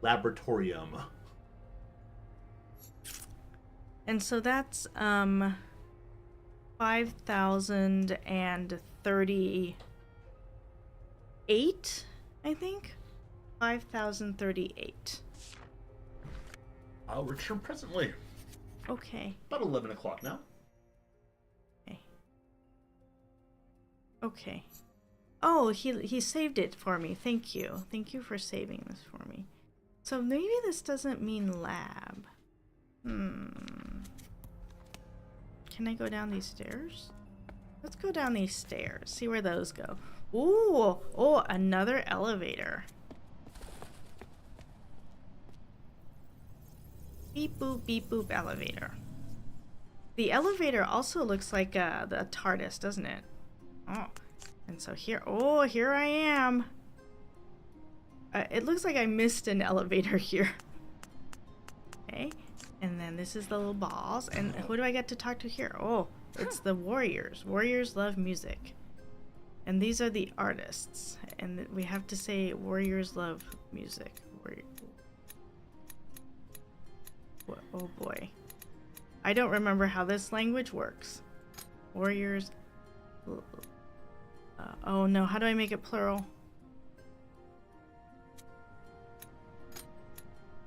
Laboratorium. And so that's 5,038, I think. 5,038. I'll return presently. Okay. About 11 o'clock now. Okay. Oh, he saved it for me. Thank you. Thank you for saving this for me. So maybe this doesn't mean lab. Can I go down these stairs? Let's go down these stairs. See where those go. Ooh. Oh, another elevator. Beep boop elevator. The elevator also looks like the TARDIS, doesn't it? Oh, and so here I am. It looks like I missed an elevator here. Okay, and then this is the little balls, and who do I get to talk to here? Oh, it's the warriors. Warriors love music. And these are the artists, and we have to say warriors love music. Oh boy. I don't remember how this language works. Warriors. Oh no, how do I make it plural?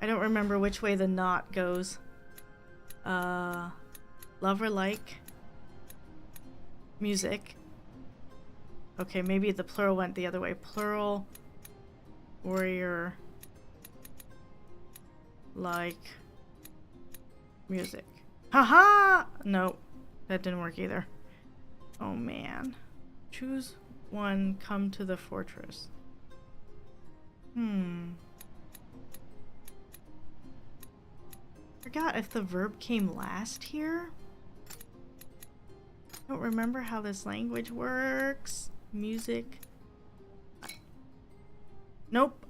I don't remember which way the knot goes. Lover like music. Okay, maybe the plural went the other way. Plural warrior like music. Haha! Nope, that didn't work either. Oh man. Choose one, come to the fortress. Forgot if the verb came last here. Don't remember how this language works. Music. Nope.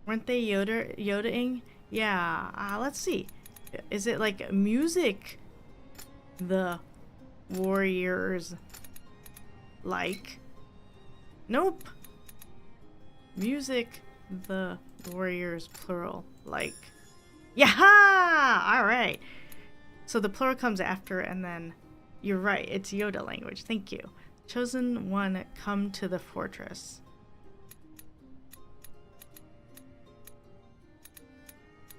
Weren't they Yodaing? Yeah. Let's see. Is it like music the warriors like? Nope. Music the warriors plural like. Yaha! Alright. So the plural comes after, and then you're right, it's Yoda language. Thank you. Chosen one, come to the fortress.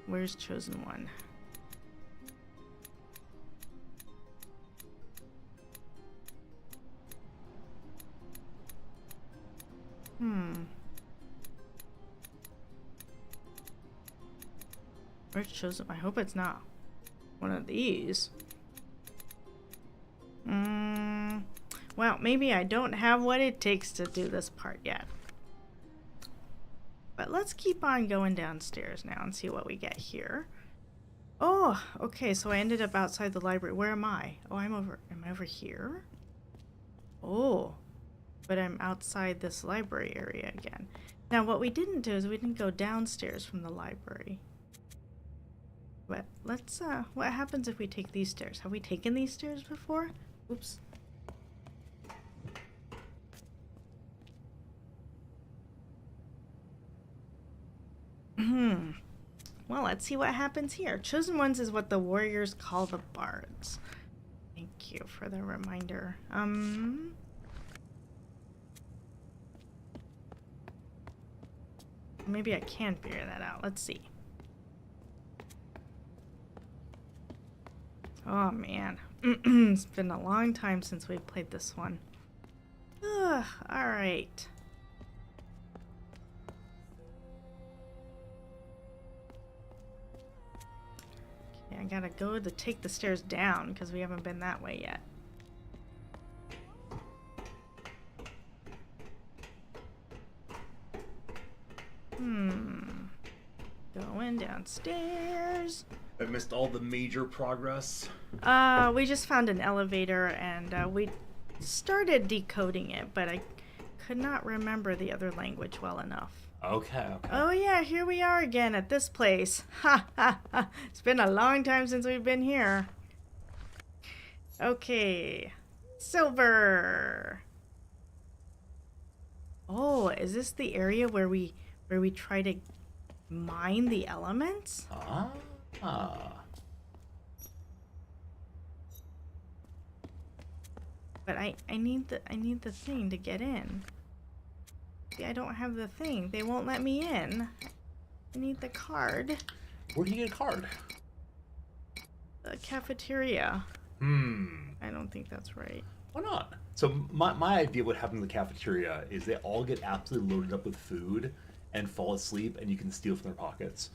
Where's chosen one? Where's chosen? I hope it's not one of these. Well, maybe I don't have what it takes to do this part yet. But let's keep on going downstairs now and see what we get here. Oh, okay, so I ended up outside the library. Where am I? Oh, am I over here? Oh, but I'm outside this library area again. Now, what we didn't do is we didn't go downstairs from the library. But let's, what happens if we take these stairs? Have we taken these stairs before? Oops. Well, let's see what happens here. Chosen ones is what the warriors call the bards. Thank you for the reminder. Maybe I can figure that out. Let's see. Oh man, it's been a long time since we played this one. Ugh, alright. Okay, I gotta go to take the stairs down because we haven't been that way yet. Going downstairs. I missed all the major progress. We just found an elevator and we started decoding it, but I could not remember the other language well enough. Okay. Oh yeah, here we are again at this place. Ha ha ha. It's been a long time since we've been here. Okay. Silver. Oh, is this the area where we try to mine the elements? But I need the thing to get in. See, I don't have the thing. They won't let me in. I need the card. Where do you get a card? The cafeteria. I don't think that's right. Why not? So my idea of what happens in the cafeteria is they all get absolutely loaded up with food and fall asleep, and you can steal from their pockets.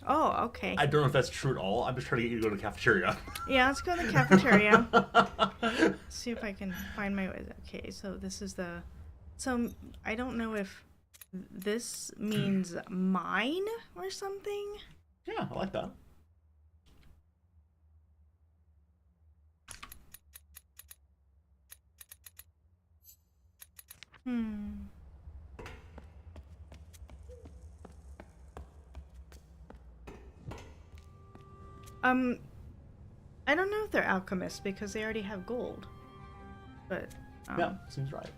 Oh, okay. I don't know if that's true at all. I'm just trying to get you to go to the cafeteria. Yeah, let's go to the cafeteria. See if I can find my way. Okay, so this is the... So, I don't know if this means mine or something. Yeah, I like that. I don't know if they're alchemists because they already have gold. But, Yeah, seems right.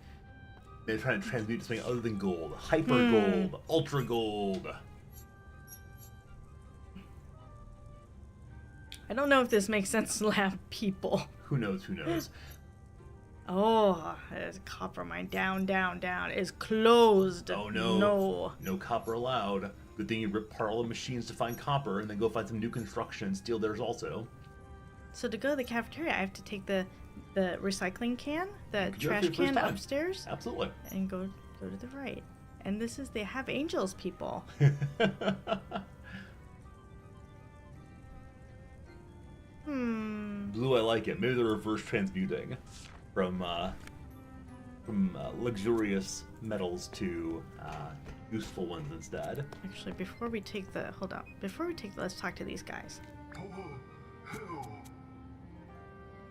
They're trying to transmute to something other than gold. Hyper gold. Ultra gold. I don't know if this makes sense to lab people. Who knows, who knows. Oh, there's a copper mine. Down, down, down. It's closed. Oh no. No. No copper allowed. Good thing you rip apart all the machines to find copper and then go find some new construction and steal theirs also. So to go to the cafeteria, I have to take the recycling can, the You have trash to the first can time. upstairs, Absolutely. and go to the right. And this is, they have angels people. Blue, I like it. Maybe they're reverse transmuting from luxurious metals to useful ones instead. Actually, before we take the, hold on. Before we take the, let's talk to these guys.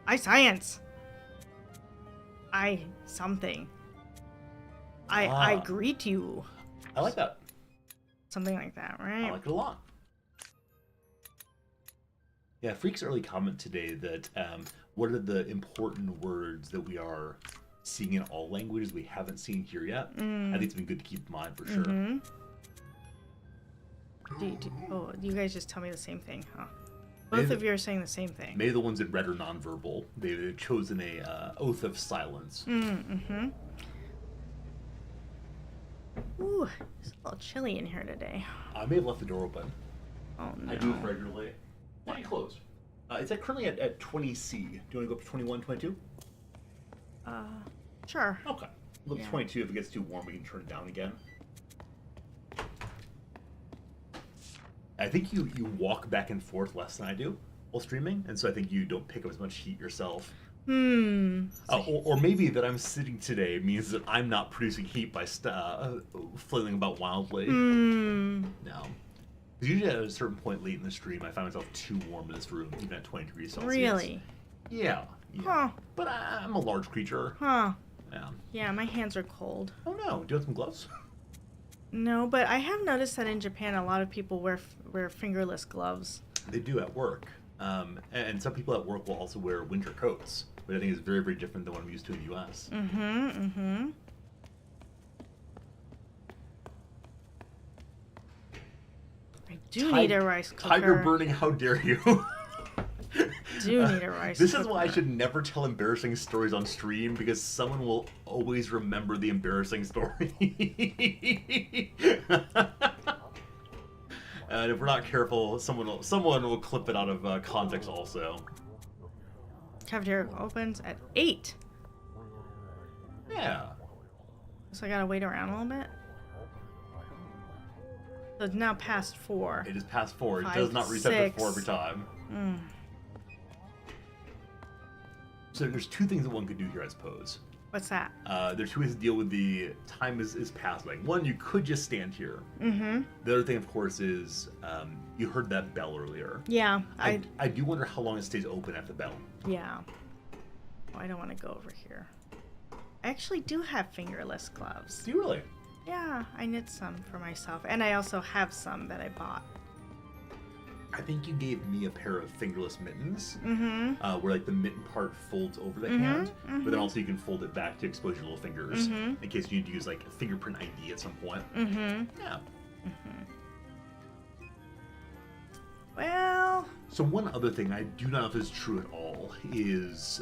I science. I something. I greet you. I like that. Something like that, right? I like it a lot. Yeah, Freak's early comment today that what are the important words that we are seeing in all languages we haven't seen here yet? I think it's been good to keep in mind for sure. Oh, you guys just tell me the same thing, huh? Both of you are saying the same thing. Maybe the ones that read are nonverbal. They've chosen a oath of silence. Ooh, it's a little chilly in here today. I may have left the door open. Oh no. I do it regularly. Why are you closed? It's currently at 20C. Do you want to go up to 21, 22? Sure. Okay. We'll go up to Yeah. 22. If it gets too warm, we can turn it down again. I think you walk back and forth less than I do while streaming, and so I think you don't pick up as much heat yourself. Or maybe that I'm sitting today means that I'm not producing heat by flailing about wildly. No. Because usually at a certain point late in the stream, I find myself too warm in this room, even at 20 degrees Celsius. Really? Yeah. Huh. But I'm a large creature. Huh. Yeah. Yeah, my hands are cold. Oh no, do you have some gloves? No, but I have noticed that in Japan, a lot of people wear fingerless gloves. They do at work. And some people at work will also wear winter coats, which I think is very, very different than what I'm used to in the US. I do need a rice cooker. Tiger burning, how dare you? Do need a rice This cooker. is why I should never tell embarrassing stories on stream, because someone will always remember the embarrassing story. And if we're not careful, someone will clip it out of context also. Cafeteria opens at 8. Yeah. So I gotta wait around a little bit. So it's now past 4. It is past 4. It 5, does not reset to 6. 4 every time. So there's two things that one could do here, I suppose. What's that? There's two ways to deal with the time is passing. One, you could just stand here. The other thing, of course, is you heard that bell earlier. Yeah, I do wonder how long it stays open after the bell. Yeah. Oh, I don't want to go over here. I actually do have fingerless gloves. Do you really? Yeah, I knit some for myself, and I also have some that I bought. I think you gave me a pair of fingerless mittens, Mm-hmm. where like the mitten part folds over the hand, but then also you can fold it back to expose your little fingers in case you need to use like a fingerprint ID at some point. Mm-hmm. Yeah. Well, So one other thing I do not know if is true at all is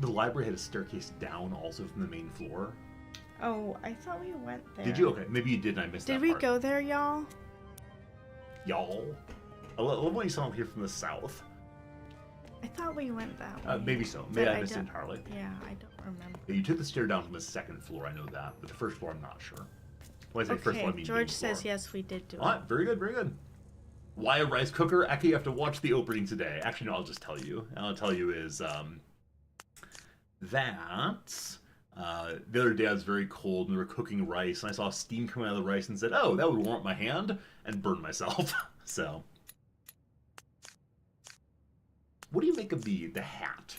the library had a staircase down also from the main floor. oh, I thought we went there. Did you? Okay, maybe you did and I missed that Did we part. go there, y'all? Y'all? I love when you sound here from the south. I thought we went that way. Maybe so. Maybe But I missed it don't- entirely. Yeah, I don't remember. Yeah, you took the stair down from the second floor, I know that, but the first floor I'm not sure. When I say first floor, I Okay, mean George main says floor. yes, we did do it. Alright, very good, very good. Why a rice cooker? Actually, you have to watch the opening today. Actually, no, I'll just tell you. And I'll tell you is that the other day I was very cold and we were cooking rice and I saw steam coming out of the rice and said, oh, that would warm up my hand, and burned myself. So, what do you make of the hat?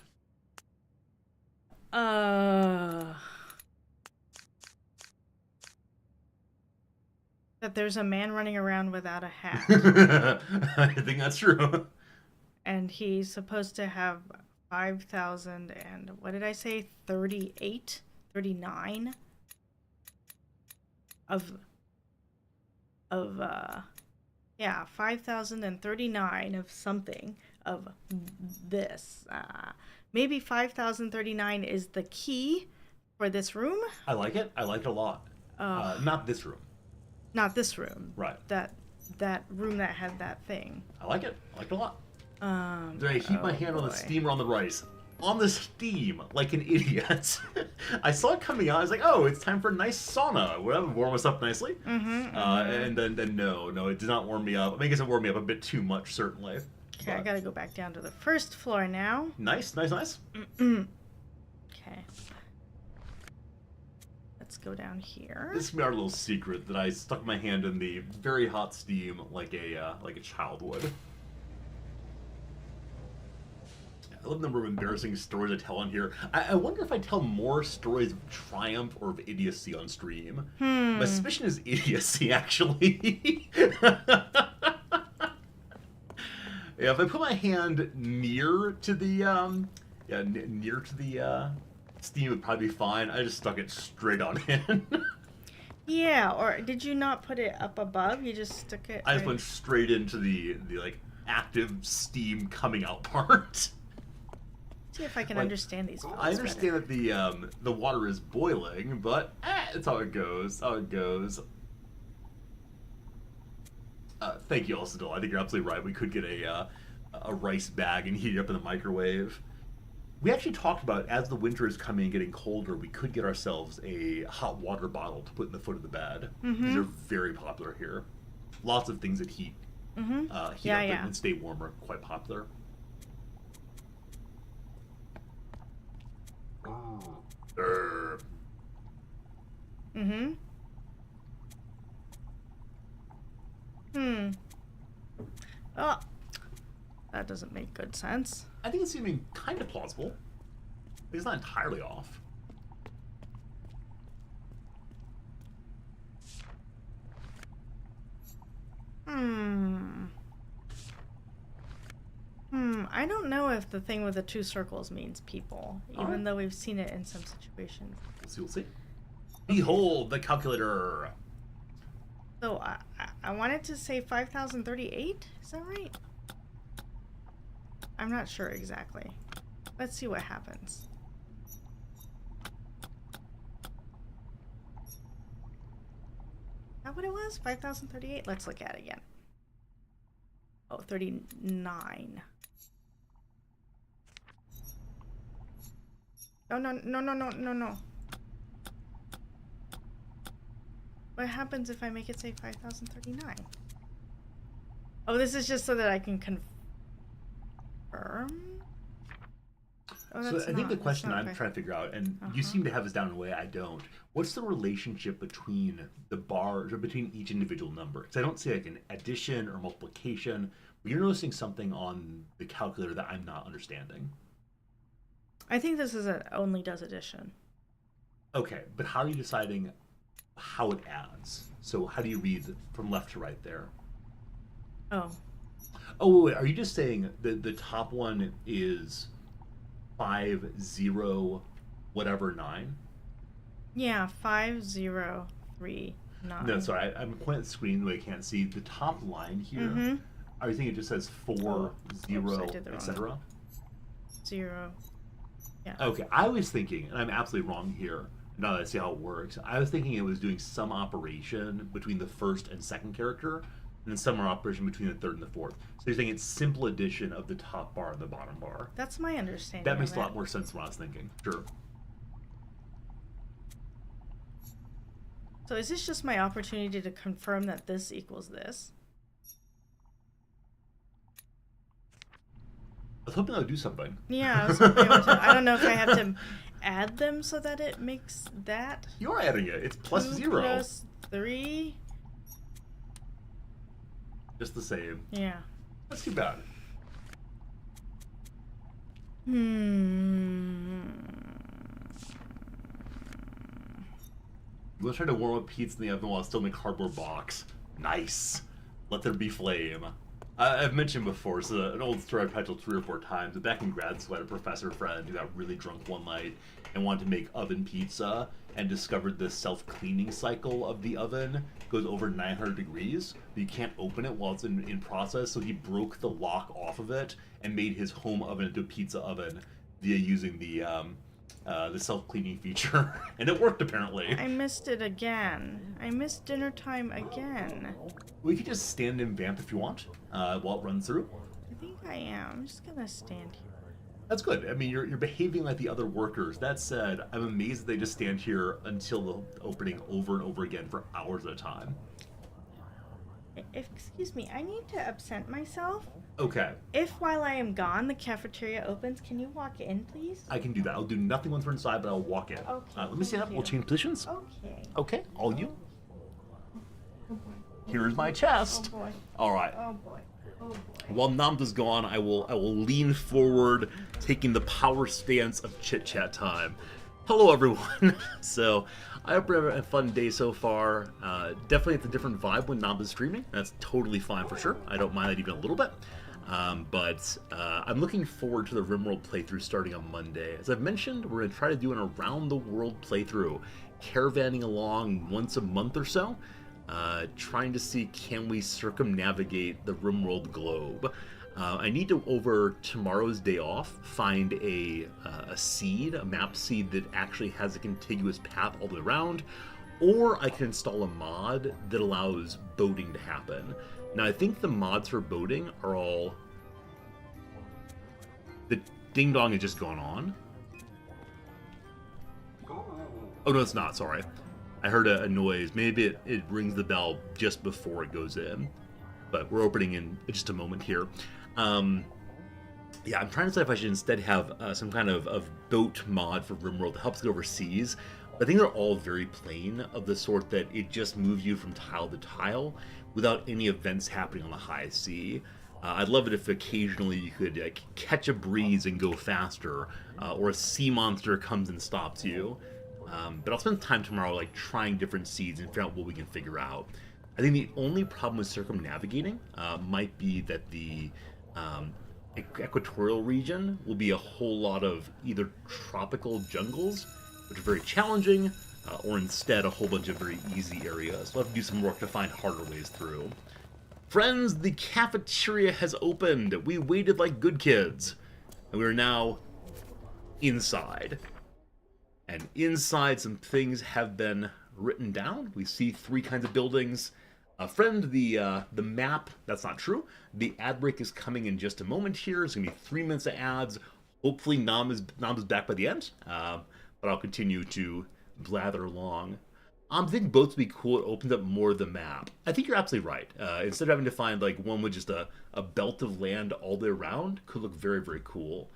That there's a man running around without a hat. I think that's true. And he's supposed to have 5,000 and what did I say? 38? 39? Yeah, 5,039 of something of this. Maybe 5,039 is the key for this room? I like it. I like it a lot. Not this room. Not this room. Right. That room that had that thing. I like it. I like it a lot. Did I heat my hand on the boy. steamer on the rice? On the steam, like an idiot. I saw it coming out. I was like, oh, it's time for a nice sauna. Well, that would warm us up nicely. And then no, it did not warm me up. I guess it warmed me up a bit too much, certainly. Okay, I But gotta go back down to the first floor now. nice. Okay. Let's go down here. This is our little secret that I stuck my hand in the very hot steam like a child would. I love the number of embarrassing stories I tell on here. I wonder if I tell more stories of triumph or of idiocy on stream. My suspicion is idiocy, actually. Yeah, if I put my hand near to the near to the steam, it would probably be fine. I just stuck it straight on in. Yeah, or did you not put it up above? You just stuck it. I just right- went straight into the like active steam coming out part. See if I can like, understand these. I understand that the water is boiling, but it's how it goes. Thank you, Elsidol. I think you're absolutely right. We could get a rice bag and heat it up in the microwave. We actually talked about, as the winter is coming and getting colder, we could get ourselves a hot water bottle to put in the foot of the bed. These are very popular here. Lots of things that heat up Yeah. and stay warm are quite popular. Urgh. Oh, that doesn't make good sense. I think it's seeming kind of plausible. It's not entirely off. I don't know if the thing with the two circles means people, even Alright. though we've seen it in some situations. We'll see. Behold the calculator. So I wanted to say 5,038. Is that right? I'm not sure exactly. Let's see what happens. Is that what it was? 5,038? Let's look at it again. Oh, 39. No. What happens if I make it say 5,039? Oh, this is just so that I can confirm? Oh, So that's I think not- the that's question not I'm right. trying to figure out, and you seem to have this down in a way I don't. What's the relationship between the bars or between each individual number? Because I don't see like an addition or multiplication. But you're noticing something on the calculator that I'm not understanding. I think this is only does addition. Okay, but how are you deciding how it adds? So how do you read from left to right there? Oh. Oh, wait, are you just saying that the top one is 50 whatever 9? Yeah, 5039. No, sorry, I'm pointing at the screen the way I can't see. The top line here, Mm-hmm. are you thinking it just says 4, Oops, 0, I did the wrong etc.? 0. Yeah. Okay, I was thinking, and I'm absolutely wrong here, now that I see how it works, I was thinking it was doing some operation between the first and second character, and then some operation between the third and the fourth. So you're saying it's simple addition of the top bar and the bottom bar. That's my understanding. That of makes it. a lot more sense than what I was thinking. Sure. So is this just my opportunity to confirm that this equals this? I was hoping that would do something. Yeah, I was hoping it would I don't know if I have to add them so that it makes that. You're adding it. It's plus 2 0. plus 3. Just the same. Yeah. That's too bad. We'll try to warm up pizza in the oven while it's still in the cardboard box. Nice. Let there be flame. I've mentioned before, it's an old story I've told 3 or 4 times. But back in grad school, I had a professor friend who got really drunk one night and wanted to make oven pizza and discovered the self-cleaning cycle of the oven goes over 900 degrees. But you can't open it while it's in process, so he broke the lock off of it and made his home oven into a pizza oven via using the self-cleaning feature. And it worked, apparently. I missed it again. I missed dinner time again. We could just stand and vamp if you want while it runs through. I think I am. I'm just gonna stand here. That's good. I mean, you're behaving like the other workers. That said, I'm amazed that they just stand here until the opening over and over again for hours at a time. Excuse me, I need to absent myself. Okay, If while I am gone, the cafeteria opens, can you walk in, please? I can do that. I'll do nothing once we're inside, but I'll walk in. Okay, Let me stand up. thank We'll you. change positions. Okay. Okay, all you. Oh boy. Here's my Oh chest. boy. All right. Oh boy. Oh boy. While Nomz is gone, I will lean forward, taking the power stance of chit chat time. Hello, everyone. So, I hope you're having a fun day so far. Definitely, it's a different vibe when Nomz is streaming. That's totally fine for sure. I don't mind that even a little bit. But I'm looking forward to the RimWorld playthrough starting on Monday. As I've mentioned, we're going to try to do an around-the-world playthrough, caravanning along once a month or so. Trying to see, can we circumnavigate the RimWorld globe. I need to, over tomorrow's day off, find a seed, a map seed that actually has a contiguous path all the way around, or I can install a mod that allows boating to happen. Now, I think the mods for boating are all... The ding-dong has just gone on. Oh, no, it's not, sorry. I heard a noise. Maybe it rings the bell just before it goes in. But we're opening in just a moment here. Yeah, I'm trying to decide if I should instead have some kind of boat mod for RimWorld that helps get overseas. I think they're all very plain, of the sort that it just moves you from tile to tile without any events happening on the high sea. I'd love it if occasionally you could catch a breeze and go faster, or a sea monster comes and stops you. But I'll spend time tomorrow trying different seeds and figure out what we can figure out. I think the only problem with circumnavigating might be that the equatorial region will be a whole lot of either tropical jungles, which are very challenging, or instead a whole bunch of very easy areas. We'll have to do some work to find harder ways through. Friends, the cafeteria has opened. We waited like good kids, and we are now inside. And inside, some things have been written down. We see 3 kinds of buildings. Friend, the map, that's not true. The ad break is coming in just a moment here. It's going to be 3 minutes of ads. Hopefully Nom is back by the end. But I'll continue to blather along. I think boats would be cool. It opens up more of the map. I think you're absolutely right. Instead of having to find one with just a belt of land all the way around, could look very, very cool.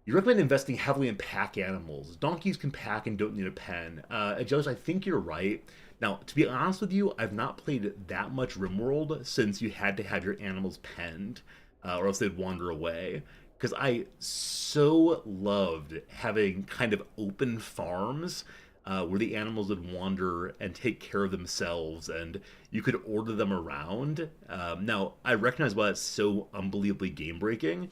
You recommend investing heavily in pack animals. Donkeys can pack and don't need a pen. Josh, I think you're right. Now, to be honest with you, I've not played that much RimWorld since you had to have your animals penned, or else they'd wander away. Because I so loved having kind of open farms where the animals would wander and take care of themselves, and you could order them around. Now, I recognize why that's so unbelievably game-breaking.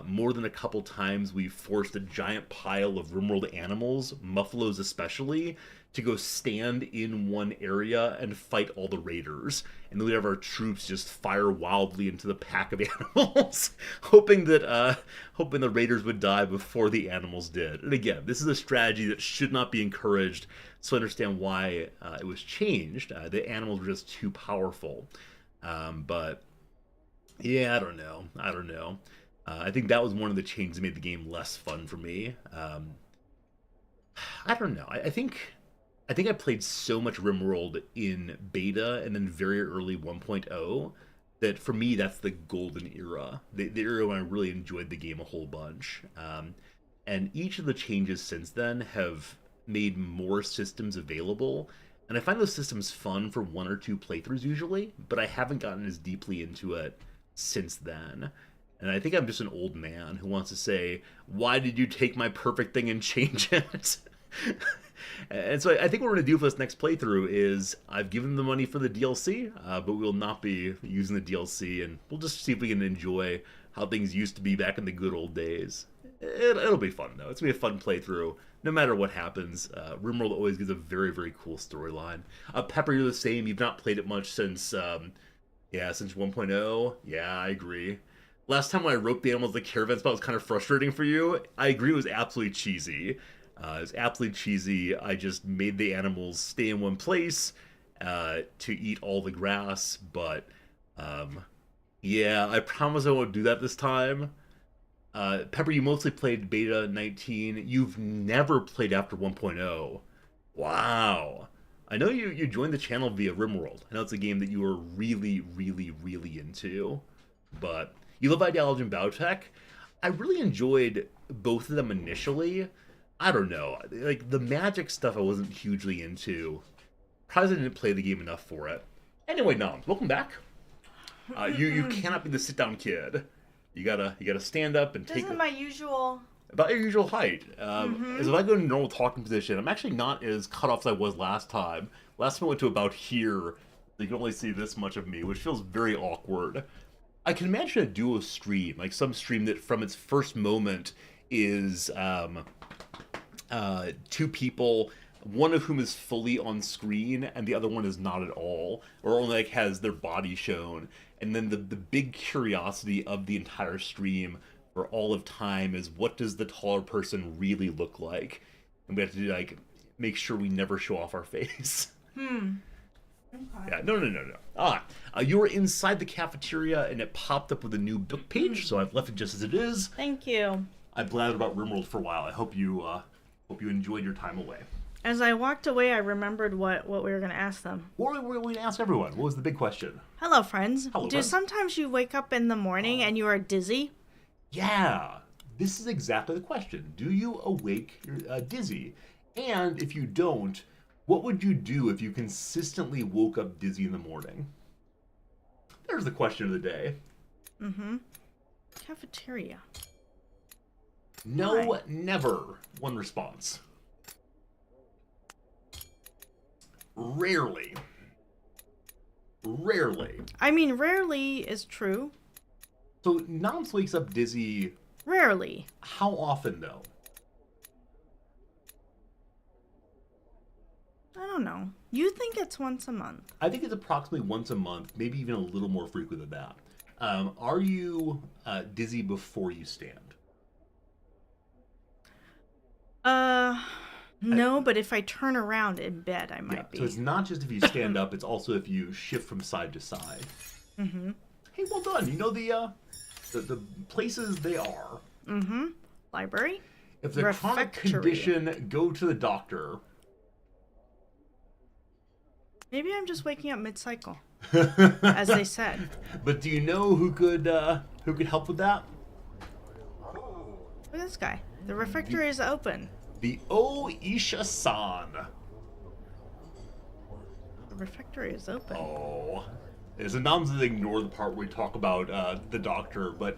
More than a couple times, we forced a giant pile of RimWorld animals, Muffalos especially, to go stand in one area and fight all the raiders. And then we'd have our troops just fire wildly into the pack of animals, hoping the raiders would die before the animals did. And again, this is a strategy that should not be encouraged, so I understand why it was changed. The animals were just too powerful. But, yeah, I don't know. I think that was one of the changes that made the game less fun for me. I don't know. I think I played so much RimWorld in beta and then very early 1.0 that for me that's the golden era. The era when I really enjoyed the game a whole bunch. And each of the changes since then have made more systems available. And I find those systems fun for 1 or 2 playthroughs usually, but I haven't gotten as deeply into it since then. And I think I'm just an old man who wants to say, why did you take my perfect thing and change it? And so I think what we're going to do for this next playthrough is I've given the money for the DLC, but we will not be using the DLC, and we'll just see if we can enjoy how things used to be back in the good old days. It'll be fun, though. It's going to be a fun playthrough, no matter what happens. RimWorld always gives a very, very cool storyline. Pepper, you're the same. You've not played it much since, since 1.0. Yeah, I agree. Last time when I roped the animals the caravan spot was kind of frustrating for you. I agree, it was absolutely cheesy. It was absolutely cheesy. I just made the animals stay in one place to eat all the grass, but yeah, I promise I won't do that this time. Pepper, you mostly played Beta 19. You've never played after 1.0. Wow. I know you joined the channel via RimWorld. I know it's a game that you are really, really, really into, but you love Ideology and Biotech. I really enjoyed both of them initially. I don't know. Like, the magic stuff I wasn't hugely into. Probably didn't play the game enough for it. Anyway, Nomz, welcome back. You cannot be the sit-down kid. You gotta stand up and take... This is my usual... About your usual height. As if I go into normal talking position, I'm actually not as cut off as I was last time. Last time I went to about here. You can only see this much of me, which feels very awkward. I can imagine a duo stream, like some stream that from its first moment is 2 people, one of whom is fully on screen and the other one is not at all, or only like has their body shown. And then the big curiosity of the entire stream for all of time is, what does the taller person really look like? And we have to do, like, make sure we never show off our face. Okay. Yeah, no. You were inside the cafeteria and it popped up with a new book page, so I've left it just as it is. Thank you. I blathered about RimWorld for a while. I hope you enjoyed your time away. As I walked away, I remembered what we were going to ask them. What were we going to ask everyone? What was the big question? Hello, friends. Hello, Do friends. sometimes you wake up in the morning and you are dizzy? Yeah, this is exactly the question. Do you awake dizzy? And if you don't, what would you do if you consistently woke up dizzy in the morning? There's the question of the day. Cafeteria. No, Why? never. One response. Rarely. I mean, rarely is true. So Nomz wakes up dizzy. Rarely. How often, though? I don't know. You think it's once a month. I think it's approximately once a month, maybe even a little more frequent than that. Are you dizzy before you stand? No, but if I turn around in bed, I might be. So it's not just if you stand up, it's also if you shift from side to side. Hey, well done. You know the places they are. Library? If the chronic condition, go to the doctor. Maybe I'm just waking up mid-cycle, as they said. But do you know who could help with that? Look at this guy. The refectory is open. The Oisha-san. The refectory is open. Oh. So Nomz doesn't ignore the part where we talk about the doctor, but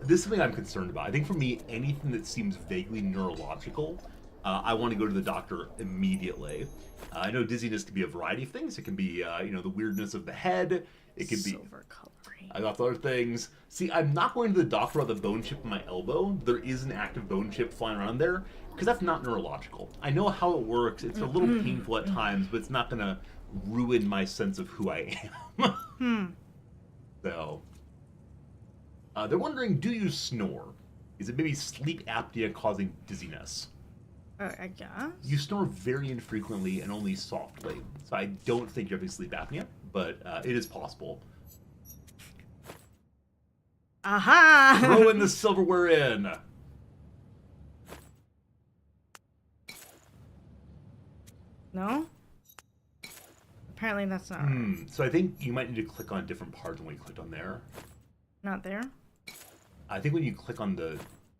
this is something I'm concerned about. I think for me, anything that seems vaguely neurological I want to go to the doctor immediately. I know dizziness can be a variety of things. It can be, the weirdness of the head. It could be Silver coloring. lots of other things. See, I'm not going to the doctor about the bone chip in my elbow. There is an active bone chip flying around there because that's not neurological. I know how it works. It's a little painful at times, but it's not going to ruin my sense of who I am. So, they're wondering, do you snore? Is it maybe sleep apnea causing dizziness? I guess. You snore very infrequently and only softly, so I don't think you're having sleep apnea, but it is possible. Aha! Throw the silverware in. No? Apparently that's not right. So I think you might need to click on different parts when you clicked on there. Not there? I think when you click on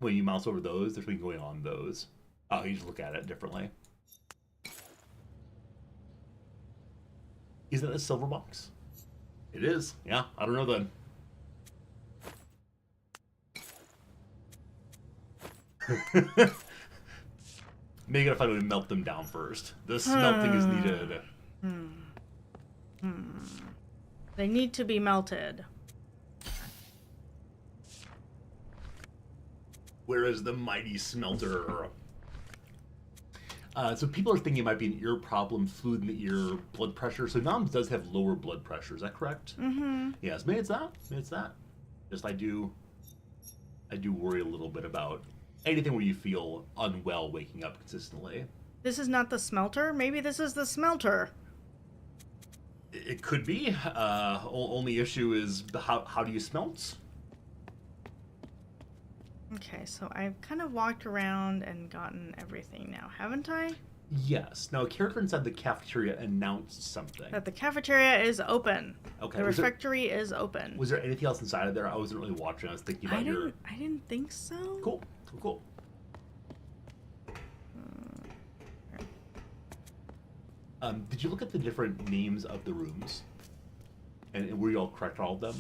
when you mouse over those, there's something going on those. Oh, you just look at it differently. Is that a silver box? It is. Yeah, I don't know then. Maybe gotta find a way to melt them down first. The smelting is needed. They need to be melted. Where is the mighty smelter? So people are thinking it might be an ear problem, fluid in the ear, blood pressure. So Nomz does have lower blood pressure. Is that correct? Mm-hmm. Yes, maybe it's that. Maybe it's that. Just I do worry a little bit about anything where you feel unwell waking up consistently. This is not the smelter? Maybe this is the smelter. It could be. Only issue is how do you smelt? Okay, so I've kind of walked around and gotten everything now, haven't I? Yes. Now, a character inside the cafeteria announced something. That the cafeteria is open. Okay. The refectory is open. Was there anything else inside of there? I wasn't really watching. I was thinking about I didn't think so. Cool. Did you look at the different names of the rooms? And were you all correct, all of them?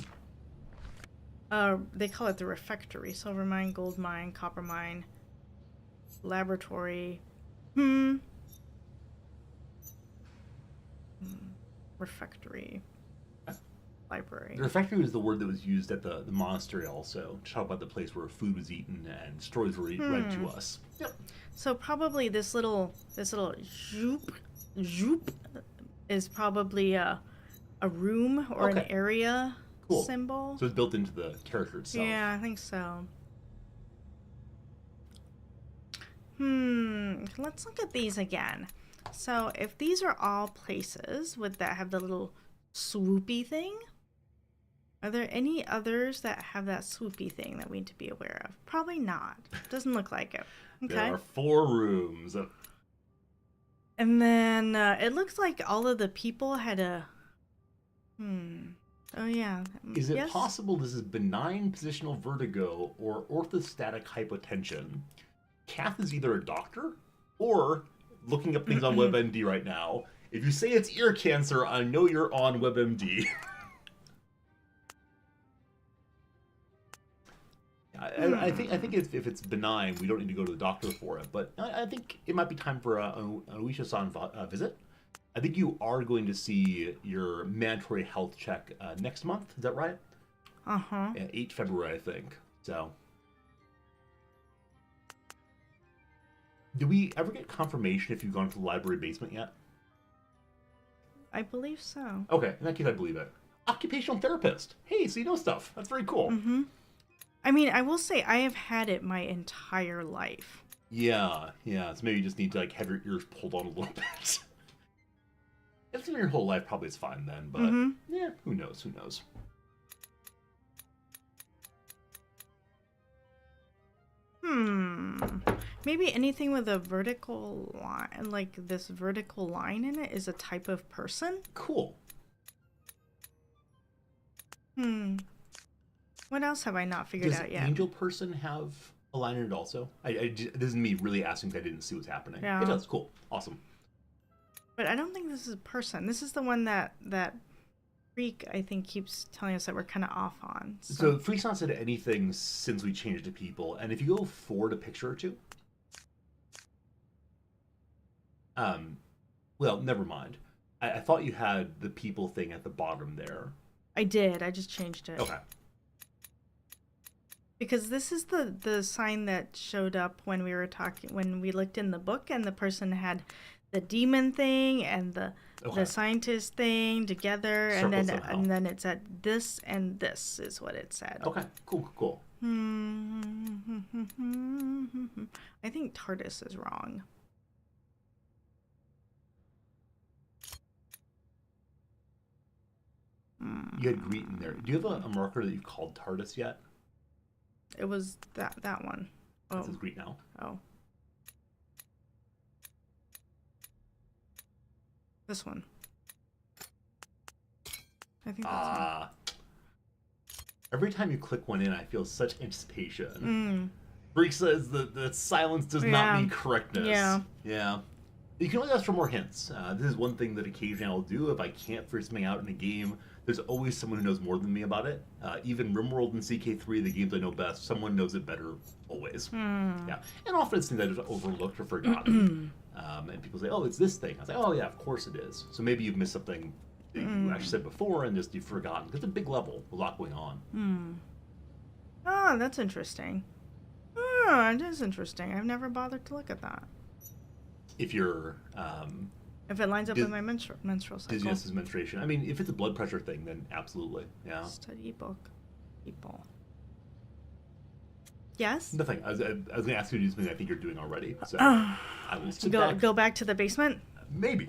They call it the refectory. Silver mine, gold mine, copper mine, laboratory. Refectory. Library. The refectory was the word that was used at the monastery also, to talk about the place where food was eaten and stories were read to us. Yep. So probably this little zoop is probably a room or an area symbol. So it's built into the character itself. Yeah, I think so. Let's look at these again. So if these are all places that have the little swoopy thing, are there any others that have that swoopy thing that we need to be aware of? Probably not. Doesn't look like it. Okay. There are 4 rooms. And then it looks like all of the people had a... Oh, yeah. Is it possible this is benign positional vertigo or orthostatic hypotension? Kath is either a doctor or looking up things on WebMD right now. If you say it's ear cancer, I know you're on WebMD. I think if it's benign, we don't need to go to the doctor for it. But I think it might be time for an Oisha-san visit. I think you are going to see your mandatory health check next month. Is that right? Uh-huh. Yeah, 8 February, I think. So, did we ever get confirmation if you've gone to the library basement yet? I believe so. Okay, in that case, I believe it. Occupational therapist. Hey, so you know stuff. That's very cool. I mean, I will say I have had it my entire life. Yeah. So maybe you just need to have your ears pulled on a little bit. If it's been your whole life, probably it's fine then. But yeah, who knows? Maybe anything with a vertical line, like this vertical line in it, is a type of person? Cool. What else have I not figured out yet? Does angel person have a line in it also? This is me really asking because I didn't see what's happening. Yeah. It does. Cool. Awesome. But I don't think this is a person. This is the one that Freak, I think, keeps telling us that we're kind of off on. So Freak's not said anything since we changed to people. And if you go forward a picture or two, Well, never mind. I thought you had the people thing at the bottom there. I did. I just changed it. Okay. Because this is the sign that showed up when we were talking, when we looked in the book, and the person had the demon thing and the scientist thing together, and then it said this, and this is what it said. Okay, cool. I think TARDIS is wrong. You had Greet in there. Do you have a marker that you've called TARDIS yet? It was that one. It says Greet now. Oh. This one. I think that's it. Every time you click one in, I feel such anticipation. Freak says that silence does not mean correctness. Yeah. You can always ask for more hints. This is one thing that occasionally I'll do if I can't figure something out in a game. There's always someone who knows more than me about it. Even RimWorld and CK3, the games I know best, someone knows it better always. Yeah. And often it's things I just overlooked or forgotten. And people say, oh, it's this thing. I was like, oh, yeah, of course it is. So maybe you've missed something that you actually said before and just you've forgotten. Because it's a big level, a lot going on. Oh, that's interesting. Oh, it is interesting. I've never bothered to look at that. If you're... if it lines up with my menstrual cycle. Dizziness is menstruation. I mean, if it's a blood pressure thing, then absolutely. Yeah. Study book. People. Yes? Nothing. I was going to ask you to do something I think you're doing already. So I will sit back. Go back to the basement? Maybe.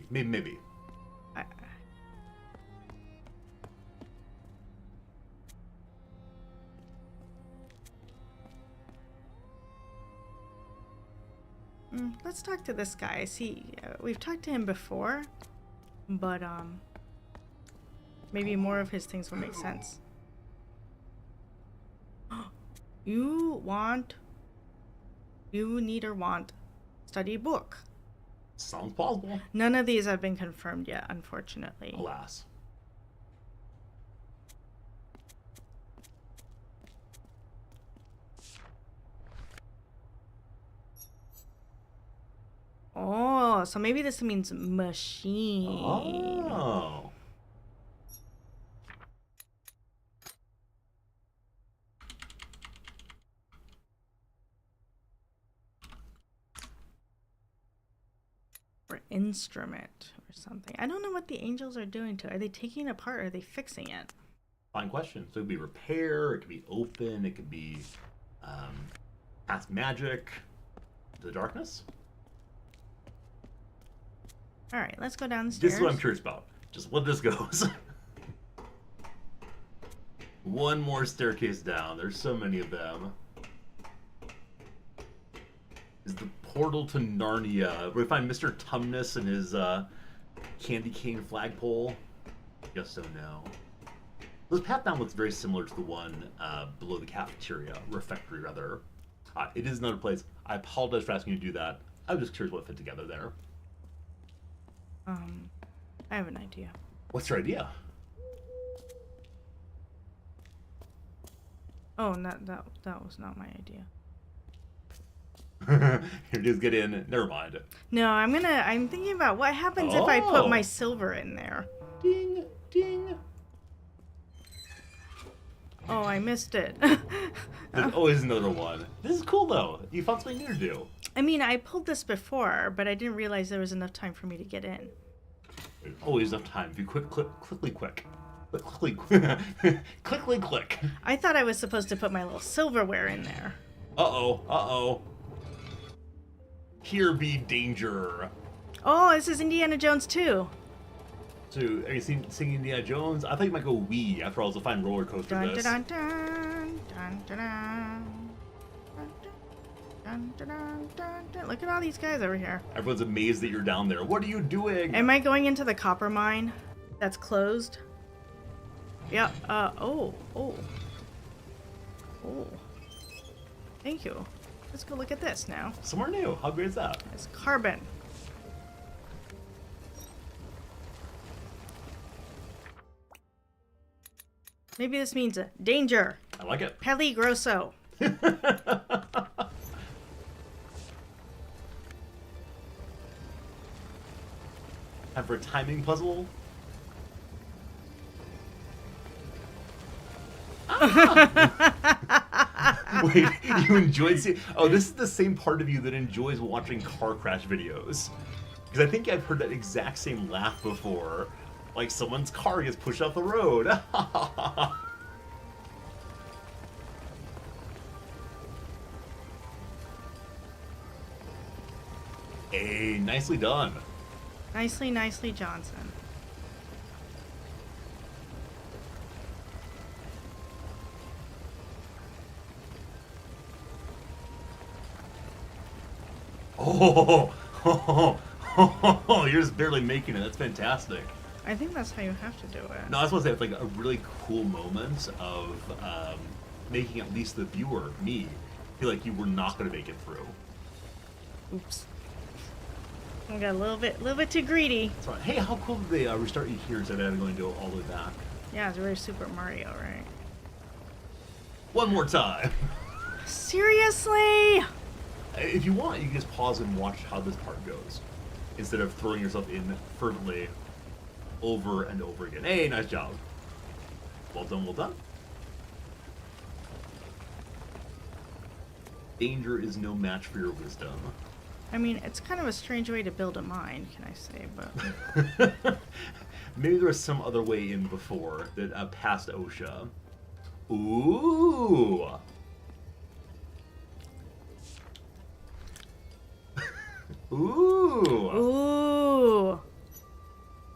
Let's talk to this guy. See, we've talked to him before, but maybe more of his things will make sense. You need or want study book. Sounds plausible. None of these have been confirmed yet, unfortunately. Alas. Oh, so maybe this means machine. Oh. Or instrument or something. I don't know what the angels are doing to it. Are they taking it apart or are they fixing it? Fine question. So it could be repair, it could be open, it could be past magic, the darkness. All right, let's go down the stairs. This is what I'm curious about. Just what this goes. One more staircase down. There's so many of them. Is the portal to Narnia, where we find Mr. Tumnus and his candy cane flagpole? Yes, so no. This path down looks very similar to the one below the cafeteria, refectory rather. It is another place. I apologize for asking you to do that. I was just curious what fit together there. I have an idea. What's your idea? Oh, that was not my idea. Here, just get in. Never mind. No, I'm thinking about what happens if I put my silver in there. Ding, ding. Oh, I missed it. There's always another one. This is cool though. You found something new to do. I mean, I pulled this before, but I didn't realize there was enough time for me to get in. There's always enough time. Be quick. Quickly, quick. I thought I was supposed to put my little silverware in there. Uh-oh. Here be danger. Oh, this is Indiana Jones too. So, are you singing Indiana Jones? I thought you might go wee. After all, it's a fine roller coaster. Dun, this. dun, dun, dun, dun, dun, dun, dun, dun, dun, dun. Look at all these guys over here. Everyone's amazed that you're down there. What are you doing? Am I going into the copper mine that's closed? Yeah, oh. Thank you. Let's go look at this now. Somewhere new. How great is that? It's carbon. Maybe this means danger. I like it. Peligroso. Time for a timing puzzle. Wait, you enjoyed seeing... Oh, this is the same part of you that enjoys watching car crash videos. Because I think I've heard that exact same laugh before. Like someone's car gets pushed off the road. Hey, nicely done. Nicely, nicely, Johnson. You're just barely making it. That's fantastic. I think that's how you have to do it. No, I just want to say it's like a really cool moment of making at least the viewer, me, feel like you were not going to make it through. Oops. I got a little bit too greedy. That's right. Hey, how cool did they restart you here instead of going to go all the way back? Yeah, it's very Super Mario, right? One more time. Seriously? If you want, you can just pause and watch how this part goes, instead of throwing yourself in fervently over and over again. Hey, nice job. Well done, well done. Danger is no match for your wisdom. I mean, it's kind of a strange way to build a mine, can I say, but... Maybe there was some other way in before that passed OSHA. Ooh! Ooh! Ooh!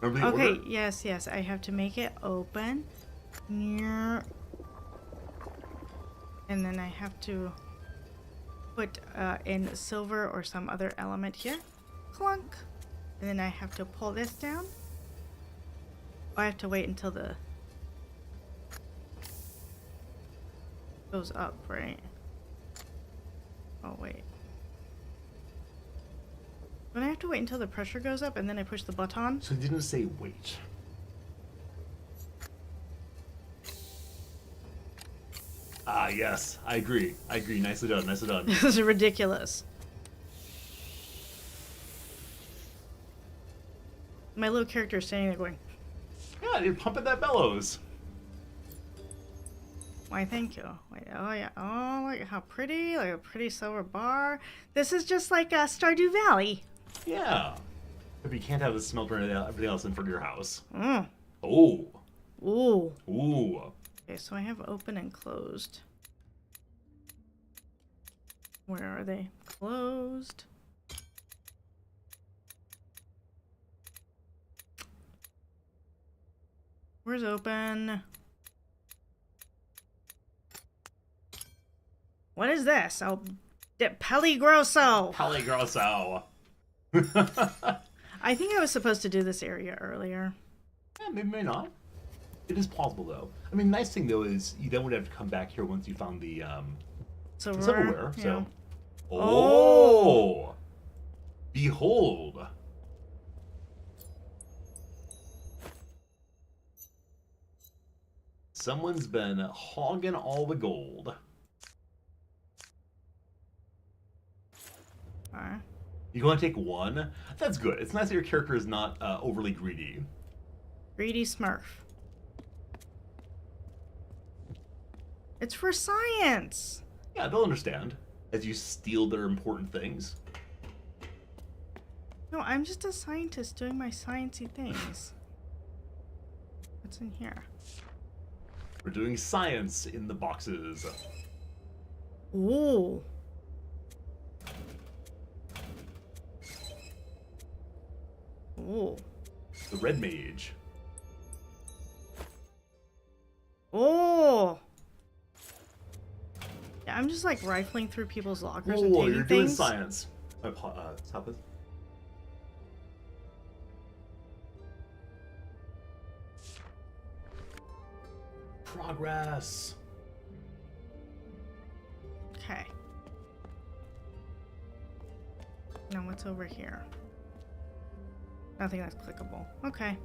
Remember the Okay, order? yes, I have to make it open. And then I have to put in silver or some other element here. Clunk! And then I have to pull this down. I have to wait until the... goes up, right? Oh, wait. But I have to wait until the pressure goes up and then I push the button. So it didn't say wait. Ah, yes. I agree. Nicely done, nicely done. This is ridiculous. My little character is standing there going, Yeah, you're pumping that bellows. why, thank you. Wait, oh, yeah. Oh, look how pretty. Like a pretty silver bar. This is just like Stardew Valley. Yeah. If you can't have the smelter and everything else in front of your house. Mm. Oh. Ooh. Ooh. Okay, so I have open and closed. Where are they? Closed. Where's open? What is this? Oh, Peligroso. Peligroso. I think I was supposed to do this area earlier. Yeah, maybe not. It is possible, though. I mean, the nice thing, though, is you then would have to come back here once you found the silverware. Yeah. So, oh, behold. Someone's been hogging all the gold. Alright. You going to take one? That's good. It's nice that your character is not overly greedy. Greedy Smurf. It's for science. Yeah, they'll understand as you steal their important things. No, I'm just a scientist doing my sciencey things. What's in here? We're doing science in the boxes. Ooh. Ooh. The red mage. Oh. Yeah, I'm just like rifling through people's lockers and Whoa, taking you're doing things. science. Stop this. Progress. Okay. Now what's over here? Nothing that's clickable. Okay.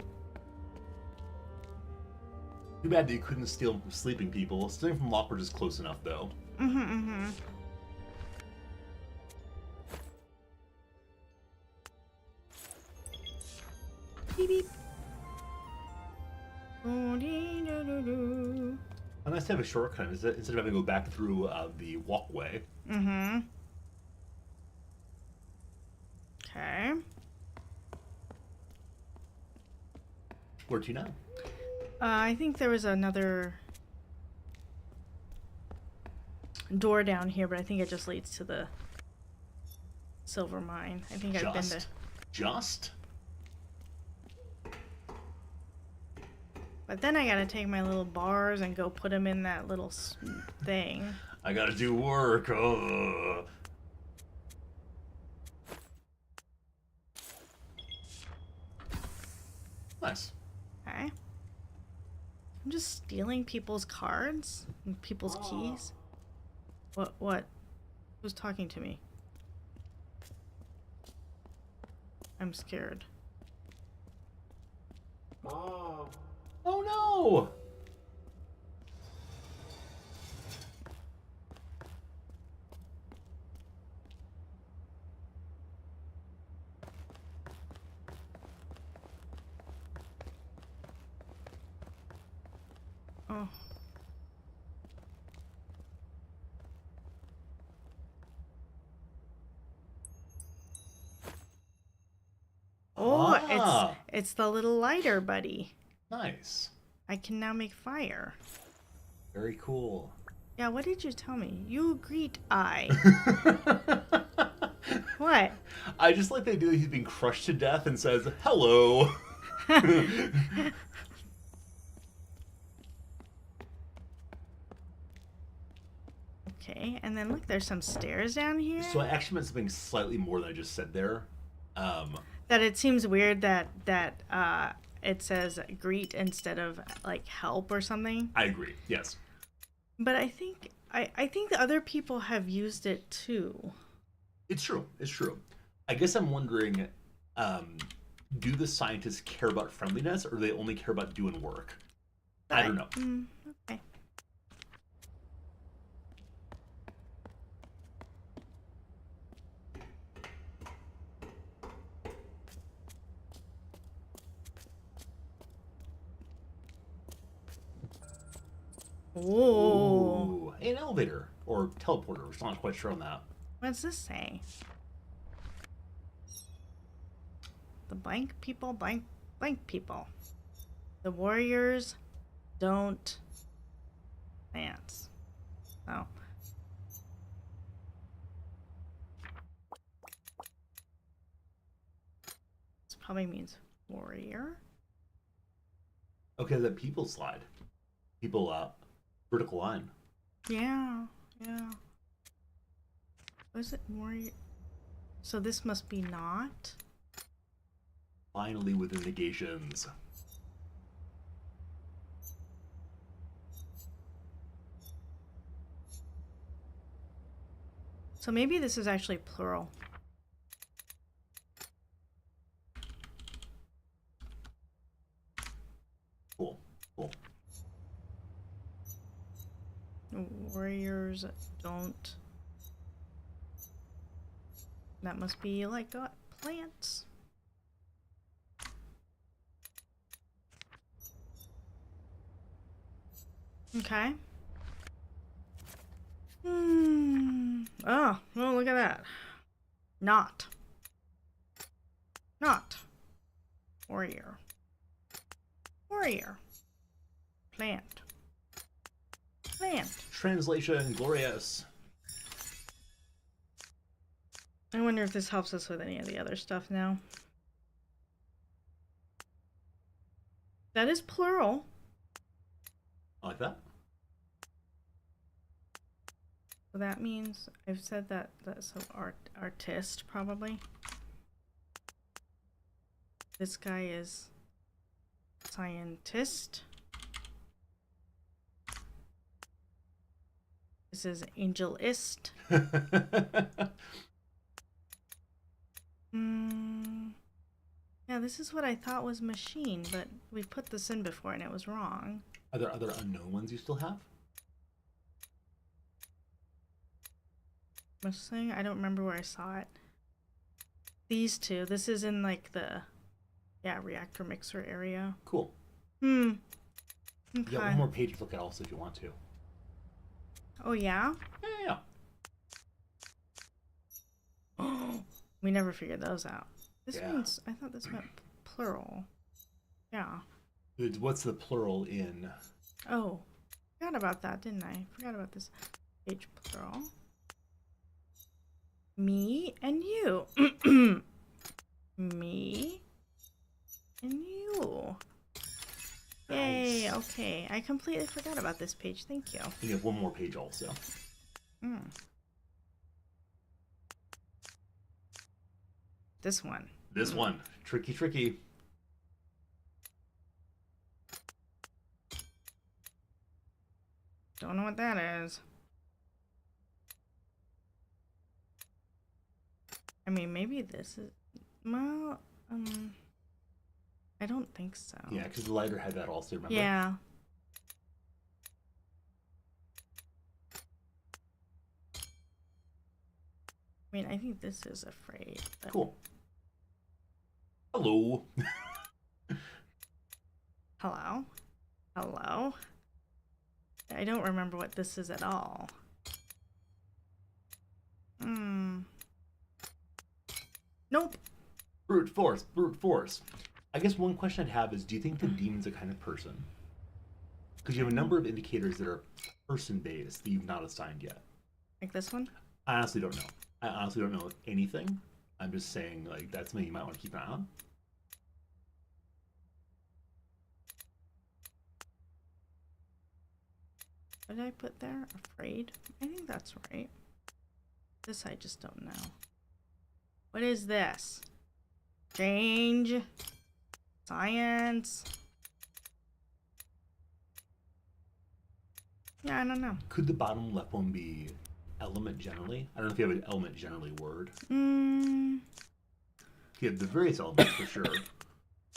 Too bad that you couldn't steal from sleeping people. Stealing from lockers is close enough, though. Mm-hmm. Beep beep. Oh-dee-doo-doo-doo. A nice to have a shortcut instead of having to go back through the walkway. Mm-hmm. Okay. Where to now? I think there was another door down here, but I think it just leads to the silver mine. I think I've been to... Just? But then I gotta take my little bars and go put them in that little thing. I gotta do work. Nice. Okay. I'm just stealing people's cards and people's keys. What? Who's talking to me? I'm scared. Oh no! Oh. Oh, it's the little lighter, buddy. Nice. I can now make fire. Very cool. Yeah, what did you tell me? You greet I. What? I just like the idea that he's being crushed to death and says, hello. Okay, and then look, there's some stairs down here. So I actually meant something slightly more than I just said there. That it seems weird that it says greet instead of like help or something. I agree. Yes. But I think the other people have used it too. It's true. It's true. I guess I'm wondering, do the scientists care about friendliness or do they only care about doing work? I don't know. Okay. Ooh, an elevator or teleporter. We're still not quite sure on that. What's this say? The blank people, blank people. The warriors don't dance. Oh. This probably means warrior. Okay, the people slide. People, vertical line. Yeah. Was it warrior? So this must be not. Finally within negations. So maybe this is actually plural. Cool. Warriors don't. That must be like plants. Okay. Oh, well, look at that. Not. Warrior. Plant. Translation glorious. I wonder if this helps us with any of the other stuff now. That is plural. I like that. So that means I've said that. So artist probably. This guy is scientist. This is angelist. Yeah, this is what I thought was machine, but we put this in before and it was wrong. Are there other unknown ones you still have? Mustang? I don't remember where I saw it. These two. This is in like the Yeah, reactor mixer area. Cool. Okay. You got one more page to look at also if you want to. Oh, yeah? Yeah. Oh, we never figured those out. This Yeah. means, I thought this meant plural. Yeah. What's the plural in? Oh, forgot about that, didn't I? Forgot about this page plural. Me and you. Me and you. Yay, Nice. okay. I completely forgot about this page. Thank you. You have one more page also. This one. This one. Tricky, tricky. Don't know what that is. I mean, maybe this is... Well, I don't think so. Yeah, because the lighter had that also, remember? Yeah. I mean, I think this is afraid. But... Cool. Hello. Hello? Hello? I don't remember what this is at all. Nope. Brute force, brute force. I guess one question I'd have is, do you think the demon's a kind of person? Because you have a number of indicators that are person-based that you've not assigned yet. Like this one? I honestly don't know. I honestly don't know anything. I'm just saying, like, that's something you might want to keep an eye on. What did I put there? Afraid? I think that's right. This I just don't know. What is this? Change? Science? Yeah, I don't know. Could the bottom left one be element generally? I don't know if you have an element generally word. You have the various elements for sure,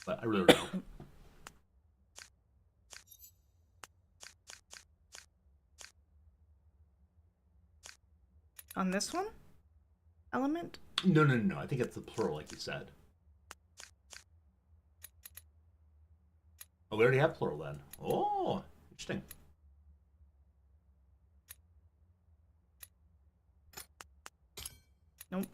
but I really don't know. On this one? Element? No. I think it's the plural, like you said. Oh, we already have plural then. Oh, interesting. Nope.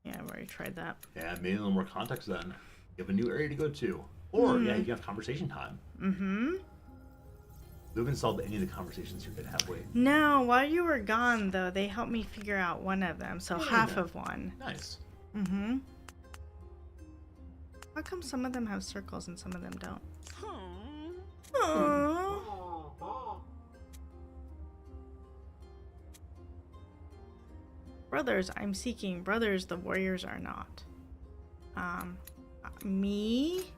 Yeah, I've already tried that. Yeah, maybe a little more context then. You have a new area to go to. Or, yeah, you can have conversation time. We haven't solved any of the conversations you're going to have, wait. No, while you were gone, though, they helped me figure out one of them. So half of one. Nice. How come some of them have circles and some of them don't? Aww. Brothers, I'm seeking. Brothers, the warriors are not. Me?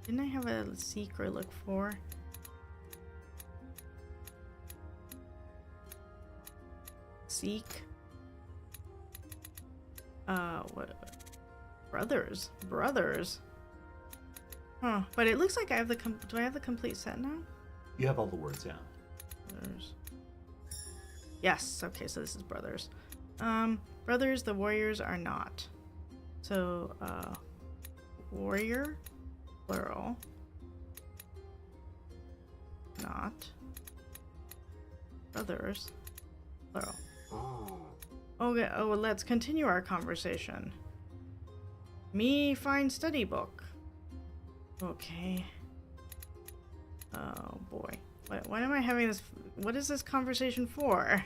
Didn't I have a seek or look for? Seek? What? Brothers? Brothers? Huh. But it looks like I have the do I have the complete set now? You have all the words, yeah. Brothers. Yes, okay, so this is brothers. Brothers, the warriors are not. So, warrior, plural. Not. Brothers, plural. Okay, oh, well, let's continue our conversation. Me find study book. Okay. Oh, boy. Why am I having this? What is this conversation for?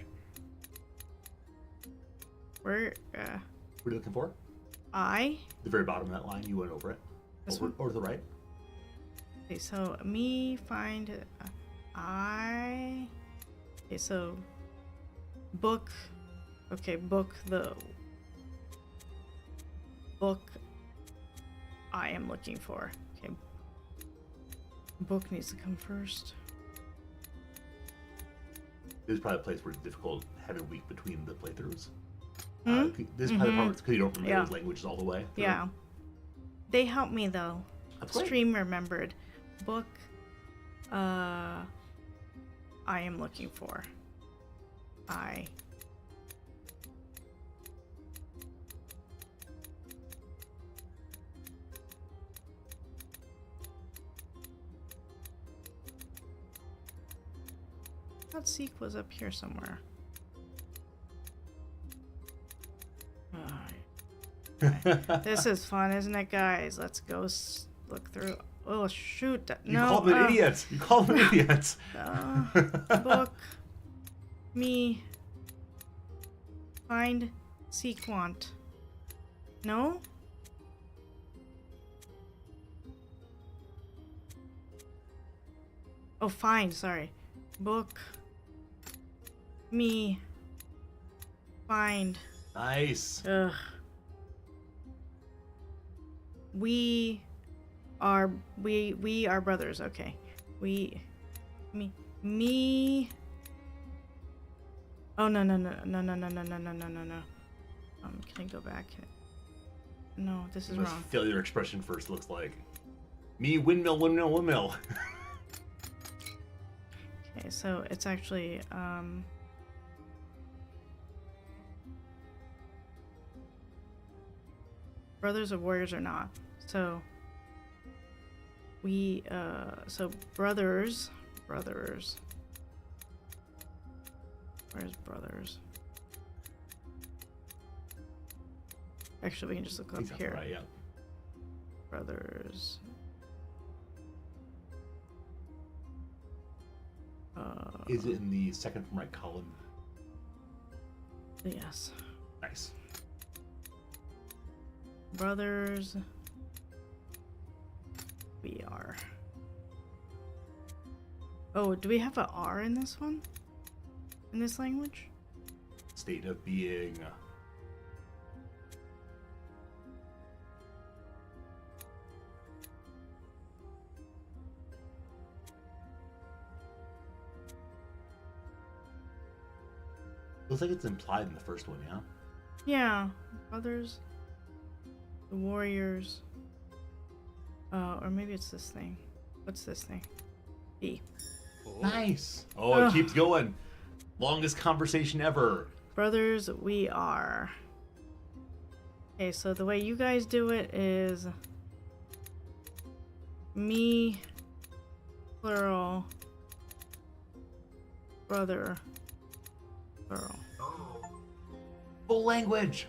Where, What are you looking for? The very bottom of that line, you went over it. This Over, one? or to the right. Okay, so me find I. Okay, so book. Okay, book the book I am looking for. Okay, book needs to come first. This is probably a place where it's difficult having a week between the playthroughs. This is probably the part because you don't remember those languages all the way. Yeah. They help me though. That's great. Stream remembered. Book. I am looking for. I thought Seek was up here somewhere. Alright. This is fun, isn't it, guys? Let's go look through. Oh, shoot. You called him an idiot. You called him an idiot. Book. Me. Find. Seek. Want. No? Oh, find. Sorry. Book. Me. Find. Nice. Ugh. We are brothers. Okay. Me. Oh no. Can I go back? No, this is What wrong. failure expression first looks like. Me windmill. Okay, so it's actually brothers or warriors or not. So so brothers. Where's brothers? Actually, we can just look up here. Right, yeah. Brothers. Is it in the second from right column? Yes. Nice. Brothers. We are. Oh, do we have a R in this one? In this language? State of being. Looks like it's implied in the first one, yeah? Yeah. Brothers. The warriors. Or maybe it's this thing. What's this thing? B. Nice. Oh, it keeps going. Longest conversation ever. Brothers, we are. Okay, so the way you guys do it is me, plural, brother, plural. Full language.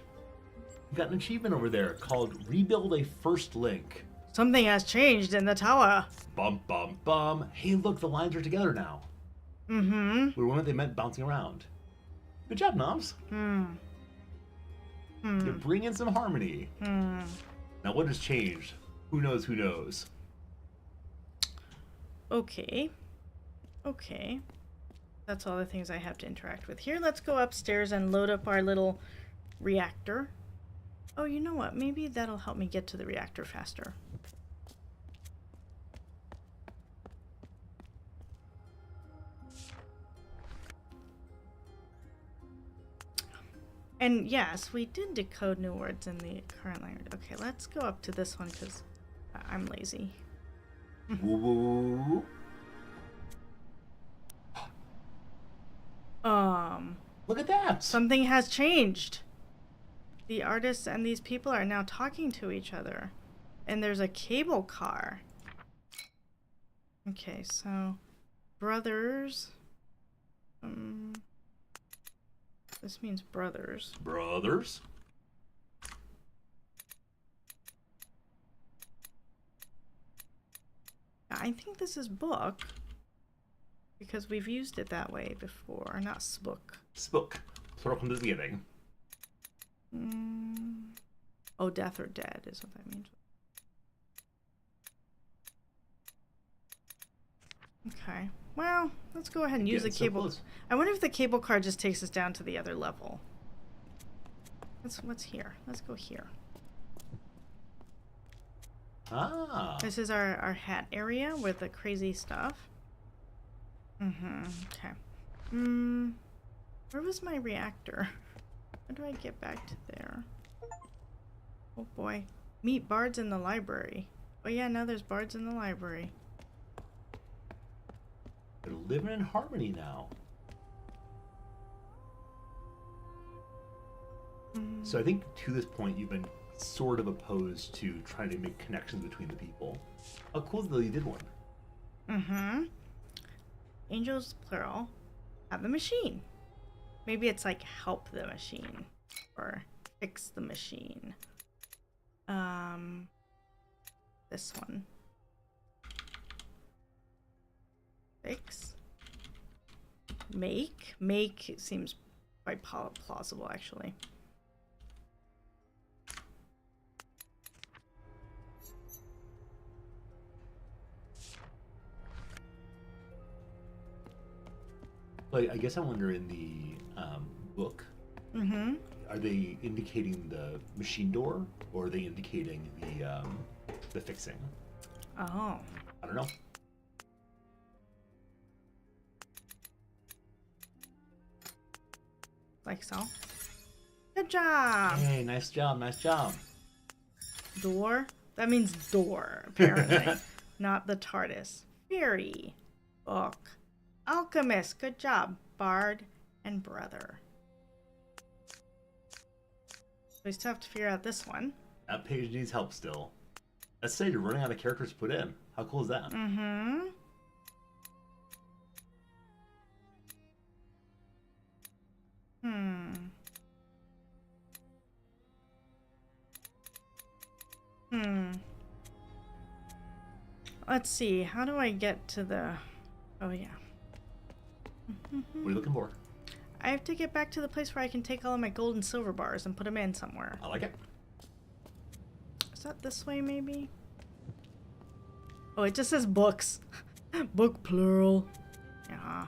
You got an achievement over there called Rebuild a First Link. Something has changed in the tower. Bum, bum, bum. Hey, look, the lines are together now. Mm-hmm. We were what they meant bouncing around. Good job, Nomz. You're bringing some harmony. Now, what has changed? Who knows who knows? Okay. Okay. That's all the things I have to interact with here. Let's go upstairs and load up our little reactor. Oh, you know what? Maybe that'll help me get to the reactor faster. And yes, we did decode new words in the current language. Okay, let's go up to this one because I'm lazy. Woo. Look at that. Something has changed. The artists and these people are now talking to each other. And there's a cable car. Okay, so brothers. This means brothers. Brothers. I think this is book. Because we've used it that way before. Not spook. Spook. Plural from the beginning. Oh, death or dead is what that means. Okay. Well, let's go ahead and use the cable. Close. I wonder if the cable car just takes us down to the other level. What's here? Let's go here. Ah. This is our hat area with the crazy stuff. Okay. Where was my reactor? How do I get back to there? Oh boy. Meet bards in the library. Oh yeah, now there's bards in the library. They're living in harmony now. So I think to this point you've been sort of opposed to trying to make connections between the people. How cool though you did one. Mm-hmm. Angels, plural, have the machine. Maybe it's like help the machine or fix the machine. This one. Fix. Make. Make seems quite plausible, actually. Like, I guess I wonder in the book, are they indicating the machine door or are they indicating the fixing? Oh. I don't know. Like so. Good job! Hey, nice job, nice job. Door? That means door, apparently. Not the TARDIS. Fairy. Book. Alchemist. Good job. Bard and brother. We still have to figure out this one. That page needs help still. Let's say you're running out of characters to put in. How cool is that? Mm-hmm. Let's see. How do I get to the... Oh, yeah. What are you looking for? I have to get back to the place where I can take all of my gold and silver bars and put them in somewhere. I like it. Is that this way, maybe? Oh, it just says books. Book plural. Yeah.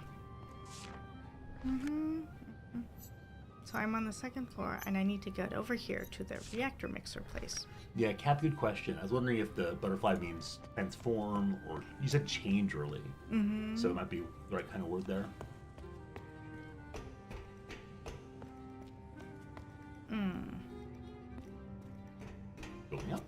So I'm on the second floor, and I need to get over here to the reactor mixer place. Yeah, Cap, good question. I was wondering if the butterfly means transform, or you said change early. So it might be the right kind of word there. Going up.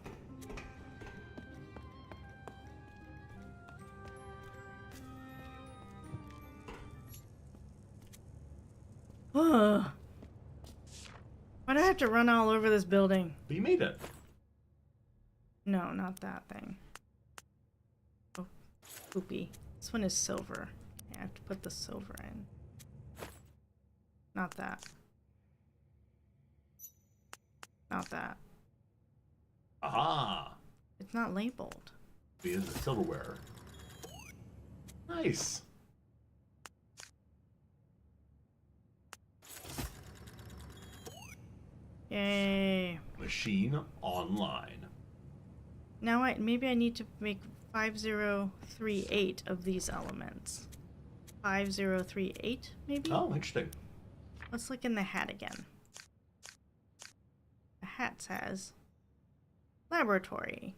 Ugh. Why do I have to run all over this building? But you made it. No, not that thing. Oh, poopy. This one is silver. Yeah, I have to put the silver in. Not that. Not that. Aha! It's not labeled. It is the silverware. Nice. Yay. Machine online. Now maybe I need to make 5038 of these elements. 5038, maybe? Oh, interesting. Let's look in the hat again. The hat says laboratory.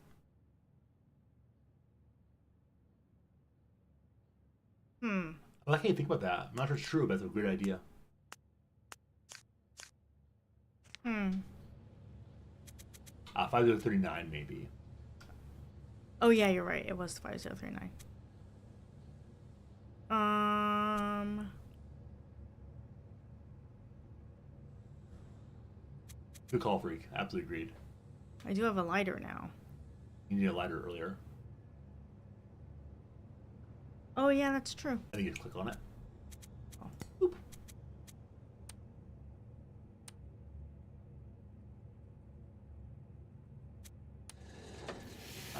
I like how you think about that. I'm not sure it's true, but it's a great idea. 5039 maybe. Oh yeah, you're right. It was 5039. Good call, freak. Absolutely agreed. I do have a lighter now. You need a lighter earlier. Oh yeah, that's true. I think you just click on it. Oh. Boop.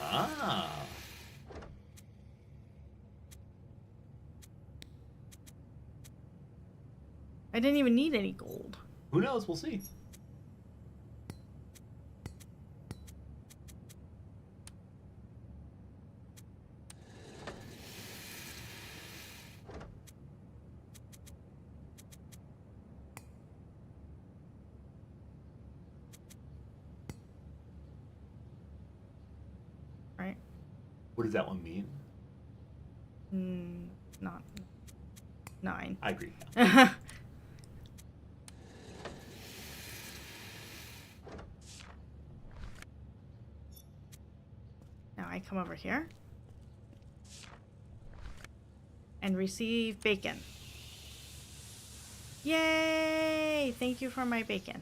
Ah. I didn't even need any gold. Who knows? We'll see. Right? What does that one mean? Not 9. I agree. Now I come over here and receive bacon. Yay! Thank you for my bacon.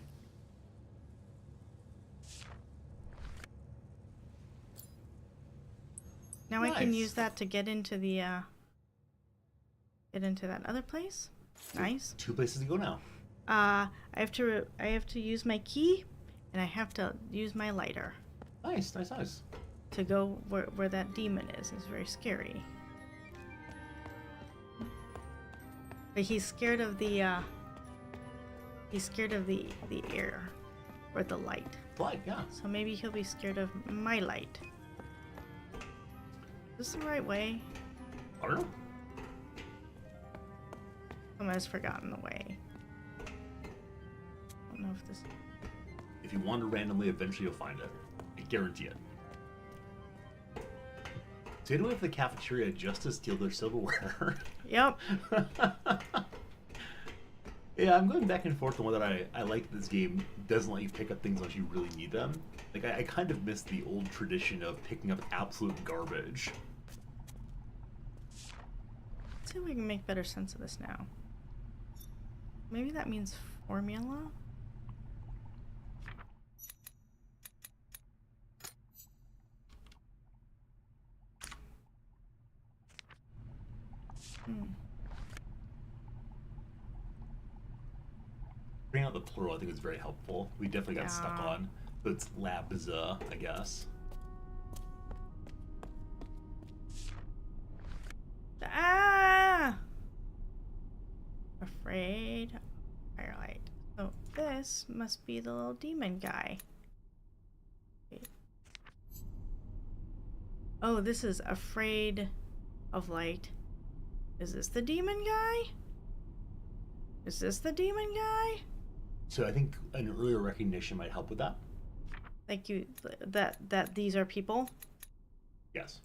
Now I can Nice. use that to get into the that other place. Nice. 2 places to go now. I have to use my key, and I have to use my lighter Nice, nice, nice. to go where that demon is. It's very scary. But he's scared of the air or the light. Light, yeah. So maybe he'll be scared of my light. Is this the right way? I don't know. Someone has forgotten the way. I don't know if this. If you wander randomly, eventually you'll find it. I guarantee it. So you don't have the cafeteria just to steal their silverware. Yep. Yeah, I'm going back and forth on whether I like this game doesn't let you pick up things unless you really need them. Like, I kind of miss the old tradition of picking up absolute garbage. Let's see if we can make better sense of this now. Maybe that means formula? Bringing out the plural, I think, is very helpful. We definitely got stuck Yeah. on, but it's labza, I guess. Ah! Afraid. Firelight. So this must be the little demon guy. Wait. Oh, this is afraid of light. Is this the demon guy? Is this the demon guy? So I think an earlier recognition might help with that. Like you, that these are people? Yes.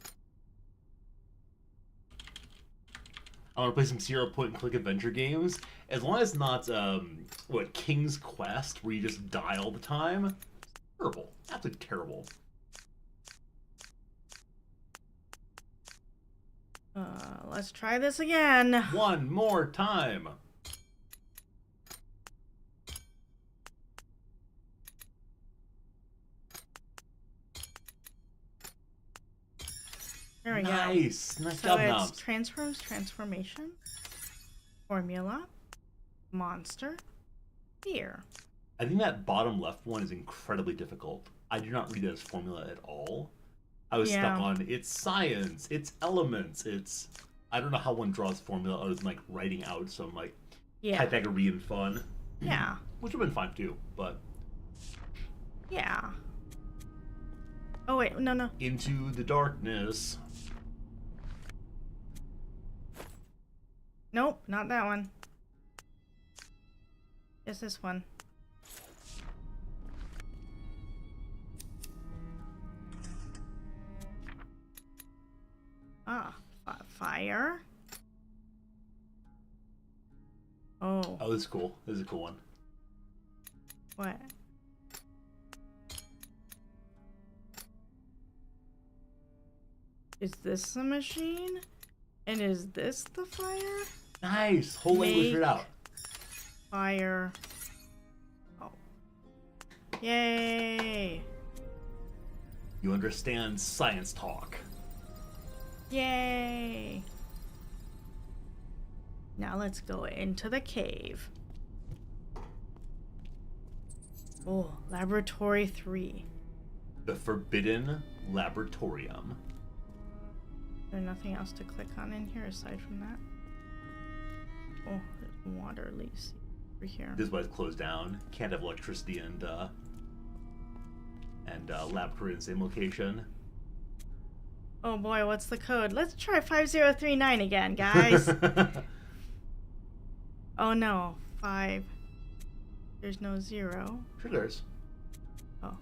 I want to play some zero point and click adventure games. As long as it's not, King's Quest, where you just die all the time. Terrible. Absolutely terrible. Let's try this again. One more time. There we go. Nice. Nice So job, it's Nomz. transformation, formula, monster, fear. I think that bottom left one is incredibly difficult. I do not read it as formula at all. I was stuck on it's science, it's elements, it's... I don't know how one draws formula other than, like, writing out some, like, Pythagorean fun. Yeah. Which would have been fine, too, but... Yeah. Oh, wait. No. Into the darkness. Nope, not that one. It's this one. Ah, fire. Oh. Oh, this is cool. This is a cool one. What? Is this the machine? And is this the fire? Nice! Whole language Make right out. Fire. Oh. Yay! You understand science talk. Yay! Now let's go into the cave. Oh, Laboratory 3. The Forbidden Laboratorium. Is there nothing else to click on in here aside from that? Oh, there's water leaks over here. This is why it's closed down. Can't have electricity and laboratory in the same location. Oh boy, what's the code? Let's try 5039 again, guys. Oh no, 5. There's no 0. Sure there's. Oh.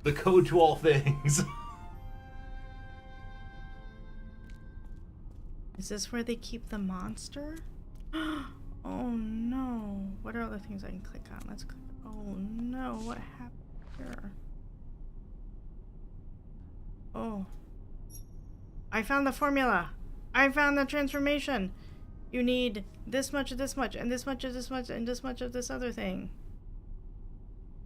The code to all things. Is this where they keep the monster? Oh no. What What are all the things I can click on? Let's click. Oh no, what happened here? Oh. I found the formula. I found the transformation. You need this much of this much, and this much of this much, and this much of this other thing.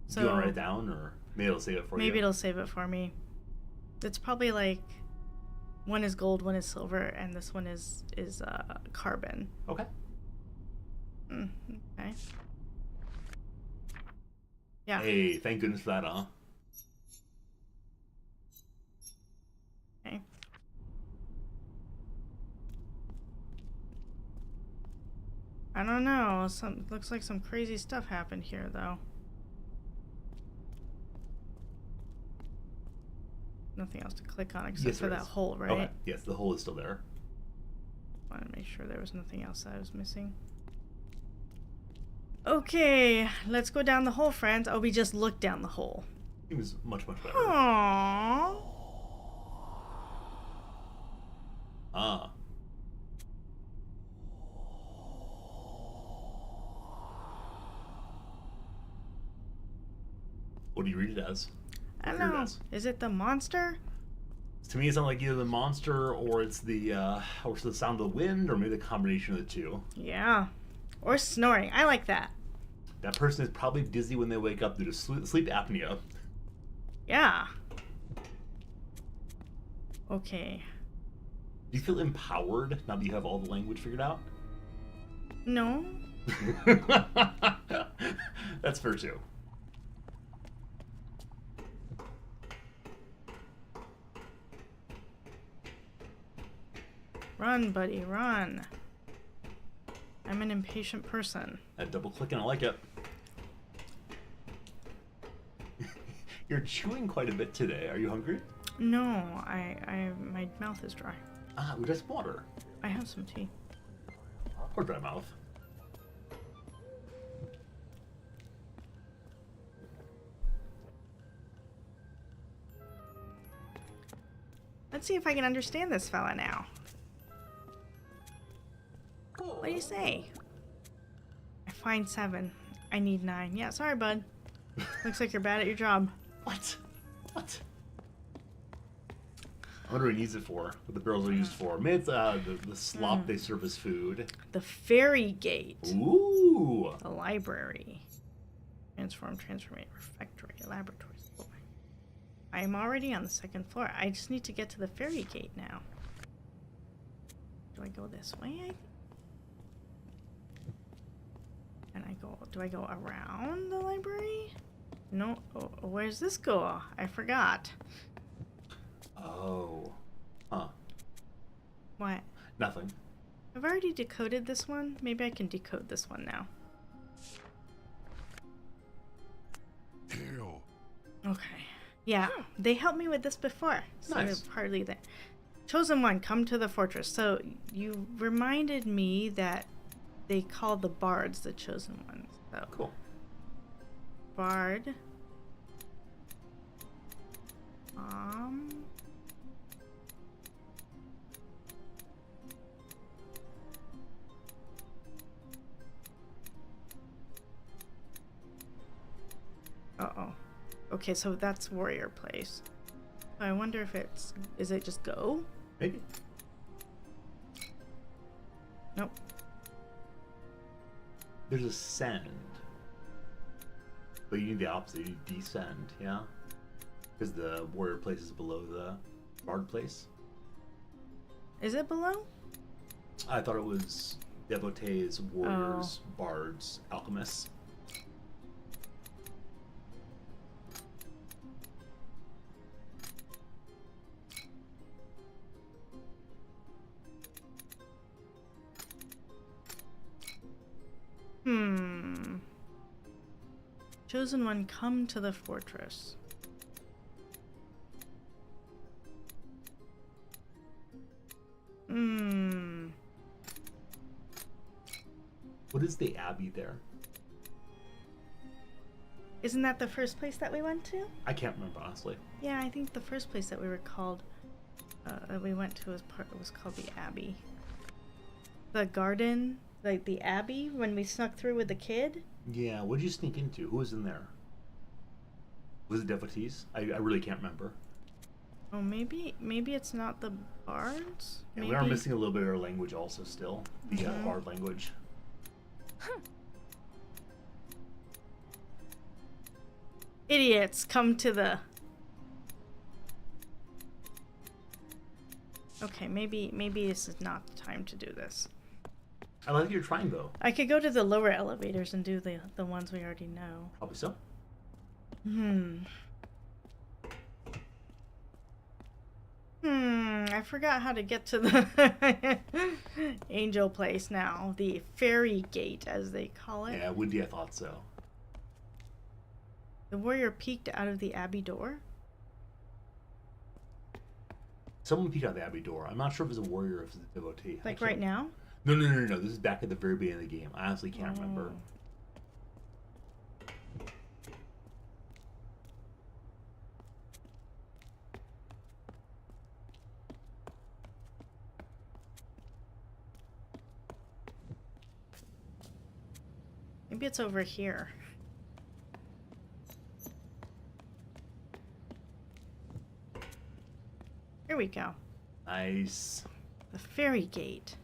So Do you want to write it down, or maybe it'll save it for you? maybe it'll save it for me. It's probably like one is gold, one is silver, and this one is carbon. Okay. Okay. Yeah. Hey, thank goodness for that, huh? Okay. I don't know. Looks like some crazy stuff happened here, though. Nothing else to click on except for that hole, right? Okay. Yes, the hole is still there. I want to make sure there was nothing else that I was missing. Okay, let's go down the hole, friends. Oh, we just looked down the hole. It was much, much better. Aww. Ah. What do you read it as? I don't Hear it know. as? Is it the monster? To me, it sounds like either the monster or it's the sound of the wind, or maybe the combination of the two. Yeah. Or snoring. I like that. That person is probably dizzy when they wake up due to sleep apnea. Yeah. Okay. Do you feel empowered now that you have all the language figured out? No. That's fair too. Run, buddy, run. I'm an impatient person. That double clicking, I like it. You're chewing quite a bit today. Are you hungry? No, my mouth is dry. Ah, we just water. I have some tea. Or dry mouth. Let's see if I can understand this fella now. What do you say? I find 7. I need 9. Yeah, sorry, bud. Looks like you're bad at your job. What? What? I wonder what he needs it for. What the barrels are used for. Maybe it's the slop they serve as food. The Fairy Gate. Ooh. A library. Transformate, refectory, laboratory. I am already on the 2nd floor. I just need to get to the Fairy Gate now. Do I go this way? And do I go around the library? No, oh, where's this go? I forgot. Oh. Huh. What? Nothing. I've already decoded this one. Maybe I can decode this one now. Okay. Yeah, they helped me with this before. So Nice. they're partly there. Chosen one, come to the fortress. So you reminded me that they call the bards the chosen ones. So Cool. bard. Uh-oh. Okay, so that's warrior place. I wonder if is it just go? Maybe. Nope. There's ascend. But you need the opposite. You need descend, yeah? Because the warrior place is below the bard place. Is it below? I thought it was devotees, warriors, bards, alchemists. Chosen one, come to the fortress. What is the abbey there? Isn't that the first place that we went to? I can't remember, honestly. Yeah, I think the first place that we were called, that we went to was called the Abbey. The garden like the Abbey when we snuck through with the kid. Yeah, what did you sneak into? Who was in there? Was it devotees? I really can't remember. Oh, maybe it's not the bards. And Maybe. we are missing a little bit of our language also still. The bard language. Idiots, come to the... Okay, maybe this is not the time to do this. I like that you're trying though. I could go to the lower elevators and do the ones we already know. Probably so. I forgot how to get to the angel place now. The fairy gate, as they call it. Yeah, Windy, I thought so. The warrior peeked out of the abbey door. Someone peeked out the abbey door. I'm not sure if it's a warrior or if it's a devotee. Like right now? No. This is back at the very beginning of the game. I honestly can't remember. Maybe it's over here. Here we go. Nice. The fairy gate.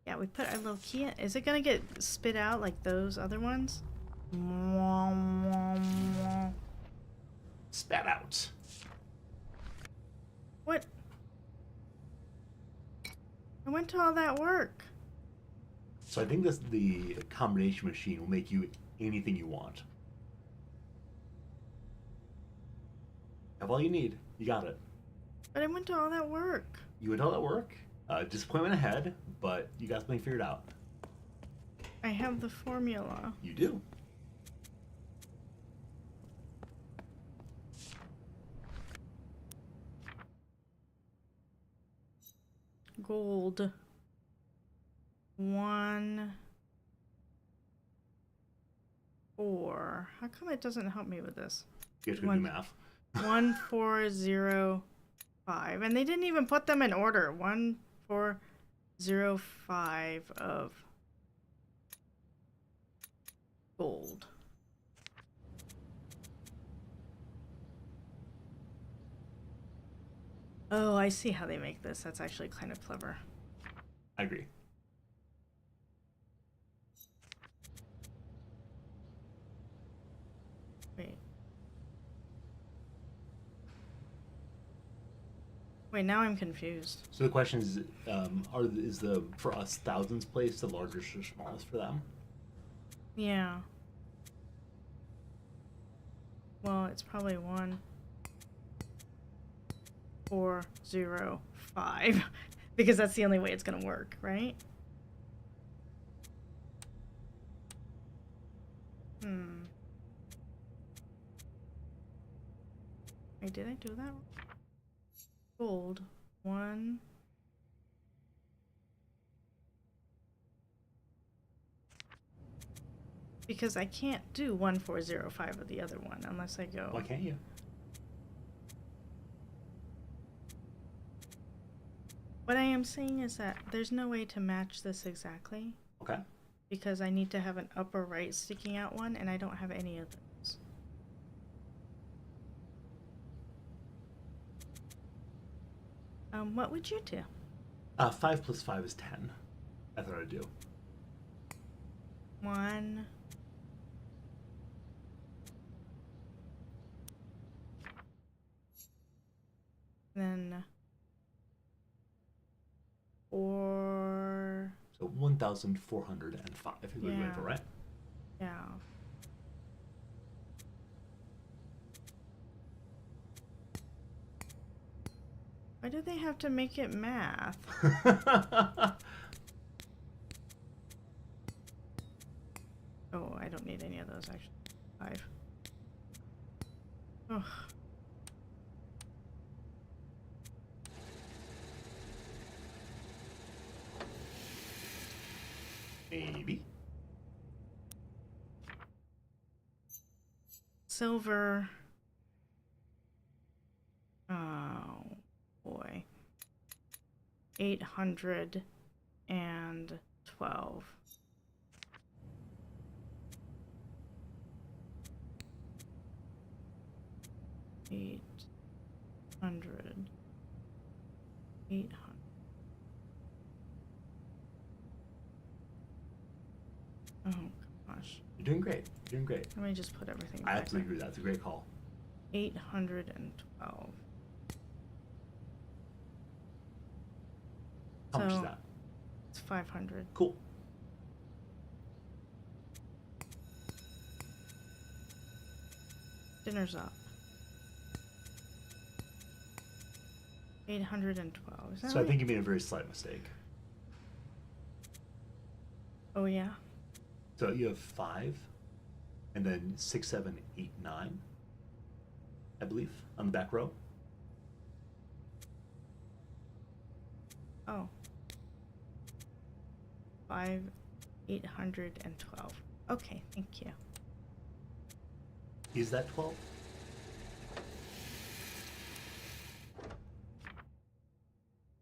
Yeah, we put our little key in. Is it gonna get spit out like those other ones? Spat out. What? I went to all that work. So I think the combination machine will make you anything you want. Have all you need. You got it. But I went to all that work. You went all that work. Disappointment ahead, but you got something figured out. I have the formula. You do. Gold. 1, 4. How come it doesn't help me with this? You have to go do math. 1, 4, 0, 5. And they didn't even put them in order. 1, 4, 0, 5 of gold. Oh, I see how they make this. That's actually kind of clever. I agree. Wait. Wait, now I'm confused. So the question is, is the for us thousands place the largest or smallest for them? Yeah. Well, it's probably 1, 4, 0, 5. Because that's the only way it's gonna work, right? Wait, did I do that? Gold. 1. Because I can't do 1, 4, 0, 5 of the other one unless I go. Why can't you? What I am saying is that there's no way to match this exactly. Okay. Because I need to have an upper right sticking out one, and I don't have any of those. What would you do? 5 plus 5 is 10. That's what I'd do. 1. Then 4. So 1,405 is what you're going for, right? Yeah. Why do they have to make it math? Oh, I don't need any of those actually. 5. Ugh. Maybe. Silver. Oh boy. 812. 800. 800. Oh gosh. You're doing great. You're doing great. Let me just put everything I back. absolutely agree. That's a great call. 812. How much is So- that? It's 500. Cool. Dinner's up. 812. Is that So I right? think you made a very slight mistake. Oh yeah. So you have 5, and then 6, 7, 8, 9, I believe, on the back row. Oh. 812. Okay, thank you. Is that 12?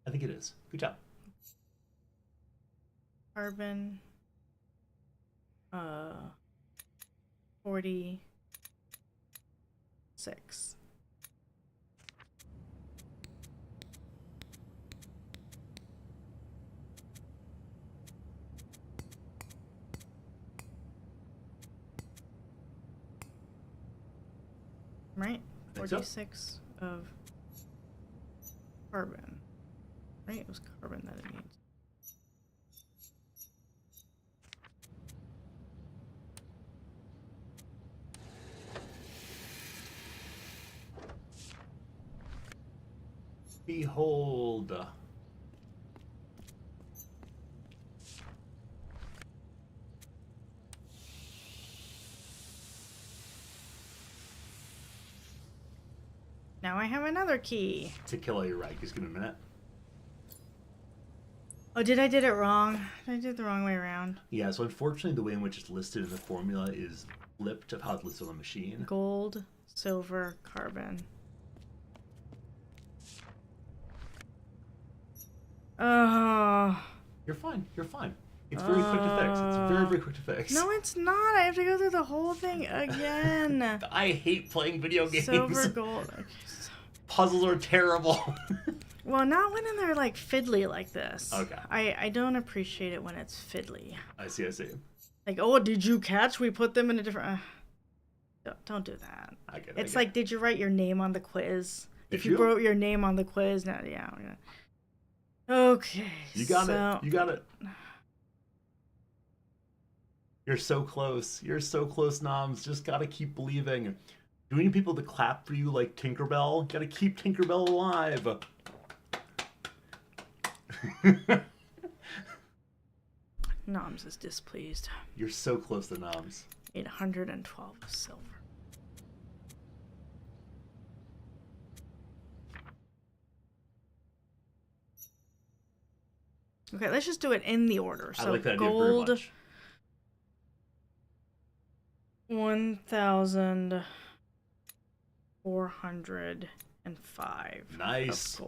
I think it is. Good job. Carbon. 46. Right? Think so. 46 of carbon. Right? It was carbon that it needs. Behold. Now I have another key. To kill all your right. Just give me a minute. Oh, I did it wrong? I did it the wrong way around. Yeah, so unfortunately the way in which it's listed in the formula is flipped of how it's listed on the machine. Gold, silver, carbon. Oh. You're fine. You're fine. It's very quick to fix. It's very, very quick to fix. No, it's not. I have to go through the whole thing again. I hate playing video games. Silver, gold. Okay. Puzzles are terrible. Well, not when they're like fiddly like this. Okay. I don't appreciate it when it's fiddly. I see, I see. Like, oh, did you catch? We put them in a different. Don't do that. I get it. It's like, did you write your name on the quiz? If you you? wrote your name on the quiz, now, yeah. Okay. You got so, it. You got it. You're so close. You're so close, Nomz. Just gotta keep believing. Do we need people to clap for you like Tinkerbell? Gotta keep Tinkerbell alive. Nomz is displeased. You're so close to Nomz. 812 silver. Okay, let's just do it in the order. So I like that idea very gold, much. 1,405. Nice. Of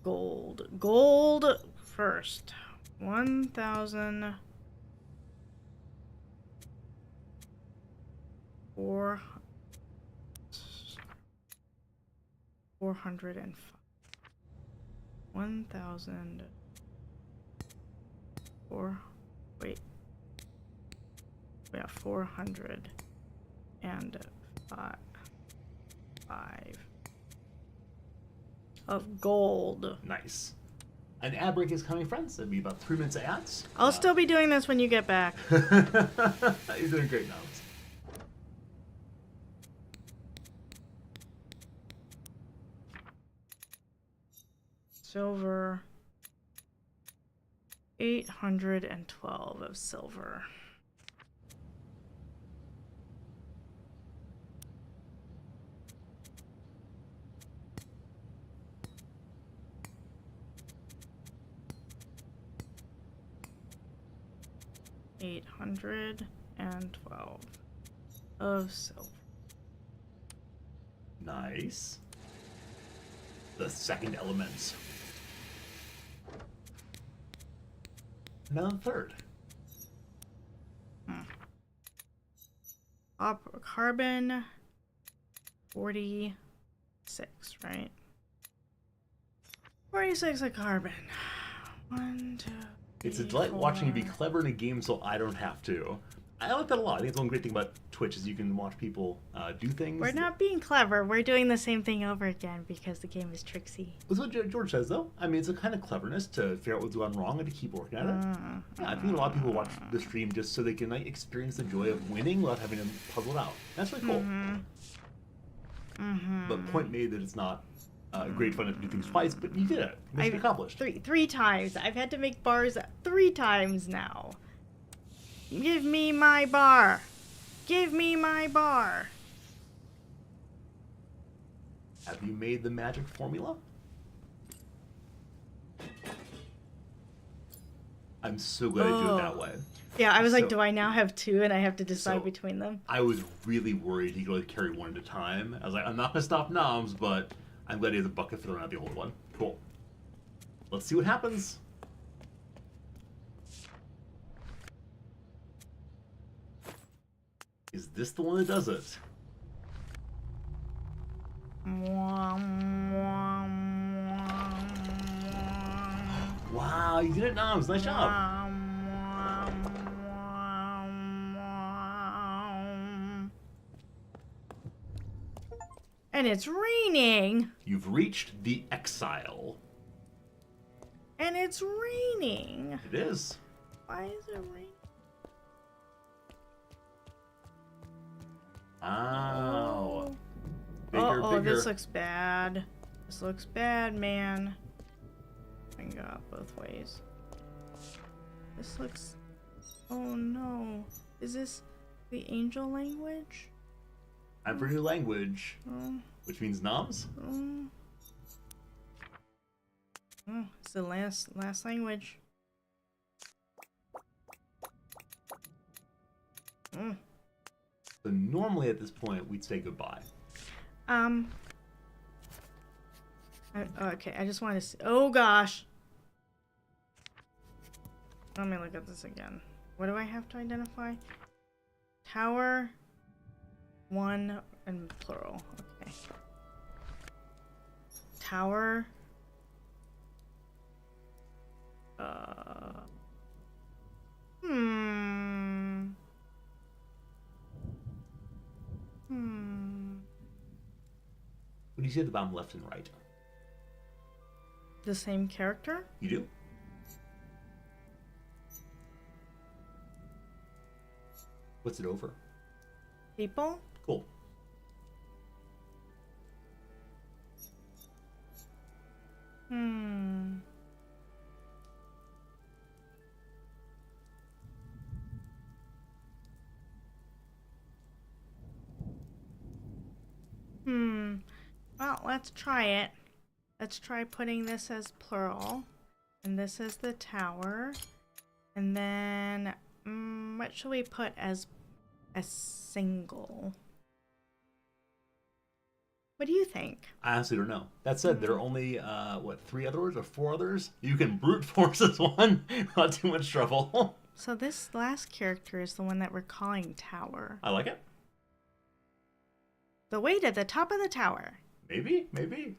gold. Gold first. 1,405. 1,004. Wait. Yeah, 405 of gold. Nice. An ad break is coming, friends. It'll be about 3 minutes of ads. I'll still be doing this when you get back. You're doing great, Nomz. Silver. 812 of silver. $812 of silver. Nice. The second element. and then the third. Carbon 46, right? 46 of carbon. 1, 2, 3, It's a delight 4. watching you be clever in a game so I don't have to. I like that a lot. I think it's one great thing about Twitch is you can watch people do things. We're not being clever. We're doing the same thing over again because the game is tricksy. That's what George says, though. I mean, it's a kind of cleverness to figure out what's gone wrong and to keep working at it. Yeah, I think a lot of people watch the stream just so they can like experience the joy of winning without having to puzzle it out. That's really cool. But point made that it's not great fun to do things twice, but you did it. Mission accomplished. Three times. I've had to make bars 3 times now. Give me my bar. Give me my bar. Have you made the magic formula? I'm so glad I do it that way. Yeah, I was like, So- do I now have 2 and I have to decide so- between them? I was really worried he could only carry one at a time. I was like, I'm not gonna stop Nomz, but I'm glad he has a bucket for the old one. Cool. Let's see what happens. Is this the one that does it? Wow, you did it, Nomz. Nice job. And it's raining. You've reached the exile. And it's raining. It is. Why is it raining? Ow. Bigger, Oh, bigger. this looks bad. This looks bad, man. I can go out both ways. This looks... Oh no. Is this the angel language? Time for a new language, Oh, which means Nomz. oh. Oh, it's the last language. Oh. So normally at this point we'd say goodbye. Okay, I just want to see. Oh gosh. Let me look at this again. What do I have to identify? Tower 1 and plural. Okay. Tower. What do you see at the bottom left and right? The same character? You do? What's it over? People? Cool. Well, let's try it. Let's try putting this as plural. And this is the tower. And then, what should we put as a single? What do you think? I honestly don't know. That said, there are only, what, 3 others or 4 others? You can brute force this one without too much trouble. So this last character is the one that we're calling tower. I like it. The way to the top of the tower. Maybe, maybe.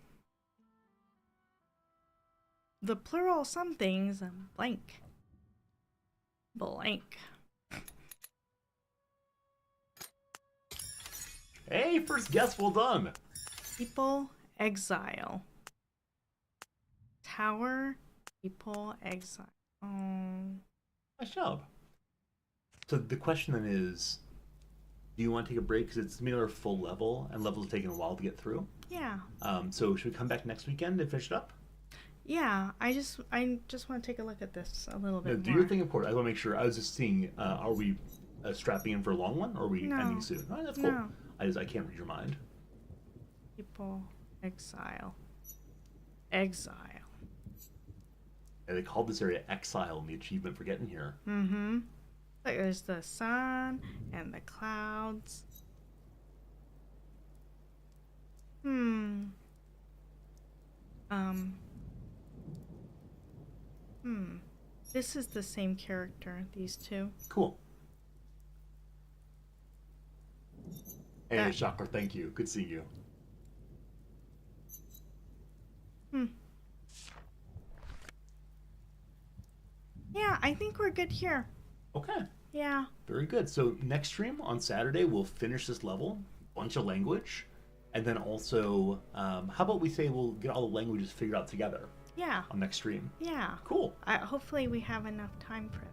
The plural something's blank. Blank. Hey, first guess, well done. People, exile. Tower, people, exile. Nice job. So the question then is, do you want to take a break because it's another full level and levels are taking a while to get through? Yeah. So should we come back next weekend and finish it up? Yeah, I just want to take a look at this a little No, bit do more. your thing, of course. I want to make sure. I was just seeing, are we strapping in for a long one or are we No. ending soon? Oh, that's cool. No. I can't read your mind. People, exile. Exile. And they called this area Exile in the achievement for getting here. Mm-hmm. Like there's the sun and the clouds. This is the same character, these two. Cool. Hey, That- Shocker, thank you. Good seeing you. Yeah, I think we're good here. Okay, Yeah. very good. So next stream on Saturday, we'll finish this level, bunch of language, and then also, how about we say we'll get all the languages figured out together Yeah. on next stream? Yeah. Cool. Hopefully we have enough time for it.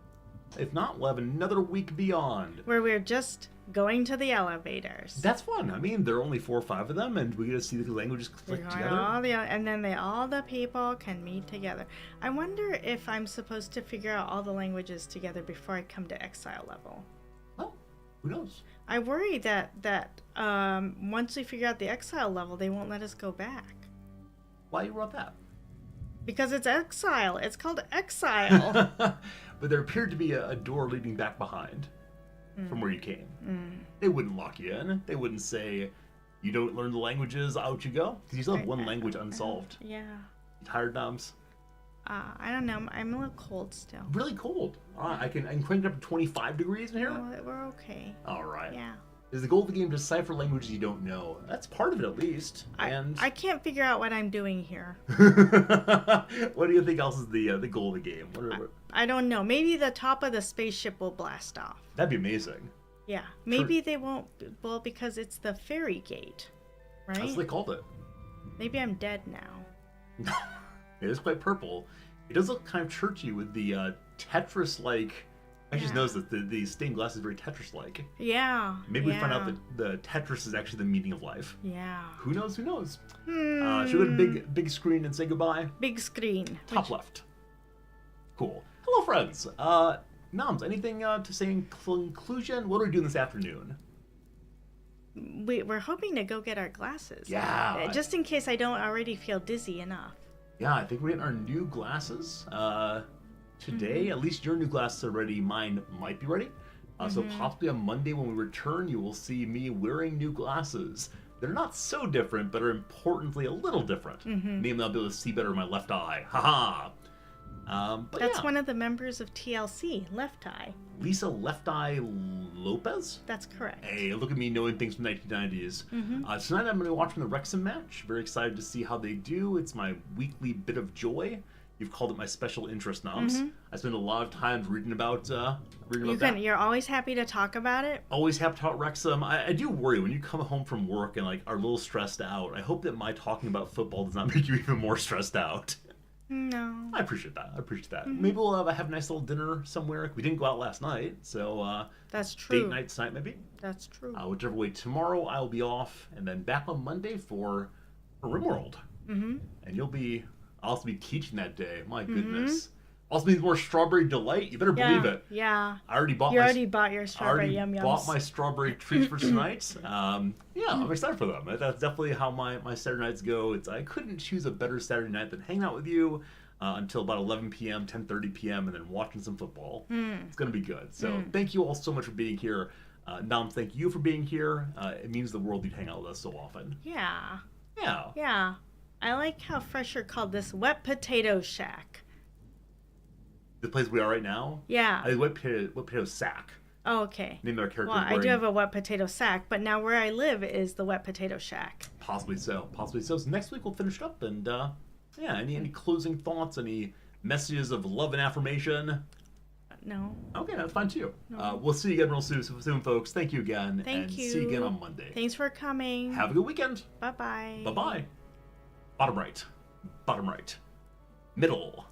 If not, we'll have another week beyond. Where we're just going to the elevators. That's fun. I mean, there are only 4 or 5 of them, and we get to see the languages click together. And then all the people can meet together. I wonder if I'm supposed to figure out all the languages together before I come to exile level. Well, who knows? I worry that once we figure out the exile level, they won't let us go back. Why you wrote that? Because it's exile. It's called exile. But there appeared to be a door leading back behind from where you came. They wouldn't lock you in. They wouldn't say, you don't learn the languages, out you go. Because you still have one language unsolved. Yeah. You tired, Nomz? I don't know. I'm a little cold still. Really cold. I can crank it up to 25 degrees in here. Oh, we're okay. All right. Yeah. Is the goal of the game to decipher languages you don't know? That's part of it, at least. And I can't figure out what I'm doing here. what do you think else is the goal of the game? I don't know. Maybe the top of the spaceship will blast off. That'd be amazing. Yeah. Maybe they won't. Well, because it's the fairy gate, right? That's what they called it. Maybe I'm dead now. It is quite purple. It does look kind of churchy with the Tetris-like. I just Yeah. noticed that the stained glass is very Tetris-like. Yeah. Maybe we find out that the Tetris is actually the meaning of life. Yeah. Who knows? Who knows? Should we go to big screen and say goodbye? Big screen. Top left. Cool. Hello, friends. Nomz, anything to say in conclusion? What are we doing this afternoon? We're hoping to go get our glasses. Yeah. Just in case I don't already feel dizzy enough. Yeah, I think we're getting our new glasses today. At least your new glasses are ready. Mine might be ready. So possibly on Monday when we return, you will see me wearing new glasses. They're not so different, but are importantly a little different. Namely, I'll be able to see better in my left eye. Haha. But That's yeah. one of the members of TLC, Left Eye. Lisa Left Eye Lopez? That's correct. Hey, look at me knowing things from 1990s. Tonight I'm going to be watching the Wrexham match. Very excited to see how they do. It's my weekly bit of joy. You've called it my special interest, Nomz. I spend a lot of time reading about that. You're always happy to talk about it. Always have to talk Wrexham. I do worry when you come home from work and are a little stressed out. I hope that my talking about football does not make you even more stressed out. No. I appreciate that. Maybe we'll have a nice little dinner somewhere. We didn't go out last night, so That's true. date night tonight maybe. That's true. Whichever way, tomorrow I'll be off, and then back on Monday for RimWorld. And I'll also be teaching that day. My goodness. Also needs more strawberry delight. You better believe it. Yeah. I already bought. You already bought your strawberry yum yums. Bought my strawberry treats for tonight. Yeah, I'm excited for them. That's definitely how my Saturday nights go. I couldn't choose a better Saturday night than hanging out with you until about 11 p.m., 10:30 p.m., and then watching some football. It's gonna be good. So thank you all so much for being here. Nom, thank you for being here. It means the world you'd hang out with us so often. Yeah. Yeah. Yeah. I like how Fresher called this Wet Potato Shack. The place we are right now. Yeah. Wet potato sack. Oh, okay. Name our character. Well, I do have a wet potato sack, but now where I live is the Wet Potato Shack. Possibly so. So next week we'll finish up and any closing thoughts, any messages of love and affirmation? No. Okay, that's fine too. We'll see you again real soon, folks. Thank you again. Thank you. See you again on Monday. Thanks for coming. Have a good weekend. Bye-bye. Bye-bye. Bottom right. Middle.